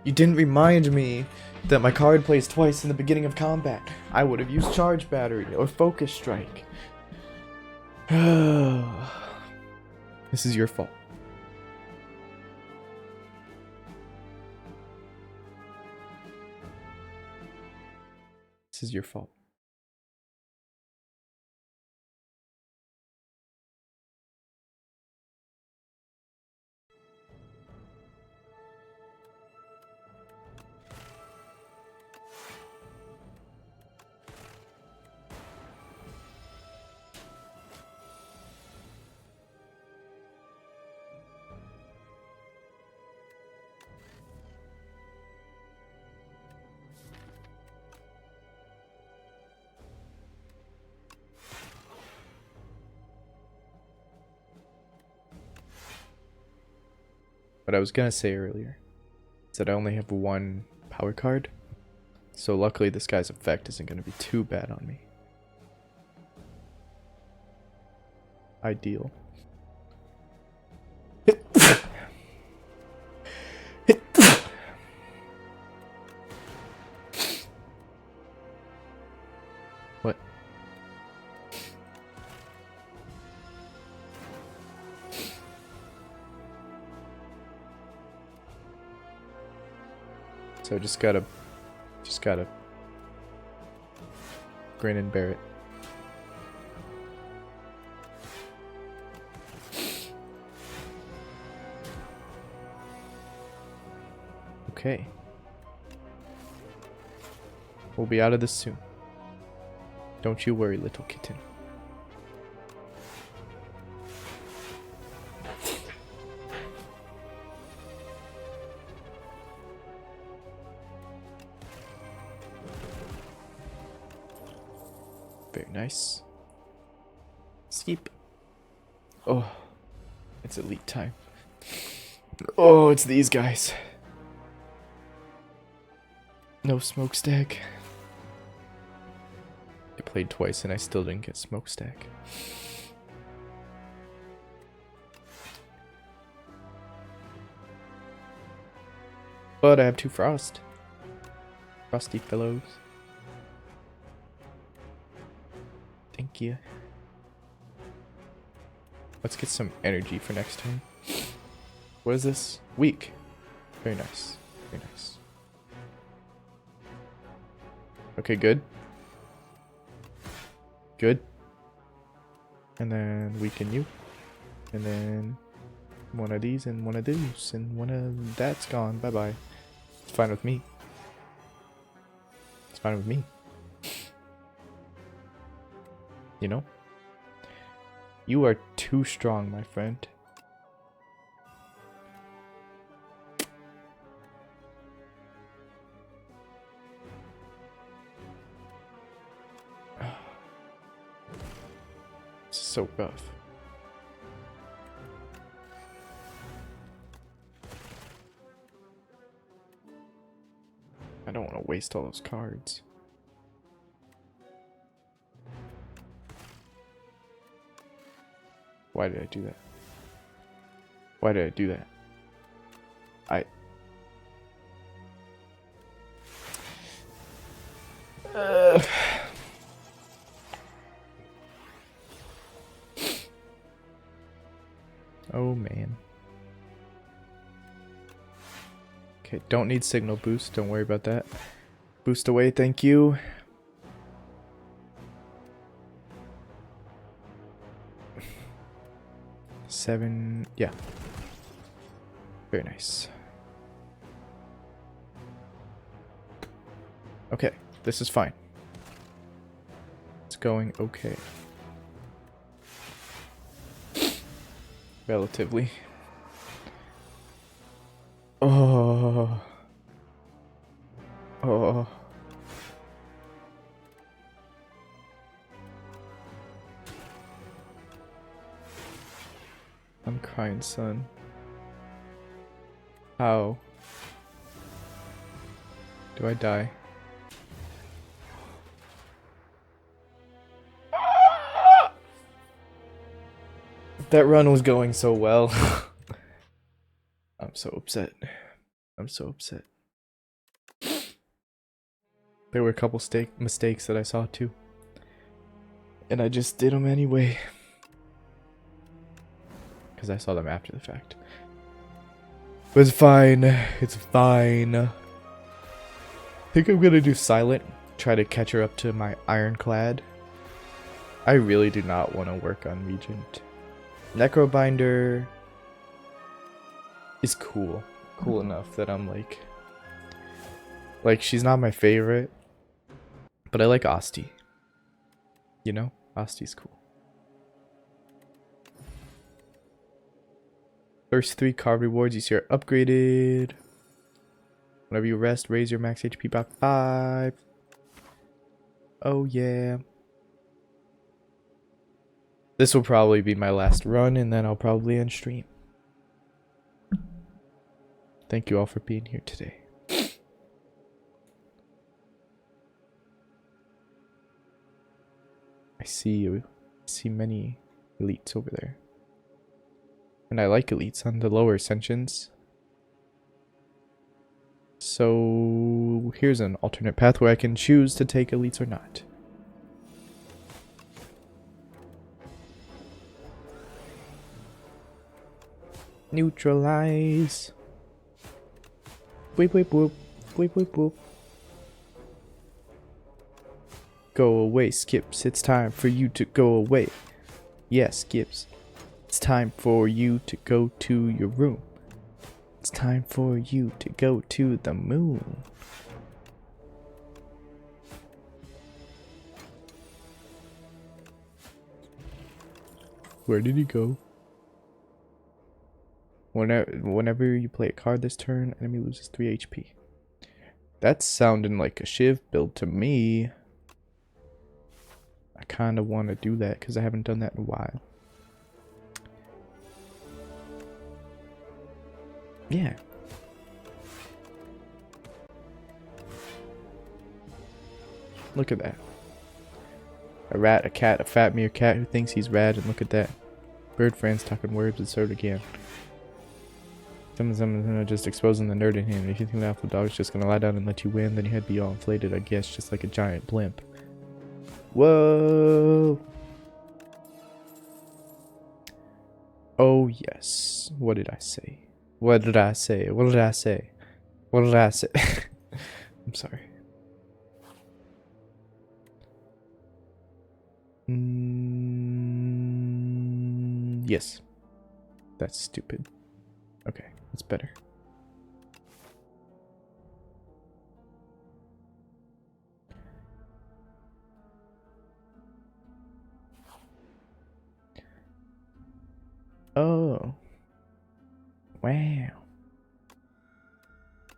you didn't remind me that my card plays twice in the beginning of combat. I would have used Charge Battery or Focus Strike. This is your fault. This is your fault. What I was gonna say earlier is that I only have one power card, so luckily this guy's effect isn't gonna be too bad on me. Ideal. What? So just gotta grin and bear it. Okay. We'll be out of this soon. Don't you worry, little kitten. Very nice. Sleep. Oh, it's elite time. Oh, it's these guys. No smokestack. I played twice and I still didn't get smokestack. But I have 2 frost. Frosty fellows. Thank you. Let's get some energy for next turn. What is this? Weak. Very nice. Very nice. Okay, good. Good. And then weaken you. And then one of these and one of those. And one of that's gone. Bye-bye. It's fine with me. It's fine with me. You know? You are too strong, my friend. This is so rough. I don't want to waste all those cards. Why did I do that? Why did I do that? Oh man. Okay, don't need signal boost. Don't worry about that. Boost away, thank you. Seven, yeah. Very nice. Okay, this is fine. It's going okay. Relatively. Oh. Oh. I'm crying, son. How do I die? That run was going so well. I'm so upset. I'm so upset. There were a couple mistakes that I saw too. And I just did them anyway. Because I saw them after the fact. But it's fine. It's fine. I think I'm gonna do Silent. Try to catch her up to my Ironclad. I really do not want to work on Regent. Necrobinder is cool. Cool enough that I'm like she's not my favorite. But I like Asti. You know? Asti's cool. First 3 card rewards you see are upgraded. Whenever you rest, raise your max HP by 5. Oh yeah. This will probably be my last run, and then I'll probably end stream. Thank you all for being here today. I see many elites over there. And I like elites on the lower ascensions. So here's an alternate path where I can choose to take elites or not. Neutralize. Weep weep whoop. Weep weep whoop. Go away, Skips. It's time for you to go away. Yes, Skips. It's time for you to go to your room. It's time for you to go to the moon. Where did he go? Whenever you play a card this turn, enemy loses 3 HP. That's sounding like a Shiv build to me. I kind of want to do that because I haven't done that in a while. Yeah. Look at that. A rat, a cat, a fat meerkat who thinks he's rad, and look at that. Bird friends talking words and so again. Someone's just exposing the nerd in him. If you think the alpha dog's just gonna lie down and let you win, then your head be all inflated, I guess, just like a giant blimp. Whoa! Oh yes. What did I say? What did I say? What did I say? What did I say? I'm sorry. Yes. That's stupid. Okay, that's better. Oh. Wow.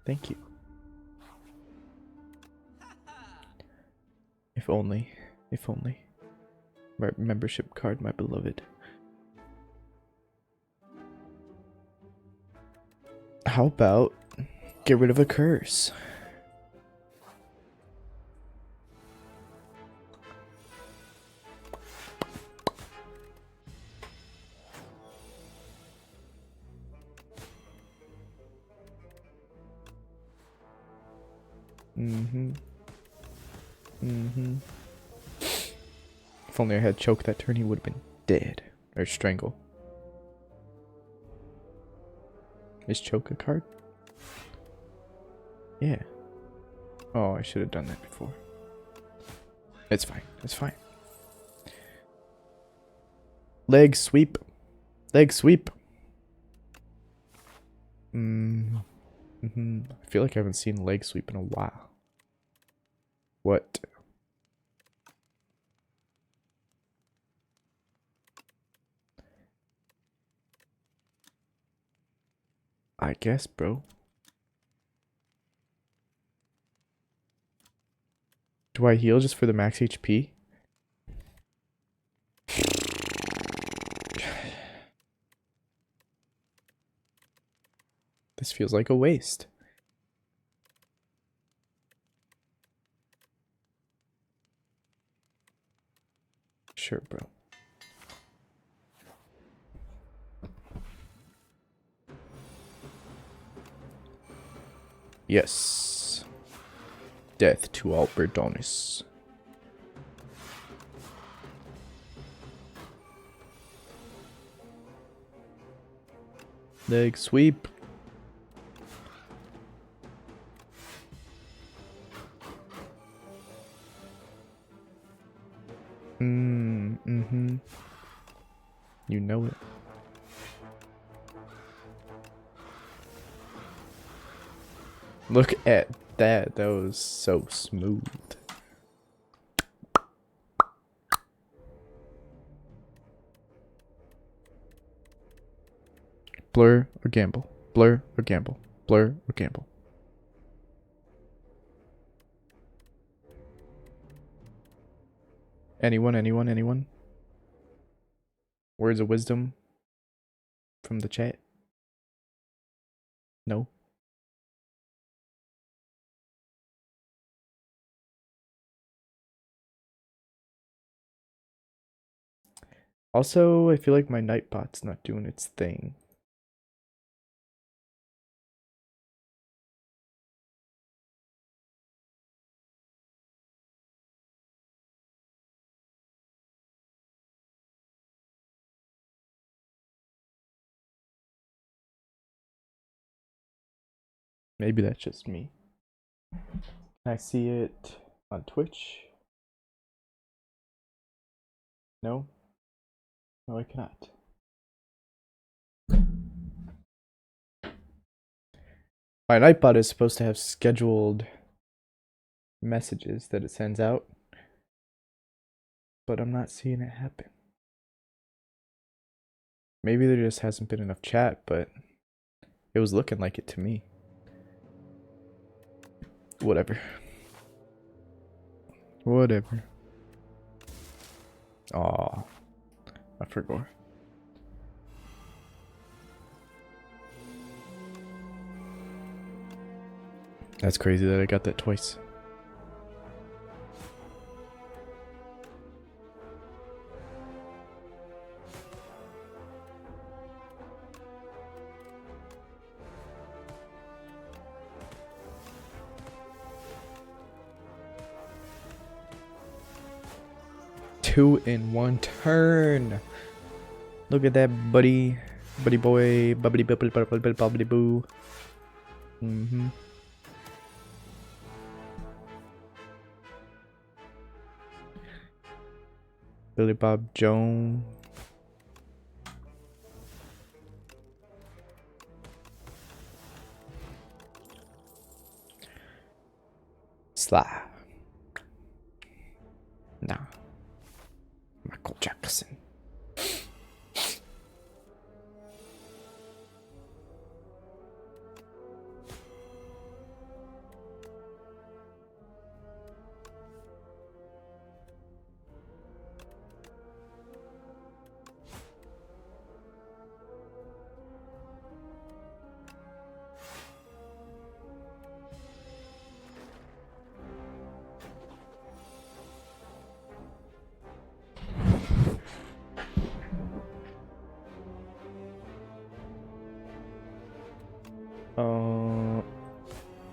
Thank you. If only. If only. My membership card, my beloved. How about get rid of a curse? If only I had choke that turn, he would have been dead. Or strangle. Is choke a card? Yeah. Oh, I should have done that before. It's fine. It's fine. Leg sweep. Leg sweep. I feel like I haven't seen leg sweep in a while. What? I guess, bro. Do I heal just for the max HP? This feels like a waste. Sure, bro. Yes. Death to Albertonis. Leg sweep. Mm-hmm. You know it. Look at that. That was so smooth. Blur or gamble. Blur or gamble. Blur or gamble. Anyone? Words of wisdom from the chat? No? Also, I feel like my Nightbot's not doing its thing. Maybe that's just me. Can I see it on Twitch? No? No, I cannot. My Nightbot is supposed to have scheduled messages that it sends out, but I'm not seeing it happen. Maybe there just hasn't been enough chat, but it was looking like it to me. Whatever. Whatever. Aw. I forgot. That's crazy that I got that twice. Two in one turn. Look at that, buddy. Buddy boy. Bubbly bubbly bubbly bubbly bubbly boo. Mm-hmm. Billy Bob Jones. Sly. Nah. Michael Jackson.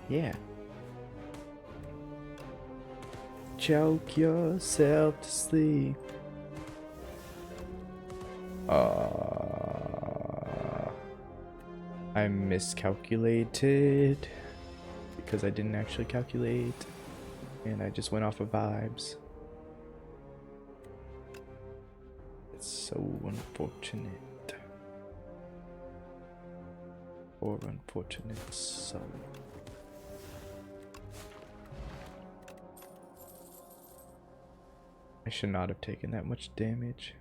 Yeah. Choke yourself to sleep. I miscalculated because I didn't actually calculate and I just went off of vibes. It's so unfortunate. Or unfortunate soul. I should not have taken that much damage.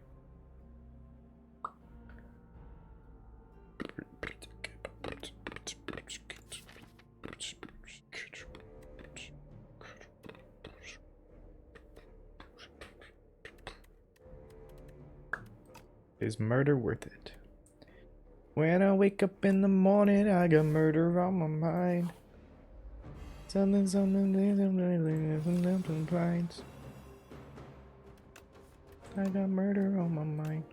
Is murder worth it? When I wake up in the morning, I got murder on my mind. Something blinds. I got murder on my mind.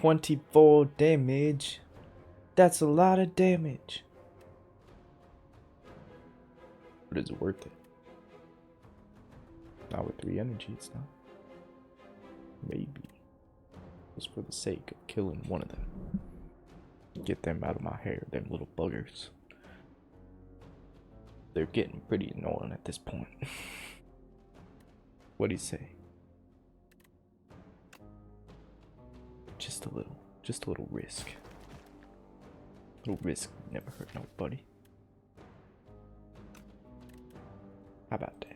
24 damage. That's a lot of damage. But is it worth it? Not with 3 energy, it's not. Maybe. Just for the sake of killing one of them. Get them out of my hair, them little buggers. They're getting pretty annoying at this point. What do you say? Just a little risk. Little risk never hurt nobody. How about that?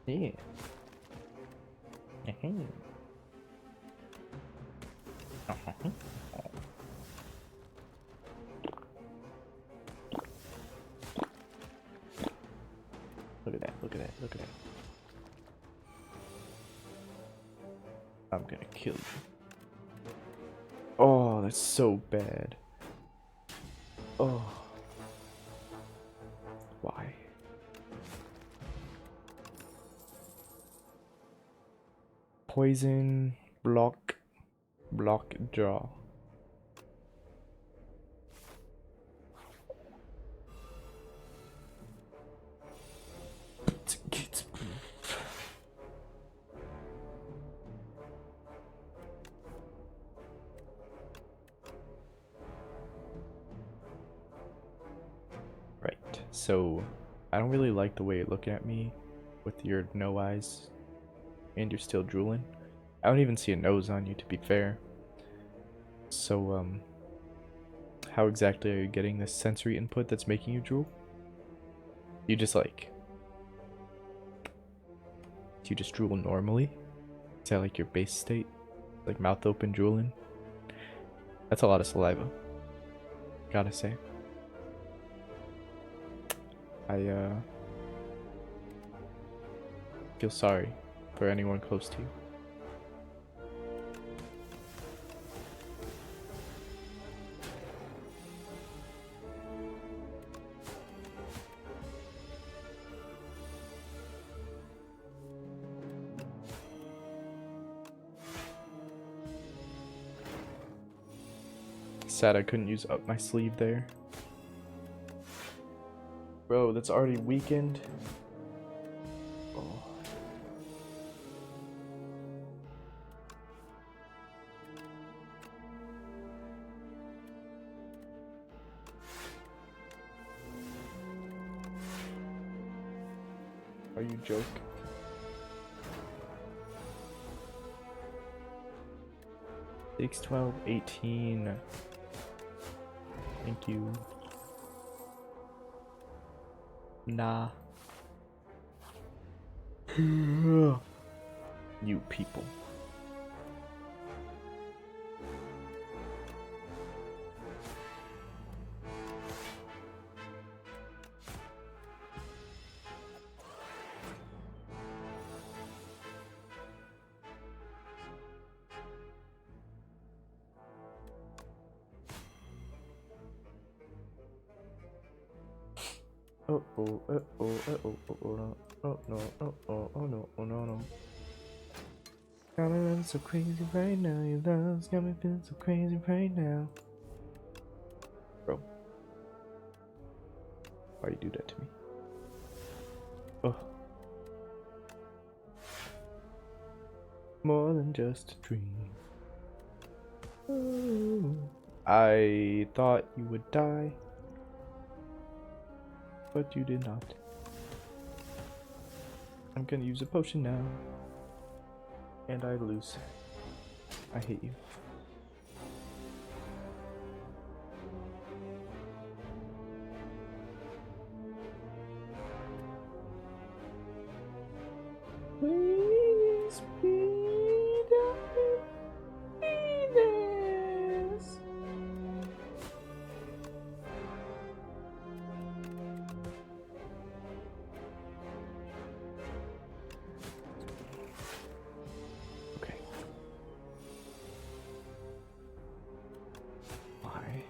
Yeah. Look at that, look at that, look at that. I'm gonna kill you. Oh, that's so bad. Oh. Why? Poison, block, draw. Right, so I don't really like the way you're looking at me with your no eyes and you're still drooling. I don't even see a nose on you, to be fair. So, how exactly are you getting this sensory input that's making you drool? You just like... Do you just drool normally? Is that like your base state? Like mouth open drooling? That's a lot of saliva. Gotta say. I feel sorry for anyone close to you. Sad I couldn't use up my sleeve there. Bro, that's already weakened. Oh. Are you joking? Six, 12, 18. Thank you. Nah. You people. Oh oh oh oh oh oh oh no oh no oh oh oh no oh no no. Got me feeling so crazy right now. Your love's got me feeling so crazy right now. Bro, why you do that to me? Oh, more than just a dream. Ooh. I thought you would die. But you did not. I'm gonna use a potion now. And I lose. I hate you. Please be the happiness. Okay. Why?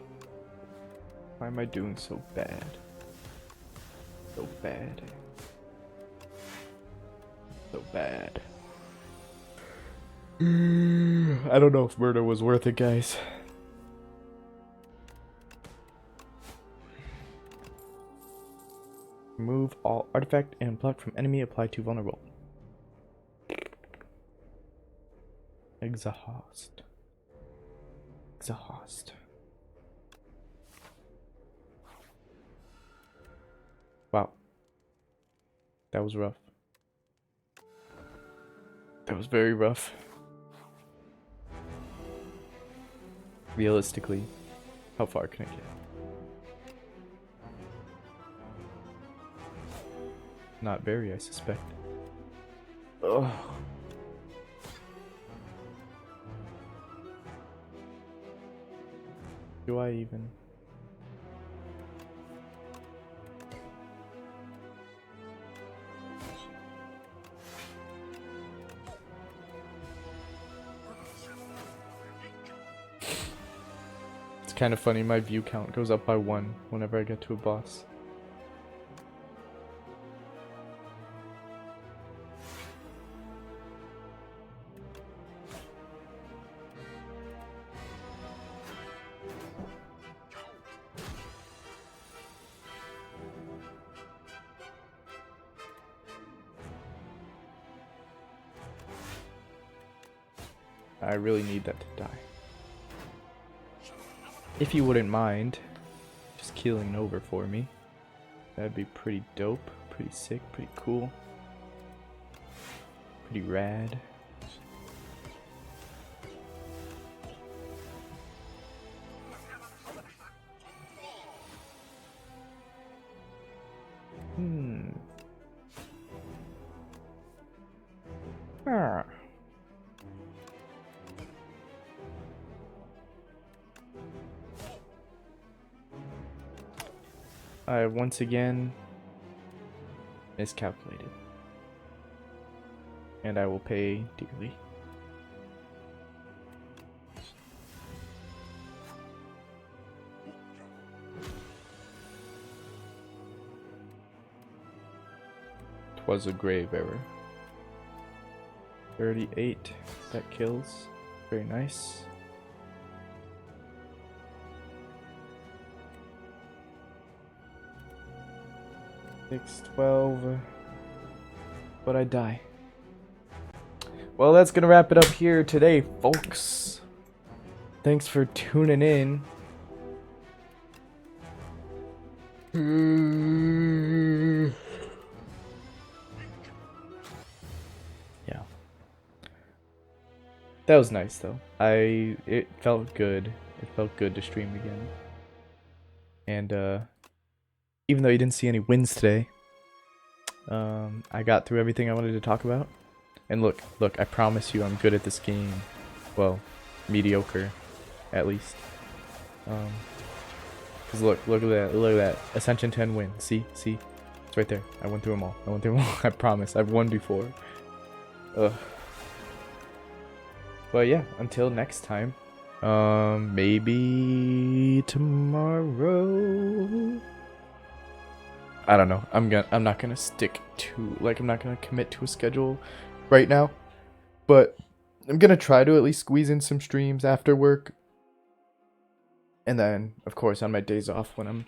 Why am I doing so bad? bad. So bad. I don't know if murder was worth it, guys. Remove all artifact and block from enemy. Apply to vulnerable. Exhaust. Exhaust. Wow. That was rough. That was very rough. Realistically, how far can I get? Not very, I suspect. Ugh. Do I even? It's kind of funny, my view count goes up by 1 whenever I get to a boss. I really need that to die. If you wouldn't mind just killing over for me, that'd be pretty dope, pretty sick, pretty cool, pretty rad. I once again miscalculated, and I will pay dearly. Twas a grave error. 38, that kills. Very nice. Six, 12, but I die. Well, that's gonna wrap it up here today, folks. Thanks for tuning in. Yeah. That was nice though. It felt good. It felt good to stream again. And even though you didn't see any wins today, I got through everything I wanted to talk about. And look, I promise you I'm good at this game. Well, mediocre, at least. Cause look at that, Ascension 10 win. See, it's right there. I went through them all. I promise, I've won before. Ugh. But yeah, until next time. Maybe tomorrow. I don't know. I'm not gonna stick to, like, I'm not gonna commit to a schedule right now, but I'm gonna try to at least squeeze in some streams after work, and then of course on my days off when I'm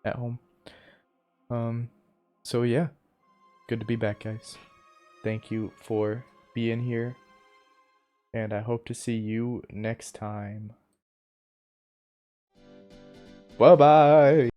at home. So yeah, good to be back, guys. Thank you for being here, and I hope to see you next time. Bye bye.